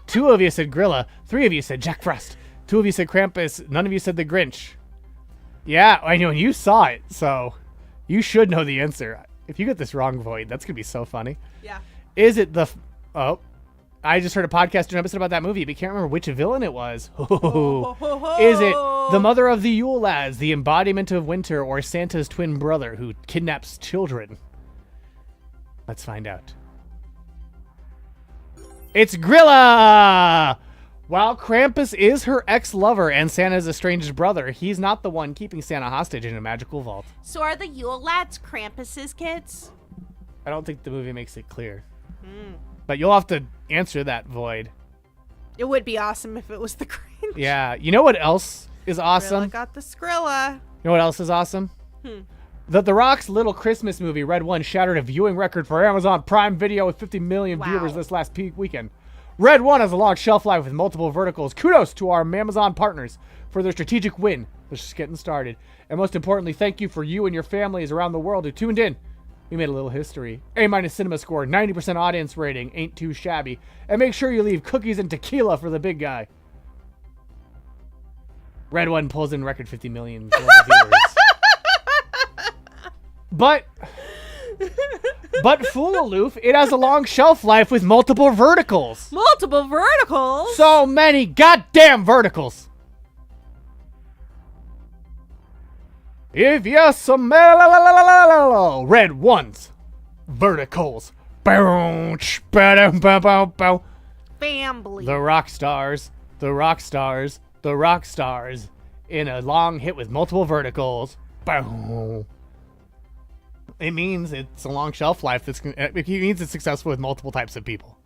2 of you said Grilla. 3 of you said Jack Frost. 2 of you said Krampus. None of you said the Grinch. Yeah, I know, and you saw it, so you should know the answer. If you get this wrong, Void, that's going to be so funny. Yeah. Is it the Oh. I just heard a podcast doing an episode about that movie, but can't remember which villain it was. Is it the mother of the Yule lads, the embodiment of winter, or Santa's twin brother who kidnaps children? Let's find out. It's Grilla! While Krampus is her ex-lover and Santa's estranged brother, he's not the one keeping Santa hostage in a magical vault. So are the Yule lads Krampus's kids? I don't think the movie makes it clear. But you'll have to answer that, Void. It would be awesome if it was the Grinch. Yeah. You know what else is awesome? Skrilla got the Skrilla. You know what else is awesome? The Rock's Little Christmas movie, Red One, shattered a viewing record for Amazon Prime Video with 50 million viewers this last peak weekend. Red One has a long shelf life with multiple verticals. Kudos to our Amazon partners for their strategic win. They're just getting started. And most importantly, thank you for you and your families around the world who tuned in. We made a little history. A- cinema score, 90% audience rating, ain't too shabby. And make sure you leave cookies and tequila for the big guy. Red One pulls in record 50 million global viewers. But fool aloof, it has a long shelf life with multiple verticals. Multiple verticals? So many goddamn verticals. If you smell Red One's verticals. Family. The rock stars in a long hit with multiple verticals. It means it's a long shelf life. It means it's successful with multiple types of people.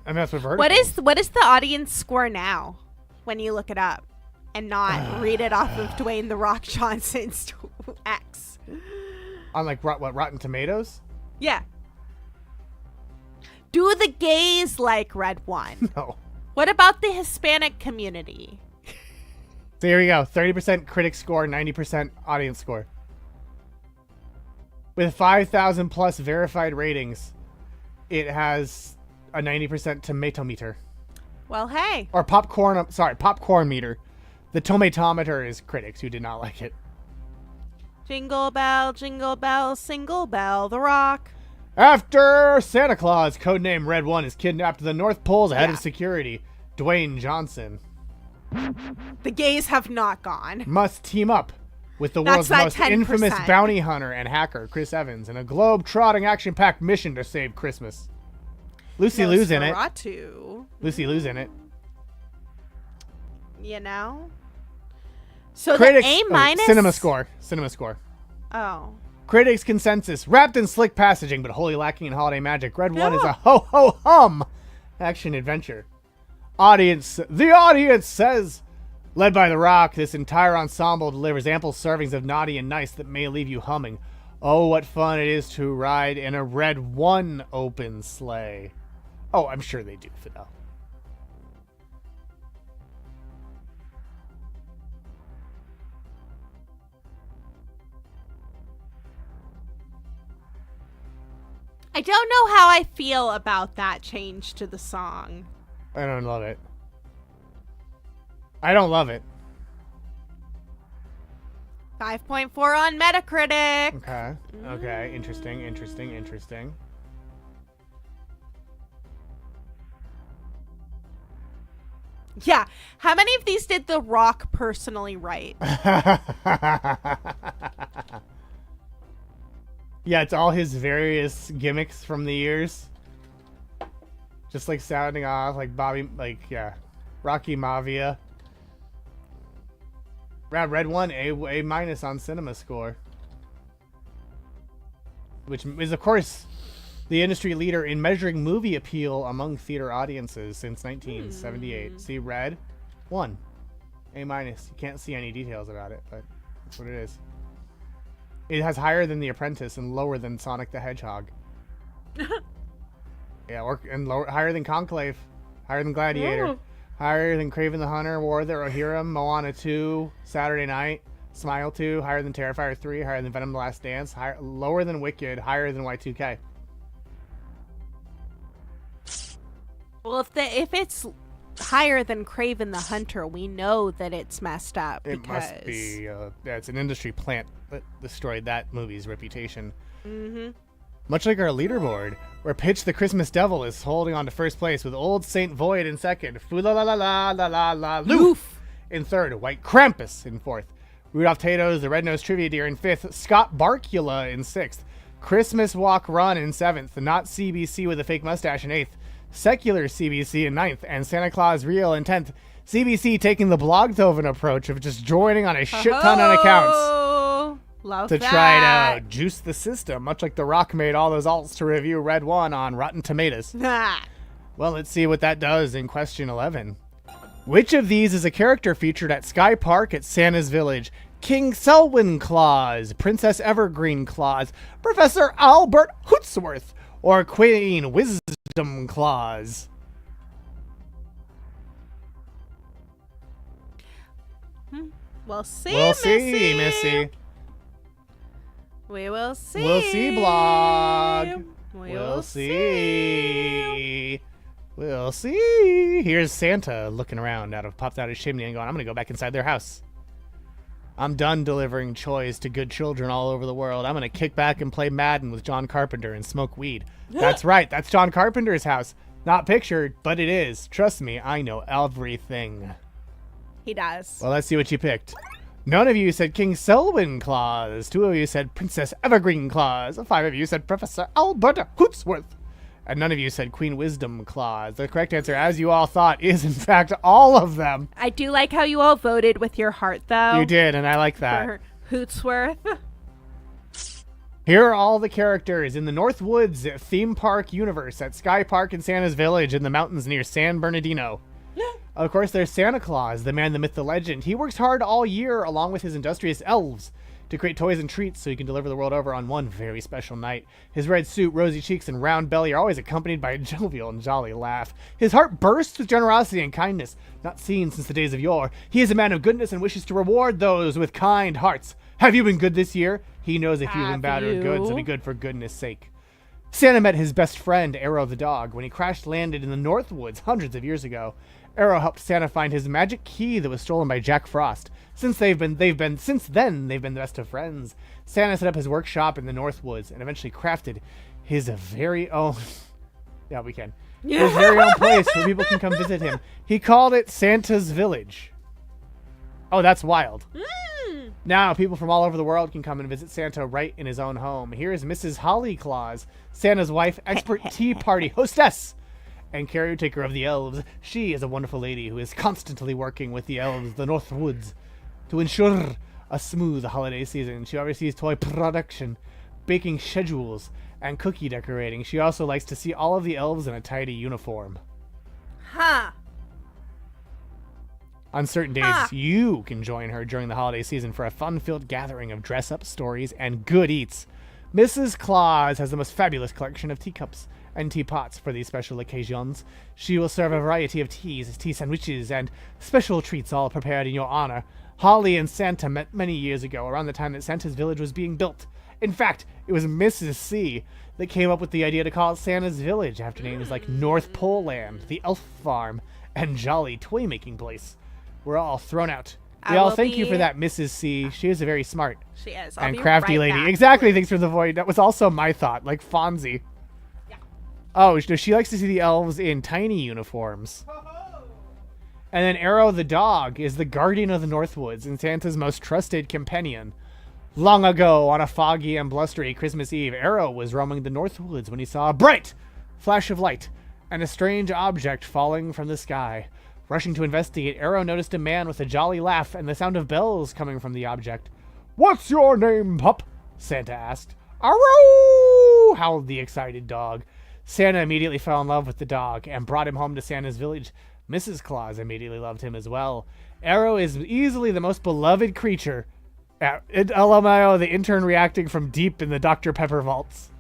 And that's what vertical. What is the audience score now when you look it up and not read it off of Dwayne The Rock Johnson's X? On like what, Rotten Tomatoes? Yeah. Do the gays like Red One? No. What about the Hispanic community? So here we go. 30% critic score, 90% audience score. With 5,000 plus verified ratings, it has a 90% tomato meter. Well, hey. Or popcorn meter. The tomatometer is critics who did not like it. Jingle bell, single bell, The Rock. After Santa Claus, codename Red One, is kidnapped to the North Pole's head of security, Dwayne Johnson, the gays have not gone. Must team up with the world's most infamous bounty hunter and hacker, Chris Evans, in a globe-trotting, action-packed mission to save Christmas. Lucy Liu's in it. Lucy Liu's in it. You know? So Critics, the A-. Cinema score. Oh. Critics' consensus, wrapped in slick passaging but wholly lacking in holiday magic. Red One is a ho-ho-hum action-adventure. The audience says, led by The Rock, this entire ensemble delivers ample servings of naughty and nice that may leave you humming. Oh, what fun it is to ride in a Red One open sleigh. Oh, I'm sure they do, Fidel. I don't know how I feel about that change to the song. I don't love it. I don't love it. 5.4 on Metacritic. Okay. Interesting. Yeah. How many of these did The Rock personally write? Yeah, it's all his various gimmicks from the years. Just like sounding off like Rocky Mavia. Red One, A- on cinema score. Which is, of course, the industry leader in measuring movie appeal among theater audiences since 1978. See, Red One, A-. You can't see any details about it, but that's what it is. It has higher than The Apprentice and lower than Sonic the Hedgehog. Yeah, higher than Conclave, higher than Gladiator, higher than Kraven the Hunter, War of the Rohirrim, Moana 2, Saturday Night, Smile 2, higher than Terrifier 3, higher than Venom: The Last Dance, lower than Wicked, higher than Y2K. Well, if it's higher than Craven the Hunter. We know that it's messed up. It must be. It's an industry plant that destroyed that movie's reputation. Mm-hmm. Much like our leaderboard, where Pitch the Christmas Devil is holding on to first place with Old Saint Void in second, Fluval in third, White Krampus in fourth, Rudolph Tato's the Red-Nosed Trivia Deer in fifth, Scott Barkula in sixth, Christmas Walk Run in seventh, the Not CBC with a Fake Mustache in eighth, Secular CBC in ninth, and Santa Claus Real in 10th. CBC taking the Blogtoven approach of just joining on a shit ton of accounts Love to that. try to juice the system, much like The Rock made all those alts to review Red One on Rotten Tomatoes. Well, let's see what that does in question 11. Which of these is a character featured at Sky Park at Santa's Village? King Selwyn Claus, Princess Evergreen Claus, Professor Albert Hootsworth, or Queen Wisdom Claus? We'll see, We'll Missy. see, Missy. We will see. We'll see, blog. We'll see. We'll see. Here's Santa looking around popped out his chimney and going, I'm going to go back inside their house. I'm done delivering choice to good children all over the world. I'm going to kick back and play Madden with John Carpenter and smoke weed. That's right. That's John Carpenter's house. Not pictured, but it is. Trust me, I know everything. He does. Well, let's see what you picked. None of you said King Selwyn Claus. 2 of you said Princess Evergreen Claus. 5 of you said Professor Albert Hootsworth. And none of you said Queen Wisdom Claus. The correct answer, as you all thought, is in fact all of them. I do like how you all voted with your heart, though. You did, and I like that. For Hootsworth. Here are all the characters in the Northwoods theme park universe at Sky Park and Santa's Village in the mountains near San Bernardino. Of course, there's Santa Claus, the man, the myth, the legend. He works hard all year along with his industrious elves to create toys and treats so he can deliver the world over on one very special night. His red suit, rosy cheeks, and round belly are always accompanied by a jovial and jolly laugh. His heart bursts with generosity and kindness, not seen since the days of yore. He is a man of goodness and wishes to reward those with kind hearts. Have you been good this year? He knows if you've been bad or good, so be good for goodness sake. Santa met his best friend, Arrow the dog, when he crash-landed in the Northwoods hundreds of years ago. Arrow helped Santa find his magic key that was stolen by Jack Frost. Since then, they've been the best of friends. Santa set up his workshop in the Northwoods and eventually crafted his very own... Yeah, we can. His very own place where people can come visit him. He called it Santa's Village. Oh, that's wild. Now, people from all over the world can come and visit Santa right in his own home. Here is Mrs. Holly Claus, Santa's wife, expert tea party hostess, and caretaker of the elves. She is a wonderful lady who is constantly working with the elves, the Northwoods, to ensure a smooth holiday season. She oversees toy production, baking schedules, and cookie decorating. She also likes to see all of the elves in a tidy uniform. Huh. On certain days, you can join her during the holiday season for a fun-filled gathering of dress-up stories and good eats. Mrs. Claus has the most fabulous collection of teacups and teapots for these special occasions. She will serve a variety of teas, tea sandwiches, and special treats all prepared in your honor. Holly and Santa met many years ago, around the time that Santa's village was being built. In fact, it was Mrs. C that came up with the idea to call it Santa's Village after names like North Pole Land, the Elf Farm, and Jolly Toy-Making Place. We're all thrown out. We all thank you for that, Mrs. C. She is a very smart She is. and crafty lady. Exactly, thanks for the void. That was also my thought, like Fonzie. Yeah. Oh, she likes to see the elves in tiny uniforms. And then Arrow the dog is the guardian of the Northwoods and Santa's most trusted companion. Long ago, on a foggy and blustery Christmas Eve, Arrow was roaming the Northwoods when he saw a bright flash of light and a strange object falling from the sky. Rushing to investigate, Arrow noticed a man with a jolly laugh and the sound of bells coming from the object. "What's your name, pup?" Santa asked. "Arrow!" howled the excited dog. Santa immediately fell in love with the dog and brought him home to Santa's village. Mrs. Claus immediately loved him as well. Arrow is easily the most beloved creature. LMAO, the intern reacting from deep in the Dr. Pepper vaults.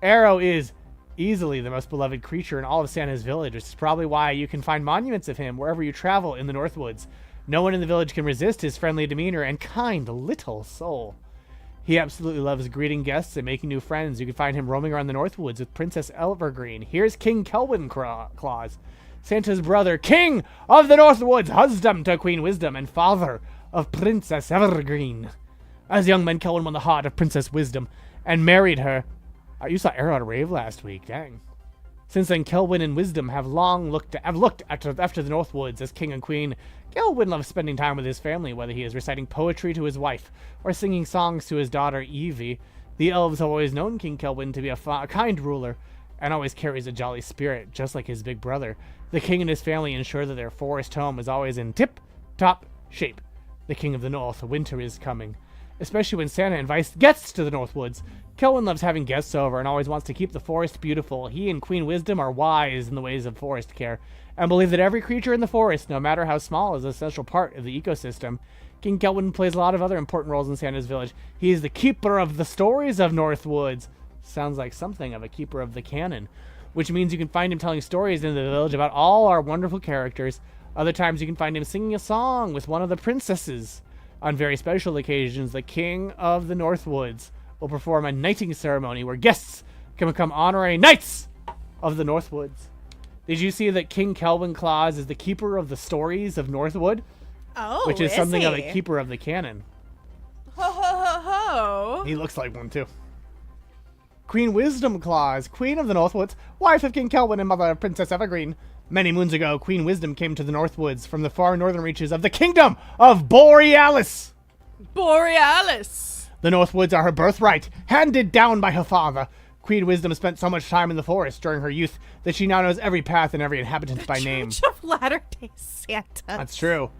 Arrow is easily the most beloved creature in all of Santa's village, which is probably why you can find monuments of him wherever you travel in the Northwoods. No one in the village can resist his friendly demeanor and kind little soul. He absolutely loves greeting guests and making new friends. You can find him roaming around the Northwoods with Princess Evergreen. Here's King Kelwyn Claus, Santa's brother, King of the Northwoods, husband to Queen Wisdom, and father of Princess Evergreen. As a young man, Kelvin won the heart of Princess Wisdom and married her. You saw Arrow at a rave last week, dang. Since then, Kelvin and Wisdom have looked after the Northwoods as king and queen. Kelvin loves spending time with his family, whether he is reciting poetry to his wife or singing songs to his daughter Evie. The elves have always known King Kelvin to be a kind ruler and always carries a jolly spirit, just like his big brother. The king and his family ensure that their forest home is always in tip-top shape. The King of the North, winter is coming. Especially when Santa invites guests to the Northwoods. Kelvin loves having guests over and always wants to keep the forest beautiful. He and Queen Wisdom are wise in the ways of forest care and believe that every creature in the forest, no matter how small, is an essential part of the ecosystem. King Kelvin plays a lot of other important roles in Santa's village. He is the keeper of the stories of Northwoods. Sounds like something of a keeper of the canon, which means you can find him telling stories in the village about all our wonderful characters. Other times you can find him singing a song with one of the princesses. On very special occasions, the King of the Northwoods will perform a knighting ceremony where guests can become honorary knights of the Northwoods. Did you see that King Kelvin Claus is the keeper of the stories of Northwood? Oh, which is something of a keeper of the canon. Ho ho ho ho. He looks like one too. Queen Wisdom Claus, Queen of the Northwoods, wife of King Kelvin and mother of Princess Evergreen. Many moons ago, Queen Wisdom came to the Northwoods from the far northern reaches of the Kingdom of Borealis. Borealis. The Northwoods are her birthright, handed down by her father. Queen Wisdom spent so much time in the forest during her youth that she now knows every path and every inhabitant by name. Church of Latter-day Santa. That's true.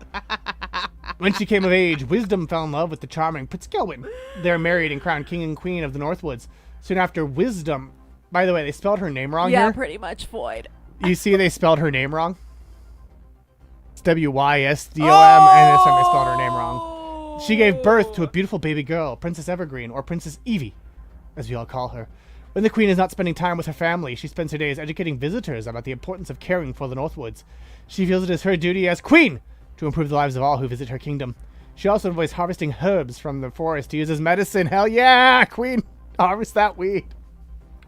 When she came of age, Wisdom fell in love with the charming Prince Kelvin. They are married and crowned King and Queen of the Northwoods. Soon after, Wisdom... By the way, they spelled her name wrong here. Yeah, pretty much, Void. You see they spelled her name wrong? It's W-Y-S-D-O-M, and this time they spelled her name wrong. She gave birth to a beautiful baby girl, Princess Evergreen, or Princess Evie, as we all call her. When the queen is not spending time with her family, she spends her days educating visitors about the importance of caring for the Northwoods. She feels it is her duty as queen to improve the lives of all who visit her kingdom. She also enjoys harvesting herbs from the forest to use as medicine. Hell yeah, queen! Harvest that weed.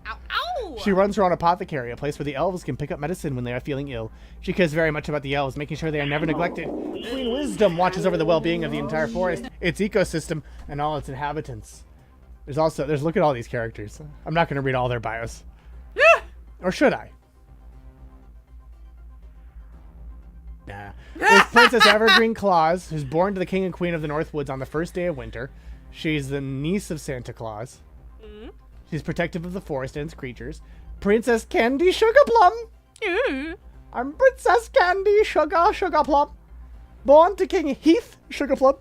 Ow, ow! She runs her own apothecary, a place where the elves can pick up medicine when they are feeling ill. She cares very much about the elves, making sure they are never neglected. Queen Wisdom watches over the well-being of the entire forest, its ecosystem, and all its inhabitants. There's look at all these characters. I'm not going to read all their bios. Or should I? Nah. There's Princess Evergreen Claus, who's born to the King and Queen of the Northwoods on the first day of winter. She's the niece of Santa Claus. She's protective of the forest and its creatures. Princess Candy Sugarplum. I'm Princess Candy Sugarplum. Born to King Heath Sugarplum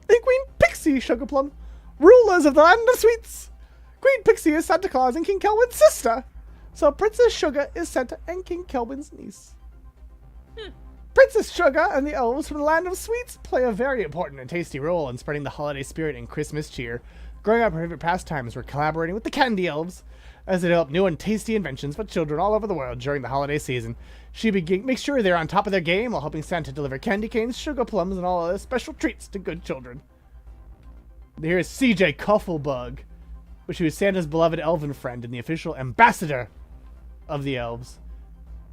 and Queen Pixie Sugarplum, rulers of the land of sweets. Queen Pixie is Santa Claus and King Kelvin's sister. So Princess Sugar is Santa and King Kelvin's niece. Princess Sugar and the elves from the land of sweets play a very important and tasty role in spreading the holiday spirit and Christmas cheer. Growing up, her favorite pastimes were collaborating with the candy elves as they develop new and tasty inventions for children all over the world during the holiday season. She makes sure they're on top of their game while helping Santa deliver candy canes, sugar plums, and all other special treats to good children. Here's CJ Cufflebug, which was Santa's beloved elven friend and the official ambassador of the elves.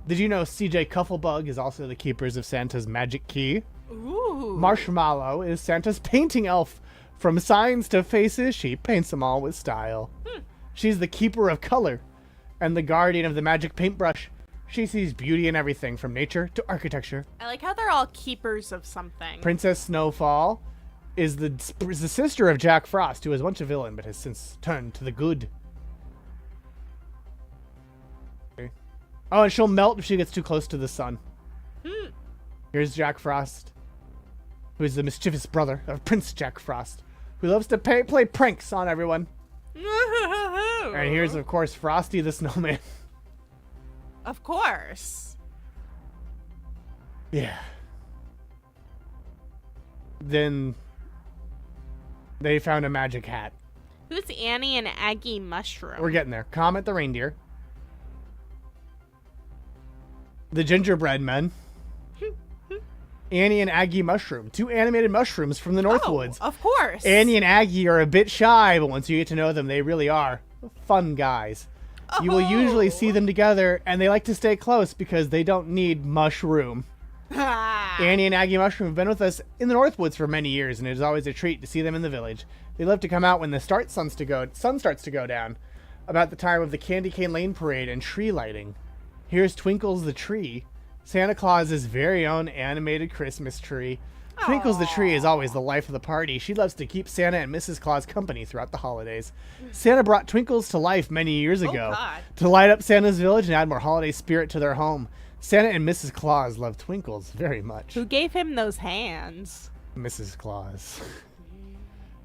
Did you know CJ Cufflebug is also the keepers of Santa's magic key? Ooh. Marshmallow is Santa's painting elf. From signs to faces, she paints them all with style. She's the keeper of color and the guardian of the magic paintbrush. She sees beauty in everything from nature to architecture. I like how they're all keepers of something. Princess Snowfall is the sister of Jack Frost, who was once a villain but has since turned to the good. Oh, and she'll melt if she gets too close to the sun. Here's Jack Frost, who is the mischievous brother of Prince Jack Frost, who loves to play pranks on everyone. And here's, of course, Frosty the Snowman. Of course. Yeah. Then they found a magic hat. Who's Annie and Aggie Mushroom? We're getting there. Comet the reindeer. The gingerbread men. Annie and Aggie Mushroom. Two animated mushrooms from the Northwoods. Oh, of course. Annie and Aggie are a bit shy, but once you get to know them, they really are fun guys. You will usually see them together, and they like to stay close because they don't need mushroom. Annie and Aggie Mushroom have been with us in the Northwoods for many years, and it is always a treat to see them in the village. They love to come out when the sun starts to go down, about the time of the Candy Cane Lane Parade and tree lighting. Here's Twinkles the Tree, Santa Claus's very own animated Christmas tree. Twinkles the Tree is always the life of the party. She loves to keep Santa and Mrs. Claus company throughout the holidays. Santa brought Twinkles to life many years ago to light up Santa's village and add more holiday spirit to their home. Santa and Mrs. Claus love Twinkles very much. Who gave him those hands? Mrs. Claus.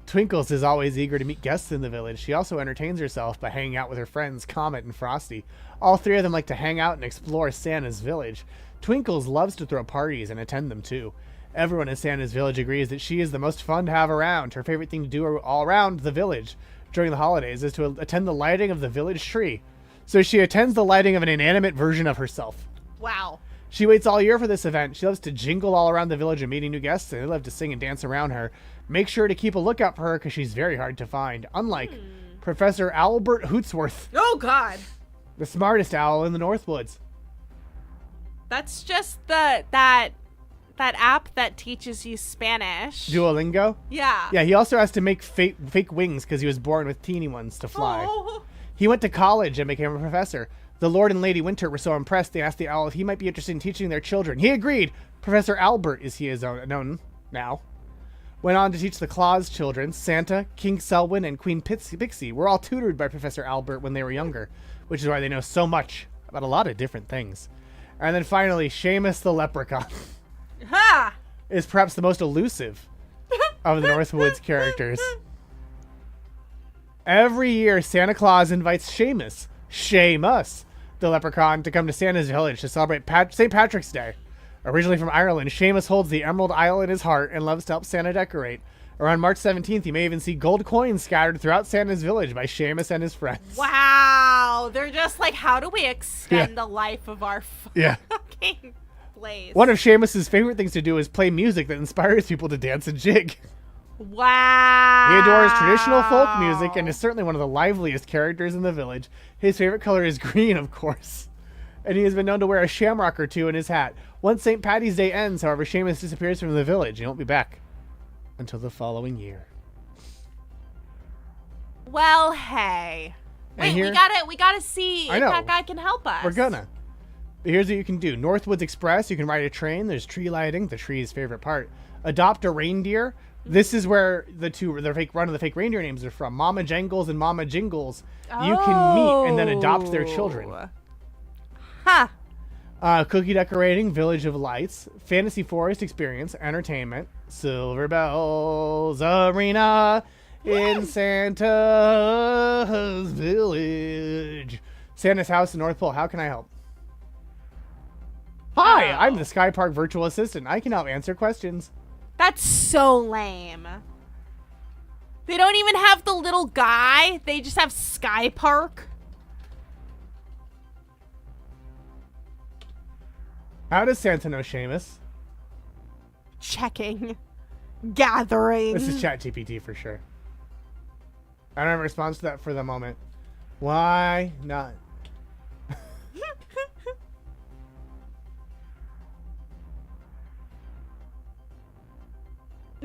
Twinkles is always eager to meet guests in the village. She also entertains herself by hanging out with her friends Comet and Frosty. All three of them like to hang out and explore Santa's village. Twinkles loves to throw parties and attend them too. Everyone in Santa's village agrees that she is the most fun to have around. Her favorite thing to do all around the village during the holidays is to attend the lighting of the village tree. So she attends the lighting of an inanimate version of herself. Wow. She waits all year for this event. She loves to jingle all around the village and meeting new guests, and they love to sing and dance around her. Make sure to keep a lookout for her because she's very hard to find, unlike Professor Albert Hootsworth. Oh, God. The smartest owl in the Northwoods. That's just that app that teaches you Spanish. Duolingo? Yeah. Yeah, he also has to make fake wings because he was born with teeny ones to fly. Oh. He went to college and became a professor. The Lord and Lady Winter were so impressed they asked the owl if he might be interested in teaching their children. He agreed. Professor Albert, as he is known now, went on to teach the Claus children. Santa, King Selwyn, and Queen Pixie were all tutored by Professor Albert when they were younger, which is why they know so much about a lot of different things. And then finally, Seamus the Leprechaun is perhaps the most elusive of the Northwoods characters. Every year, Santa Claus invites Seamus, the leprechaun, to come to Santa's village to celebrate St. Patrick's Day. Originally from Ireland, Seamus holds the Emerald Isle in his heart and loves to help Santa decorate. Around March 17th, you may even see gold coins scattered throughout Santa's village by Seamus and his friends. Wow. They're just like, how do we extend the life of our fucking place? One of Seamus's favorite things to do is play music that inspires people to dance and jig. Wow. He adores traditional folk music and is certainly one of the liveliest characters in the village. His favorite color is green, of course. And he has been known to wear a shamrock or two in his hat. Once St. Patty's Day ends, however, Seamus disappears from the village. He won't be back until the following year. Well, hey. Wait, we gotta see if that guy can help us. We're gonna. But here's what you can do. Northwoods Express, you can ride a train. There's tree lighting, the tree's favorite part. Adopt a reindeer. This is where the fake reindeer names are from. Mama Jangles and Mama Jingles. You can meet and then adopt their children. Huh. Cookie decorating, Village of Lights, Fantasy Forest Experience, Entertainment, Silver Bells Arena in Santa's Village. Santa's House in North Pole. How can I help? Hi, I'm the Sky Park virtual assistant. I can help answer questions. That's so lame. They don't even have the little guy. They just have Sky Park. How does Santa know Seamus? Checking. Gathering. This is ChatGPT for sure. I don't have a response to that for the moment. Why not?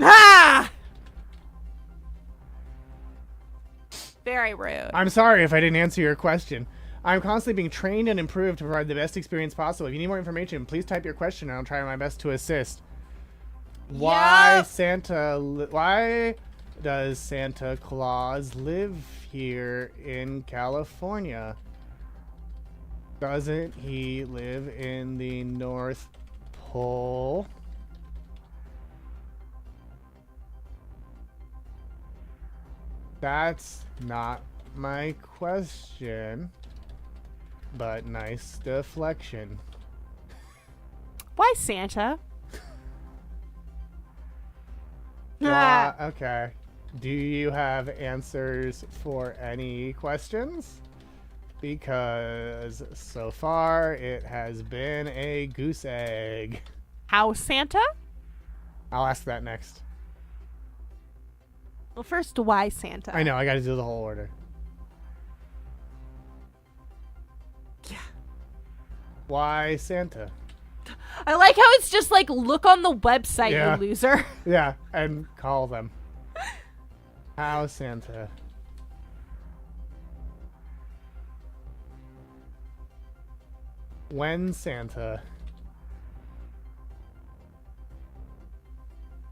Ah! Very rude. I'm sorry if I didn't answer your question. I'm constantly being trained and improved to provide the best experience possible. If you need more information, please type your question and I'll try my best to assist. Why does Santa Claus live here in California? Doesn't he live in the North Pole? That's not my question. But nice deflection. Why Santa? Okay. Do you have answers for any questions? Because so far it has been a goose egg. How Santa? I'll ask that next. Well, first, why Santa? I know, I gotta do the whole order. Why Santa? I like how it's just like, look on the website, Yeah. you loser. Yeah, and call them. How Santa? When Santa?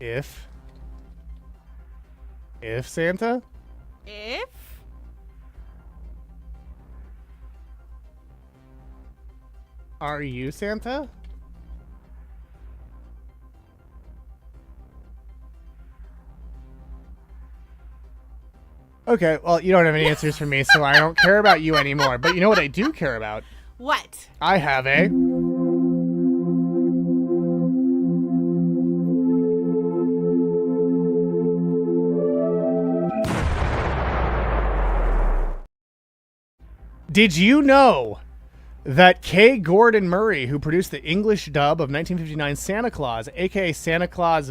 If Santa? If? Are you Santa? Okay, well, you don't have any answers for me, so I don't care about you anymore. But you know what I do care about? What? I have a... Did you know that K. Gordon Murray, who produced the English dub of 1959 Santa Claus, aka Santa Claus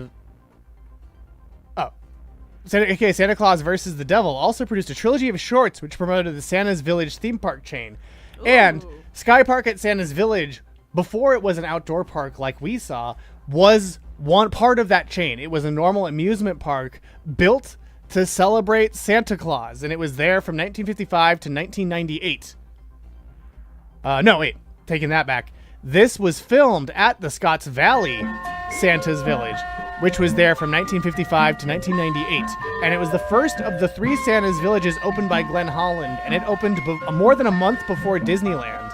versus the Devil, also produced a trilogy of shorts which promoted the Santa's Village theme park chain. Ooh. And Sky Park at Santa's Village, before it was an outdoor park like we saw, was one part of that chain. It was a normal amusement park built to celebrate Santa Claus, and it was there from 1955 to 1998. No, wait, taking that back. This was filmed at the Scotts Valley Santa's Village, which was there from 1955 to 1998. And it was the first of the 3 Santa's Villages opened by Glenn Holland, and it opened more than a month before Disneyland.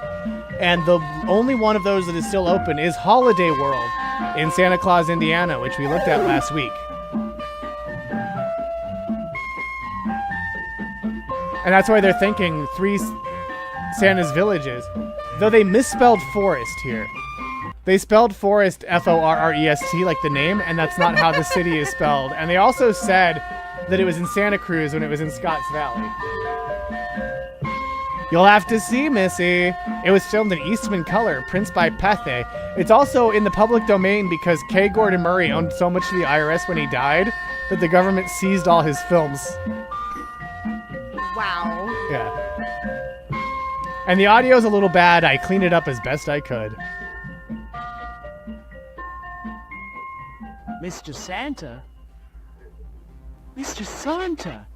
And the only one of those that is still open is Holiday World in Santa Claus, Indiana, which we looked at last week. And that's why they're thinking 3 Santa's Villages, though they misspelled forest here. They spelled forest Forrest like the name, and that's not how the city is spelled. And they also said that it was in Santa Cruz when it was in Scotts Valley. You'll have to see, Missy. It was filmed in Eastman color, prints by Pathé. It's also in the public domain because K. Gordon Murray owned so much of the IRS when he died that the government seized all his films. Wow. Yeah. And the audio's a little bad. I cleaned it up as best I could. Mr. Santa? Mr. Santa?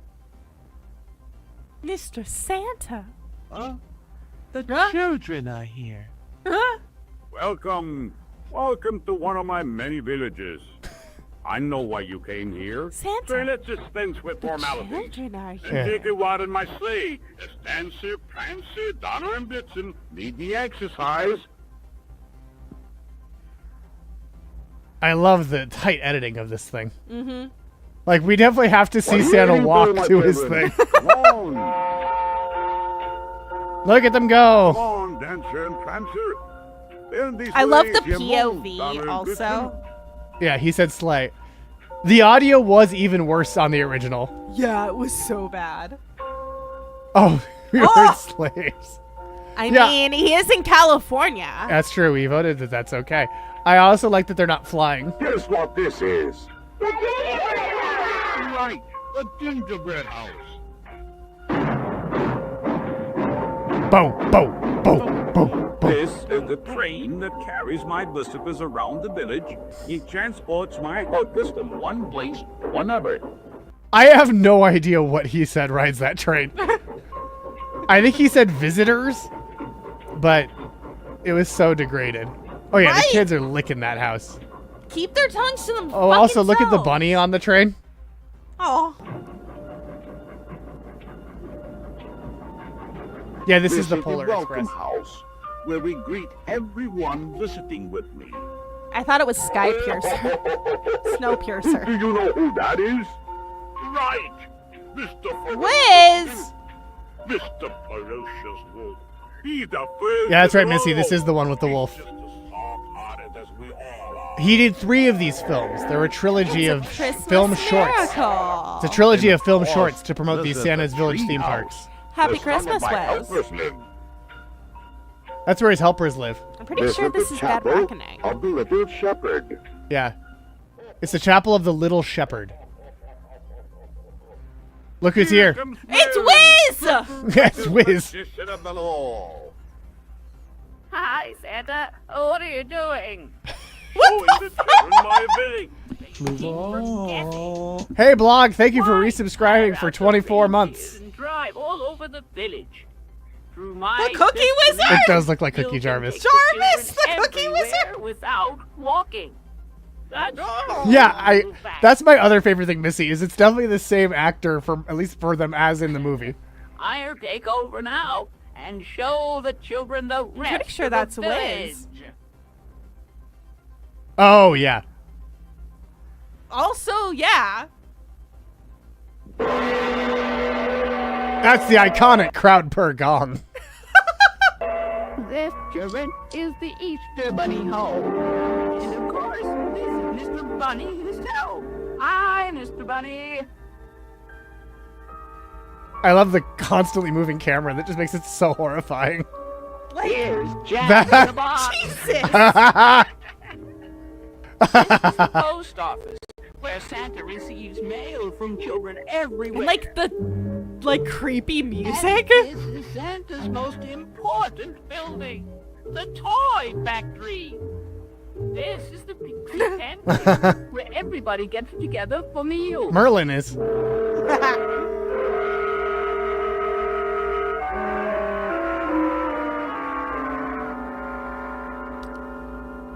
Mr. Santa? The children are here. Welcome to one of my many villages. I know why you came here. Santa. So let's dispense with formalities. Children are And here. take a ride in my sleigh. As Dancer, Prancer, Donner, and Blitzen need the exercise. I love the tight editing of this thing. Mm-hmm. Like, we definitely have to see Santa walk to his thing. Come on. Look at them go. Come on, Dancer and Prancer. I love the POV also. Yeah, he said sleigh. The audio was even worse on the original. Yeah, it was so bad. Oh, we heard sleighs. I mean, he is in California. That's true. We voted that that's okay. I also like that they're not flying. Guess what this is? Right, the gingerbread house. Boom, boom, boom, boom, boom. This is the train that carries my visitors around the village. It transports my hostess from one place to another. I have no idea what he said rides that train. I think he said visitors, but it was so degraded. Oh yeah, the kids are licking that house. Keep their tongues to them. Oh, also look at the bunny on the train. Oh. Yeah, this is the Polar the welcome Express. house, where we greet everyone visiting with me. I thought it was Sky Piercer. Snow Piercer. Do you know who that is? Right, Mr. Wiz! Mr. Ferocious Wolf. He's the first. Yeah, that's right, Missy. This is the one with the wolf. He did 3 of these films. They're a trilogy of film shorts. Miracle. It's a trilogy of film shorts to promote these Santa's Village theme parks. Happy Christmas, Wiz. That's where his helpers live. I'm pretty sure this is Bad Reckoning. Of the Little Shepherd. Yeah. It's the Chapel of the Little Shepherd. Look who's here. It's Wiz! Yes, Wiz. Hi, Santa. What are you doing? Showing the children my ability. Fluval. Hey, blog, thank you for resubscribing for 24 months. And drive all over the village. Through my The Cookie system, Wizard? It does look like Cookie you can Jarvis. take the Jarvis, children the Cookie everywhere Wizard? Without walking. That's Yeah, that's my other favorite thing, Missy, is it's definitely the same actor, for at least for them, as in the movie. I'll take over now and show the children the rest pretty sure of that's the village. Wiz. Oh, yeah. Also, yeah. That's the iconic crowd per gong. This, children, is the Easter Bunny home. And of course, this is Mr. Bunny himself. Hi, Mr. Bunny. I love the constantly moving camera. That just makes it so horrifying. Here's Jack in the box. This is the post office, where Santa receives mail from children everywhere. Like the creepy music. And this is Santa's most important building, the toy factory. This is the pixie tent, where everybody gets together for meals. Merlin is.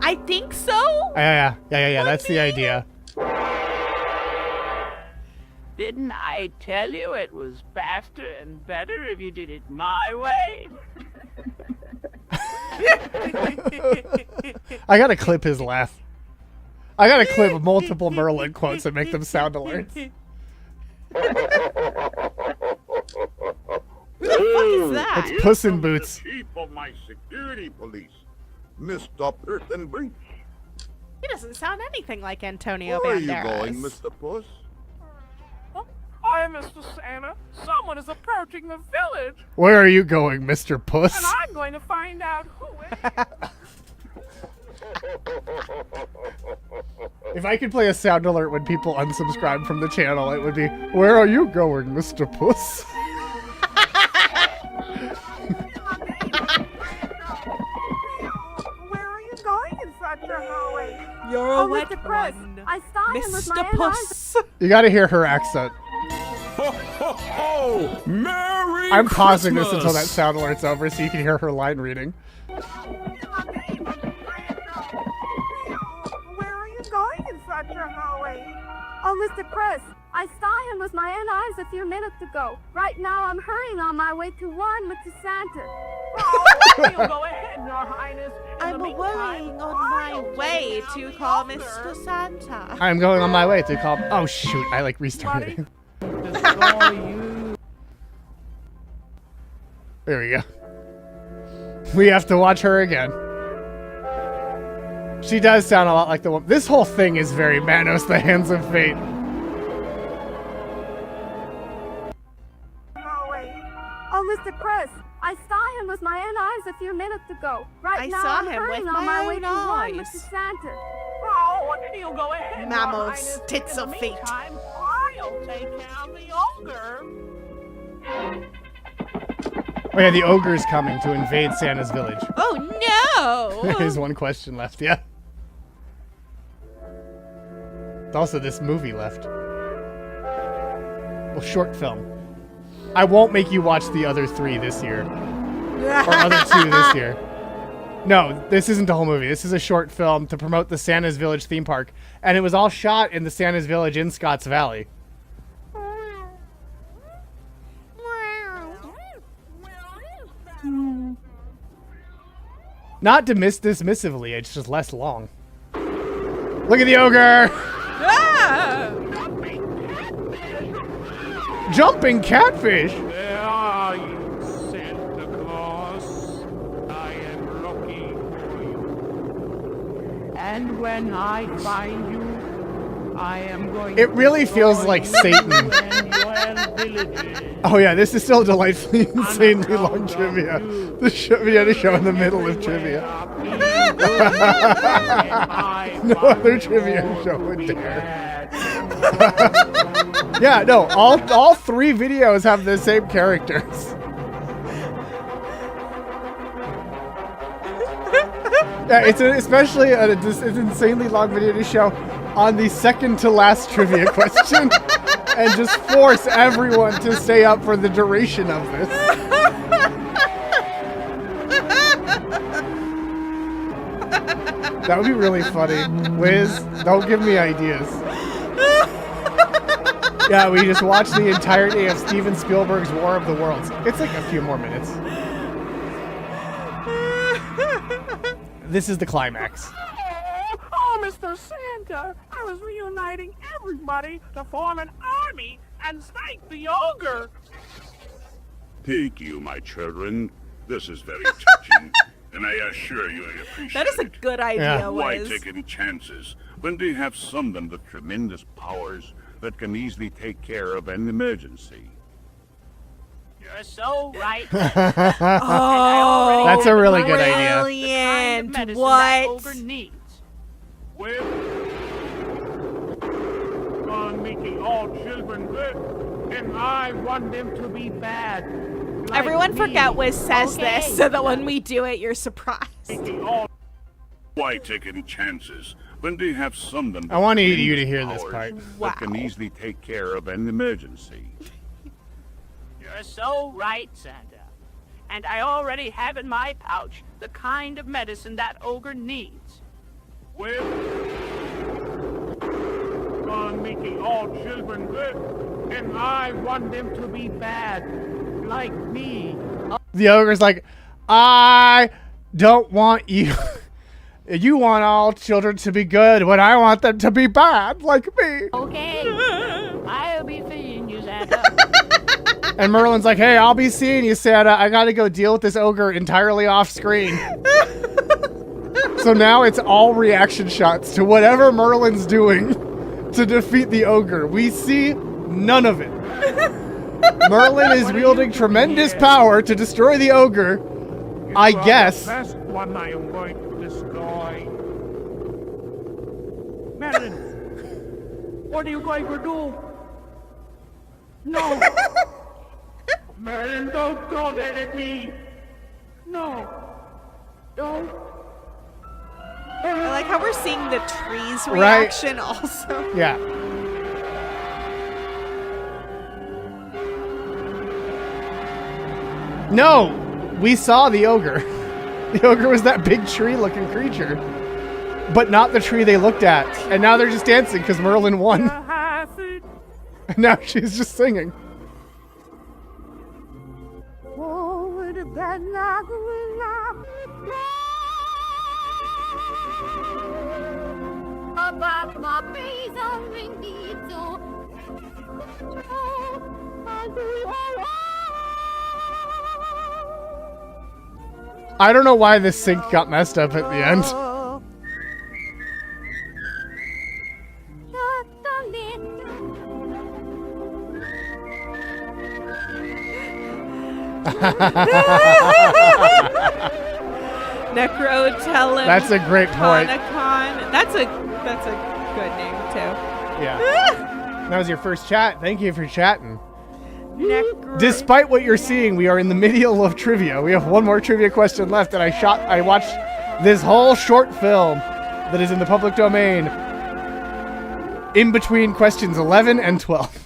I think so. Yeah. That's the idea. Didn't I tell you it was faster and better if you did it my way? I gotta clip his laugh. I gotta clip multiple Merlin quotes and make them sound alerts. Who the fuck is that? It's Puss in Boots. Chief of my security police, Mr. Perthenbrink. He doesn't sound anything like Antonio Where are you Banderas. going, Mr. Puss? Hi, Mr. Santa. Someone is approaching the village, Where are you going, Mr. Puss? and I'm going to find out who it If I could play a sound alert when people unsubscribe from the channel, it would be, where are you going, Mr. Puss? Where are you going in such a hurry? You're Oh, a wet Mr. Press, one. I saw him with my Mr. own eyes. Puss. You gotta hear her accent. Ho, ho, ho! Merry I'm pausing this Christmas! until that sound alert's over so you can hear her line reading. Where are you going in such a hurry? Oh, Mr. Press, I saw him with my own eyes a few minutes ago. Right now, I'm hurrying on my way to warn Mr. Santa. You go ahead, Your Highness. In I'm the meantime, worrying on my I'll way take to down the call altar. Mr. Santa. I'm going on my way to call. Oh shoot! I like restarted. There we go. We have to watch her again. She does sound a lot like the one. This whole thing is very Manos, the Hands of Fate. Oh, Mr. Press, I saw him with my own eyes a few minutes ago. Right I now, saw I'm him hurrying with on my my way own to warn eyes. Mr. Santa. Oh, you go ahead, Your Mammals, Highness. tits In of the fate. meantime, I'll take care of the ogre. Oh yeah, the ogre's coming to invade Santa's village. Oh no! There's one question left, yeah. Also, this movie left. Well, short film. I won't make you watch the other 3 this year. Or other 2 this year. No, this isn't the whole movie. This is a short film to promote the Santa's Village theme park. And it was all shot in the Santa's Village in Scotts Valley. Not dismissively, it's just less long. Look at the ogre! Ah! Jumping catfish! Where are you, Santa Claus? I am looking for you. And when I find you, I am going It really feels like Satan. Oh yeah, this is still delightfully insanely long trivia. The trivia show in the middle of trivia. No other trivia show would dare. Yeah, no, all 3 videos have the same characters. Yeah, it's especially an insanely long video to show on the second to last trivia question and just force everyone to stay up for the duration of this. That would be really funny. Wiz, don't give me ideas. Yeah, we just watched the entirety of Steven Spielberg's War of the Worlds. It's like a few more minutes. This is the climax. Oh, Mr. Santa, I was reuniting everybody to form an army and thank the ogre. Thank you, my children. This is very touching, and I assure you I appreciate That is a good idea, Why Wiz. taking chances when they have summoned the tremendous powers that can easily take care of an emergency? You're so right. Oh, that's a really good idea. Brilliant. What? Ogre needs. Well, on making all children good, and I want them to be bad. Like Everyone me. forget Wiz says Okay. this so that when we do it, you're surprised. Why taking chances when they have summoned I want you to tremendous hear this powers part. that can easily take care of an emergency? You're so right, Santa. And I already have in my pouch the kind of medicine that ogre needs. Well, on making all children good, and I want them to be bad, like me. The ogre's like, I don't want you. You want all children to be good when I want them to be bad, like me. Okay. I'll be feeding you, Santa. And Merlin's like, hey, I'll be seeing you, Santa. I gotta go deal with this ogre entirely off screen. So now it's all reaction shots to whatever Merlin's doing to defeat the ogre. We see none of it. Merlin is wielding tremendous power to destroy the ogre. I guess. The best one I am going to destroy. Merlin, What are you going to do? no. Merlin, don't throw that at me. No. Don't. I like how we're seeing the tree's Right. reaction also. Yeah. No, we saw the ogre. The ogre was that big tree-looking creature, but not the tree they looked at. And now they're just dancing because Merlin won. And now she's just singing. I don't know why this sync got messed up at the end. Necro Tele. That's a great point. Conicon. That's a good name too. Yeah. That was your first chat. Thank you for chatting. Necro. Despite what you're seeing, we are in the middle of trivia. We have one more trivia question left, and I watched this whole short film that is in the public domain in between questions 11 and 12.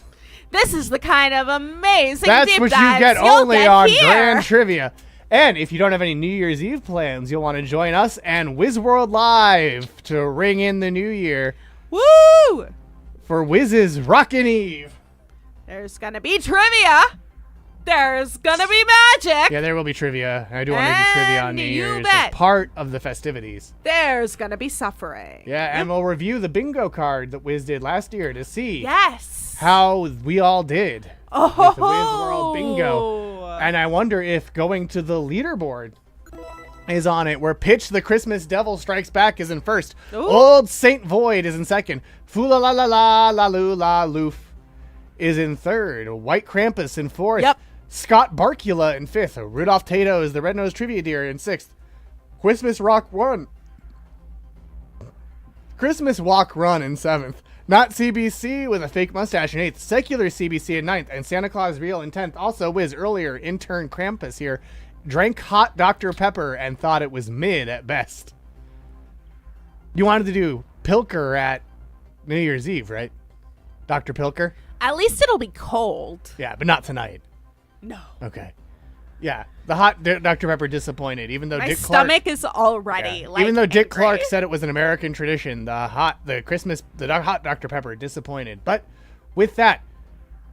This is the kind of amazing That's deep what you dives get you'll only get on here. Grand Trivia. And if you don't have any New Year's Eve plans, you'll want to join us and WizWorld Live to ring in the new year Woo! for Wiz's Rockin' Eve. There's gonna be trivia. There's gonna be magic. Yeah, there will be trivia. I do want to do trivia on New And you Year's bet. as part of the festivities. There's gonna be suffering. Yeah, and we'll review the bingo card that Wiz did last year to see Yes. how we all did Oh. with the Wiz World Bingo. And I wonder if going to the leaderboard is on it, where Pitch the Christmas Devil Strikes Back is in first. Ooh. Old Saint Void is in second. Fula la la la la loo la loof is in third. White Krampus in fourth. Yep. Scott Barkula in fifth. Rudolph Tato is the Red-Nosed Trivia Deer in sixth. Christmas Walk Run in seventh. Not CBC with a fake mustache in 8th. Secular CBC in 9th. And Santa Claus Real in 10th. Also, Wiz, earlier, intern Krampus here drank hot Dr. Pepper and thought it was mid at best. You wanted to do Pilker at New Year's Eve, right? Dr. Pilker? At least it'll be cold. Yeah, but not tonight. No. Okay. Yeah, the hot Dr. Pepper disappointed, even though My Dick Clark... stomach is already like even though Dick angry. Clark said it was an American tradition, the hot Dr. Pepper disappointed. But with that,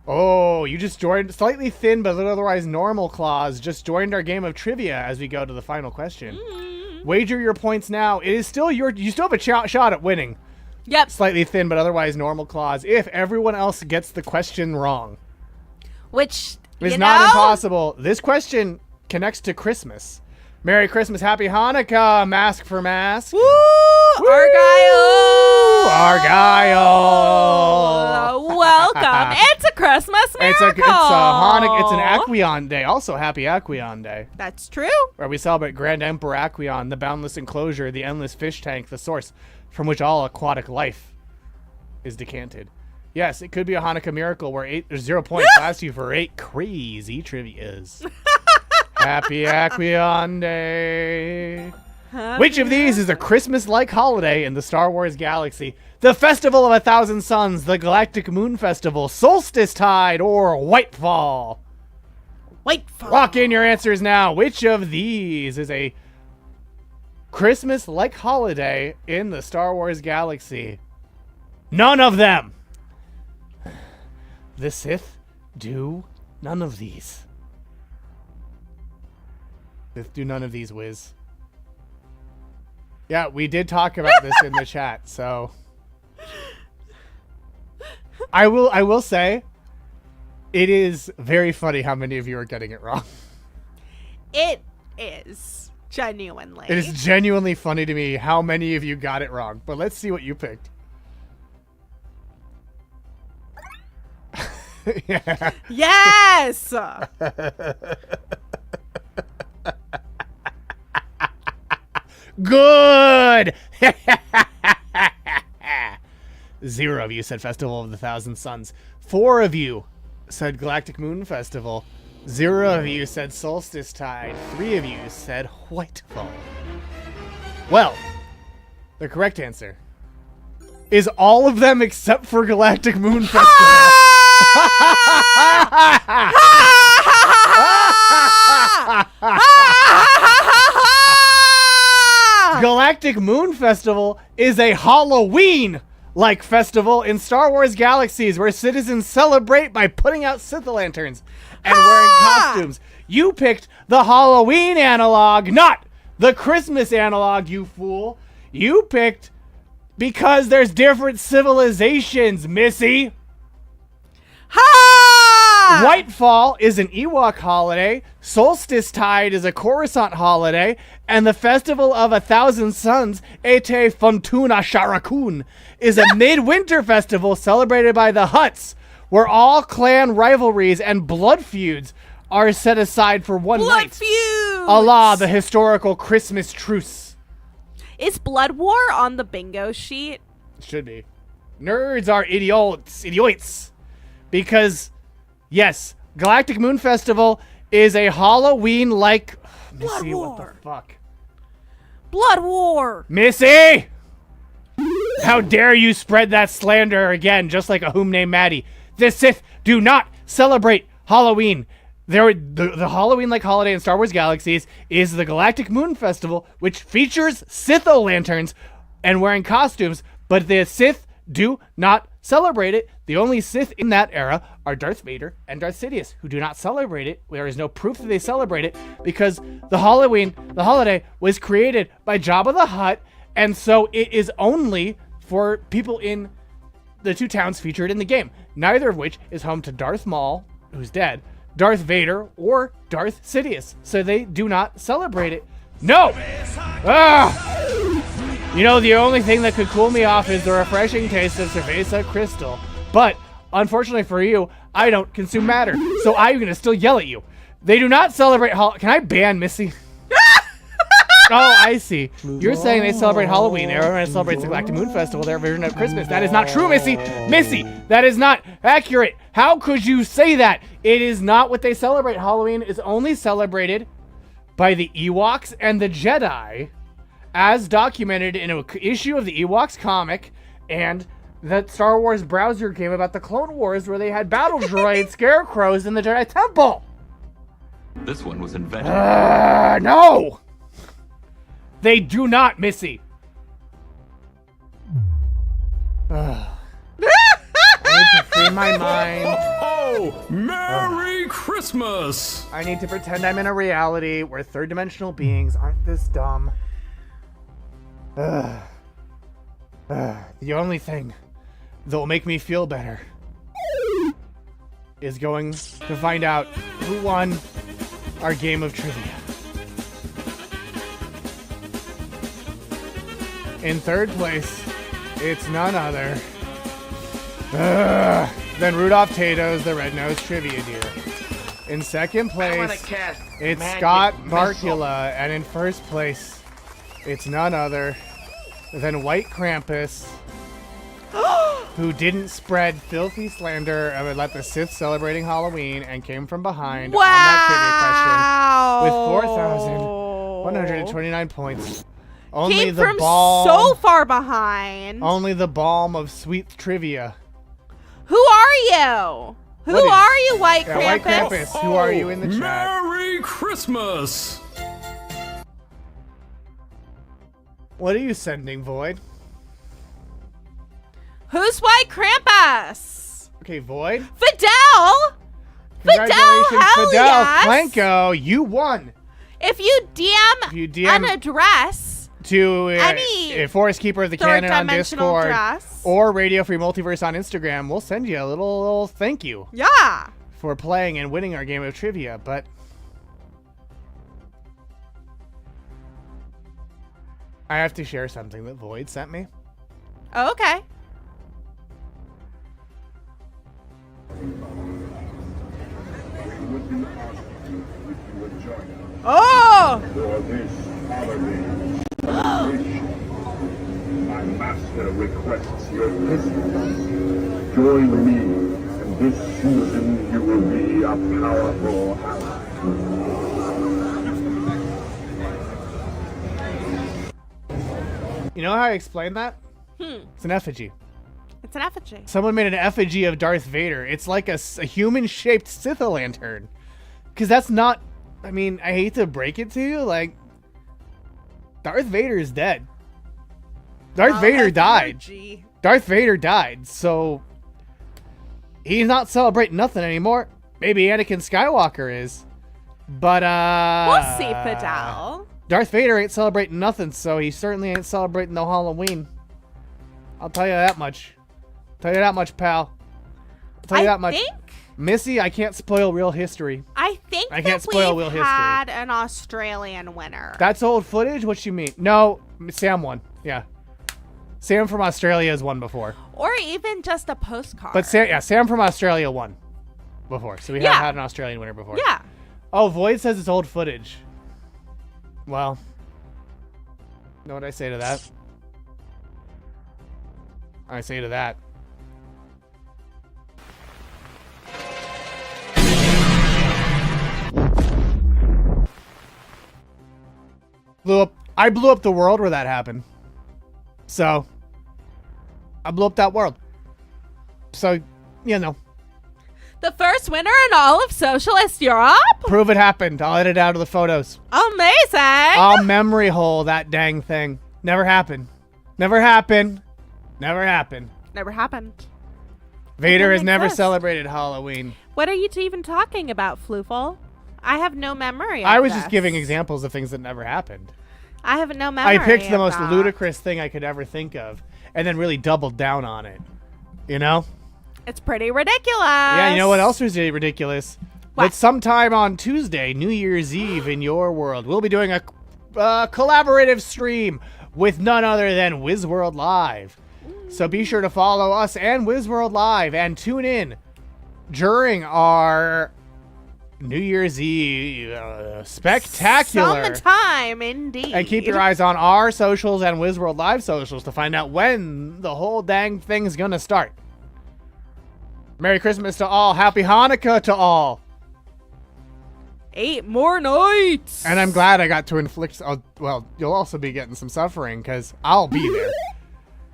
you just joined slightly thin but otherwise normal Claus. Just joined our game of trivia as we go to the final question. Wager your points now. It is still you still have a shot at winning. Yep. Slightly thin but otherwise normal Claus. If everyone else gets the question wrong, which is not impossible. This question connects to Christmas. Merry Christmas, Happy Hanukkah, Mask for Mask. Woo! Argyle! Welcome. It's a Christmas miracle. It's a Hanukkah. It's an Aquarium Day. Also, Happy Aquarium Day. That's true. Where we celebrate Grand Emperor Aquarium, the boundless enclosure, the endless fish tank, the source from which all aquatic life is decanted. Yes, it could be a Hanukkah miracle where 0 points lasts you for 8 crazy trivias. Happy Aquarium Day. Which of these is a Christmas-like holiday in the Star Wars galaxy? The Festival of 1,000 Suns, the Galactic Moon Festival, Solstice Tide, or Whitefall? Whitefall. Lock in your answers now. Which of these is a Christmas-like holiday in the Star Wars galaxy? None of them. The Sith do none of these. Sith do none of these, Wiz. Yeah, we did talk about this in the chat, so I will say it is very funny how many of you are getting it wrong. It is genuinely. It is genuinely funny to me how many of you got it wrong. But let's see what you picked. Yeah. Yes. Good. 0 of you said Festival of the 1,000 Suns. 4 of you said Galactic Moon Festival. 0 of you said Solstice Tide. 3 of you said Whitefall. Well, the correct answer is all of them except for Galactic Moon Festival. Galactic Moon Festival is a Halloween-like festival in Star Wars galaxies where citizens celebrate by putting out Sith lanterns and wearing costumes. You picked the Halloween analog, not the Christmas analog, you fool. You picked because there's different civilizations, Missy. Ha! Whitefall is an Ewok holiday, Solstice Tide is a Coruscant holiday, and the Festival of 1,000 Suns, Ete Fontuna Sharakun, is a midwinter festival celebrated by the Hutts, where all clan rivalries and blood feuds are set aside for one night. Blood feuds! Allah, the historical Christmas truce. Is Blood War on the bingo sheet? Should be. Nerds are idiots. Because, yes, Galactic Moon Festival is a Halloween-like... Blood War. What the fuck? Blood War. Missy! How dare you spread that slander again, just like a whom named Maddie. The Sith do not celebrate Halloween. The Halloween-like holiday in Star Wars galaxies is the Galactic Moon Festival, which features Sith-o-lanterns and wearing costumes, but the Sith do not celebrate it. The only Sith in that era are Darth Vader and Darth Sidious, who do not celebrate it. There is no proof that they celebrate it because the holiday was created by Jabba the Hutt, and so it is only for people in the 2 towns featured in the game, neither of which is home to Darth Maul, who's dead, Darth Vader, or Darth Sidious. So they do not celebrate it. No! You know, the only thing that could cool me off is the refreshing taste of Cerveza Crystal. But, unfortunately for you, I don't consume matter. So I'm going to still yell at you. They do not celebrate Can I ban Missy? Oh, I see. You're saying they celebrate Halloween. Everyone celebrates the Galactic Moon Festival, their version of Christmas. That is not true, Missy. Missy, that is not accurate. How could you say that? It is not what they celebrate. Halloween is only celebrated by the Ewoks and the Jedi. as documented in an issue of the Ewoks comic and that Star Wars browser game about the Clone Wars where they had battle droid scarecrows in the Jedi Temple. This one was invented. No! They do not, Missy. I need to free my mind. Oh, Merry Christmas! I need to pretend I'm in a reality where third-dimensional beings aren't this dumb. The only thing that will make me feel better is going to find out who won our game of trivia. In third place, it's none other than Rudolph Tato's the Red-Nosed Trivia Deer. In second place, it's Scott Barkula, and in first place, it's none other than White Krampus, who didn't spread filthy slander and would let the Sith celebrating Halloween and came from behind on that trivia question with 4,129 points. Only Came the from balm, so far behind. Only the balm of sweet trivia. Who are you? Who are you, White Krampus? White Krampus, who are you in the chat? Merry Christmas! What are you sending, Void? Who's White Krampus? Okay, Void. Fidel! Congratulations, hell Fidel. yes! Planko, you won. If you DM an address to any Forest Keeper of the Canon on third-dimensional Discord address. or Radio Free Multiverse on Instagram, we'll send you a little thank you. Yeah. For playing and winning our game of trivia, but I have to share something that Void sent me. Oh, okay. Oh! For this holiday my master requests your assistance. Join me, and this season you will be a powerful ally. You know how I explained that? It's an effigy. It's an effigy. Someone made an effigy of Darth Vader. It's like a human-shaped Sith lantern. Because that's not... I mean, I hate to break it to you, like... Darth Vader is dead. Darth Vader died. Darth Vader died, so... He's not celebrating nothing anymore. Maybe Anakin Skywalker is. But, we'll see, Fidel. Darth Vader ain't celebrating nothing, so he certainly ain't celebrating no Halloween. I'll tell you that much. Tell you that much, pal. I'll tell you that much. Missy, I can't spoil real history. I think I can't spoil real history. had an Australian winner. That's old footage? What you mean? No, Sam won. Yeah. Sam from Australia has won before. Or even just a postcard. But Sam from Australia won before. So we have had an Australian winner before. Yeah. Oh, Void says it's old footage. Well, know what I say to that? I say to that. I blew up the world where that happened. So, I blew up that world. So, you know. The first winner in all of Socialist Europe? Prove it happened. I'll edit out of the photos. Amazing. I'll memory hole that dang thing. Never happened. Never happened. Never happened. Never happened. Vader has never celebrated Halloween. What are you even talking about, Fluval? I have no memory of I was this. just giving examples of things that never happened. I have no memory. I picked the most that. ludicrous thing I could ever think of and then really doubled down on it. You know? It's pretty ridiculous. Yeah, you know what else is ridiculous? What? That sometime on Tuesday, New Year's Eve in your world, we'll be doing a collaborative stream with none other than WizWorld Live. So be sure to follow us and WizWorld Live and tune in during our New Year's Eve spectacular. Sometime, indeed. And keep your eyes on our socials and WizWorld Live socials to find out when the whole dang thing's gonna start. Merry Christmas to all. Happy Hanukkah to all. 8 more nights. And I'm glad I got to inflict. Well, you'll also be getting some suffering because I'll be there.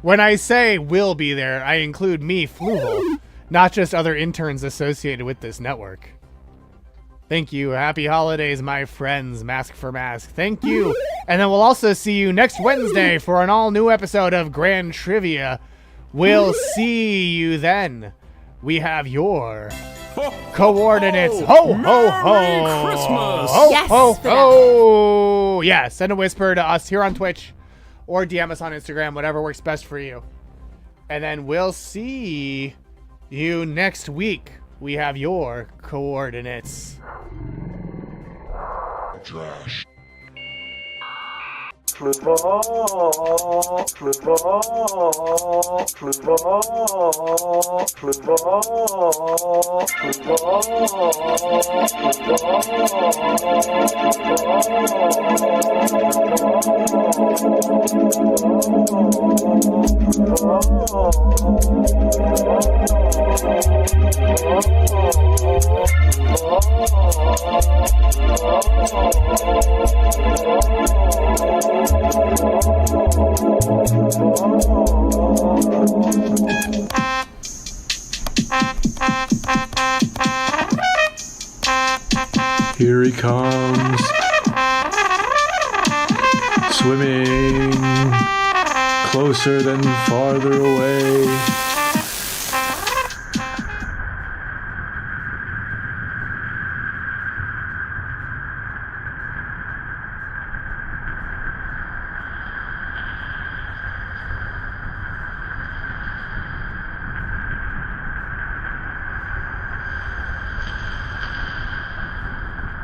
When I say will be there, I include me, Fluval, not just other interns associated with this network. Thank you. Happy holidays, my friends. Mask for Mask. Thank you. And then we'll also see you next Wednesday for an all-new episode of Grand Trivia. We'll see you then. We have your coordinates. Ho, ho, ho. Merry Christmas. Ho, Yes, ho, for that. ho. Yeah, send a whisper to us here on Twitch or DM us on Instagram, whatever works best for you. And then we'll see you next week. We have your coordinates. Trash. Fluval, Fluval, Fluval, Fluval, Here he comes. Swimming closer than farther away.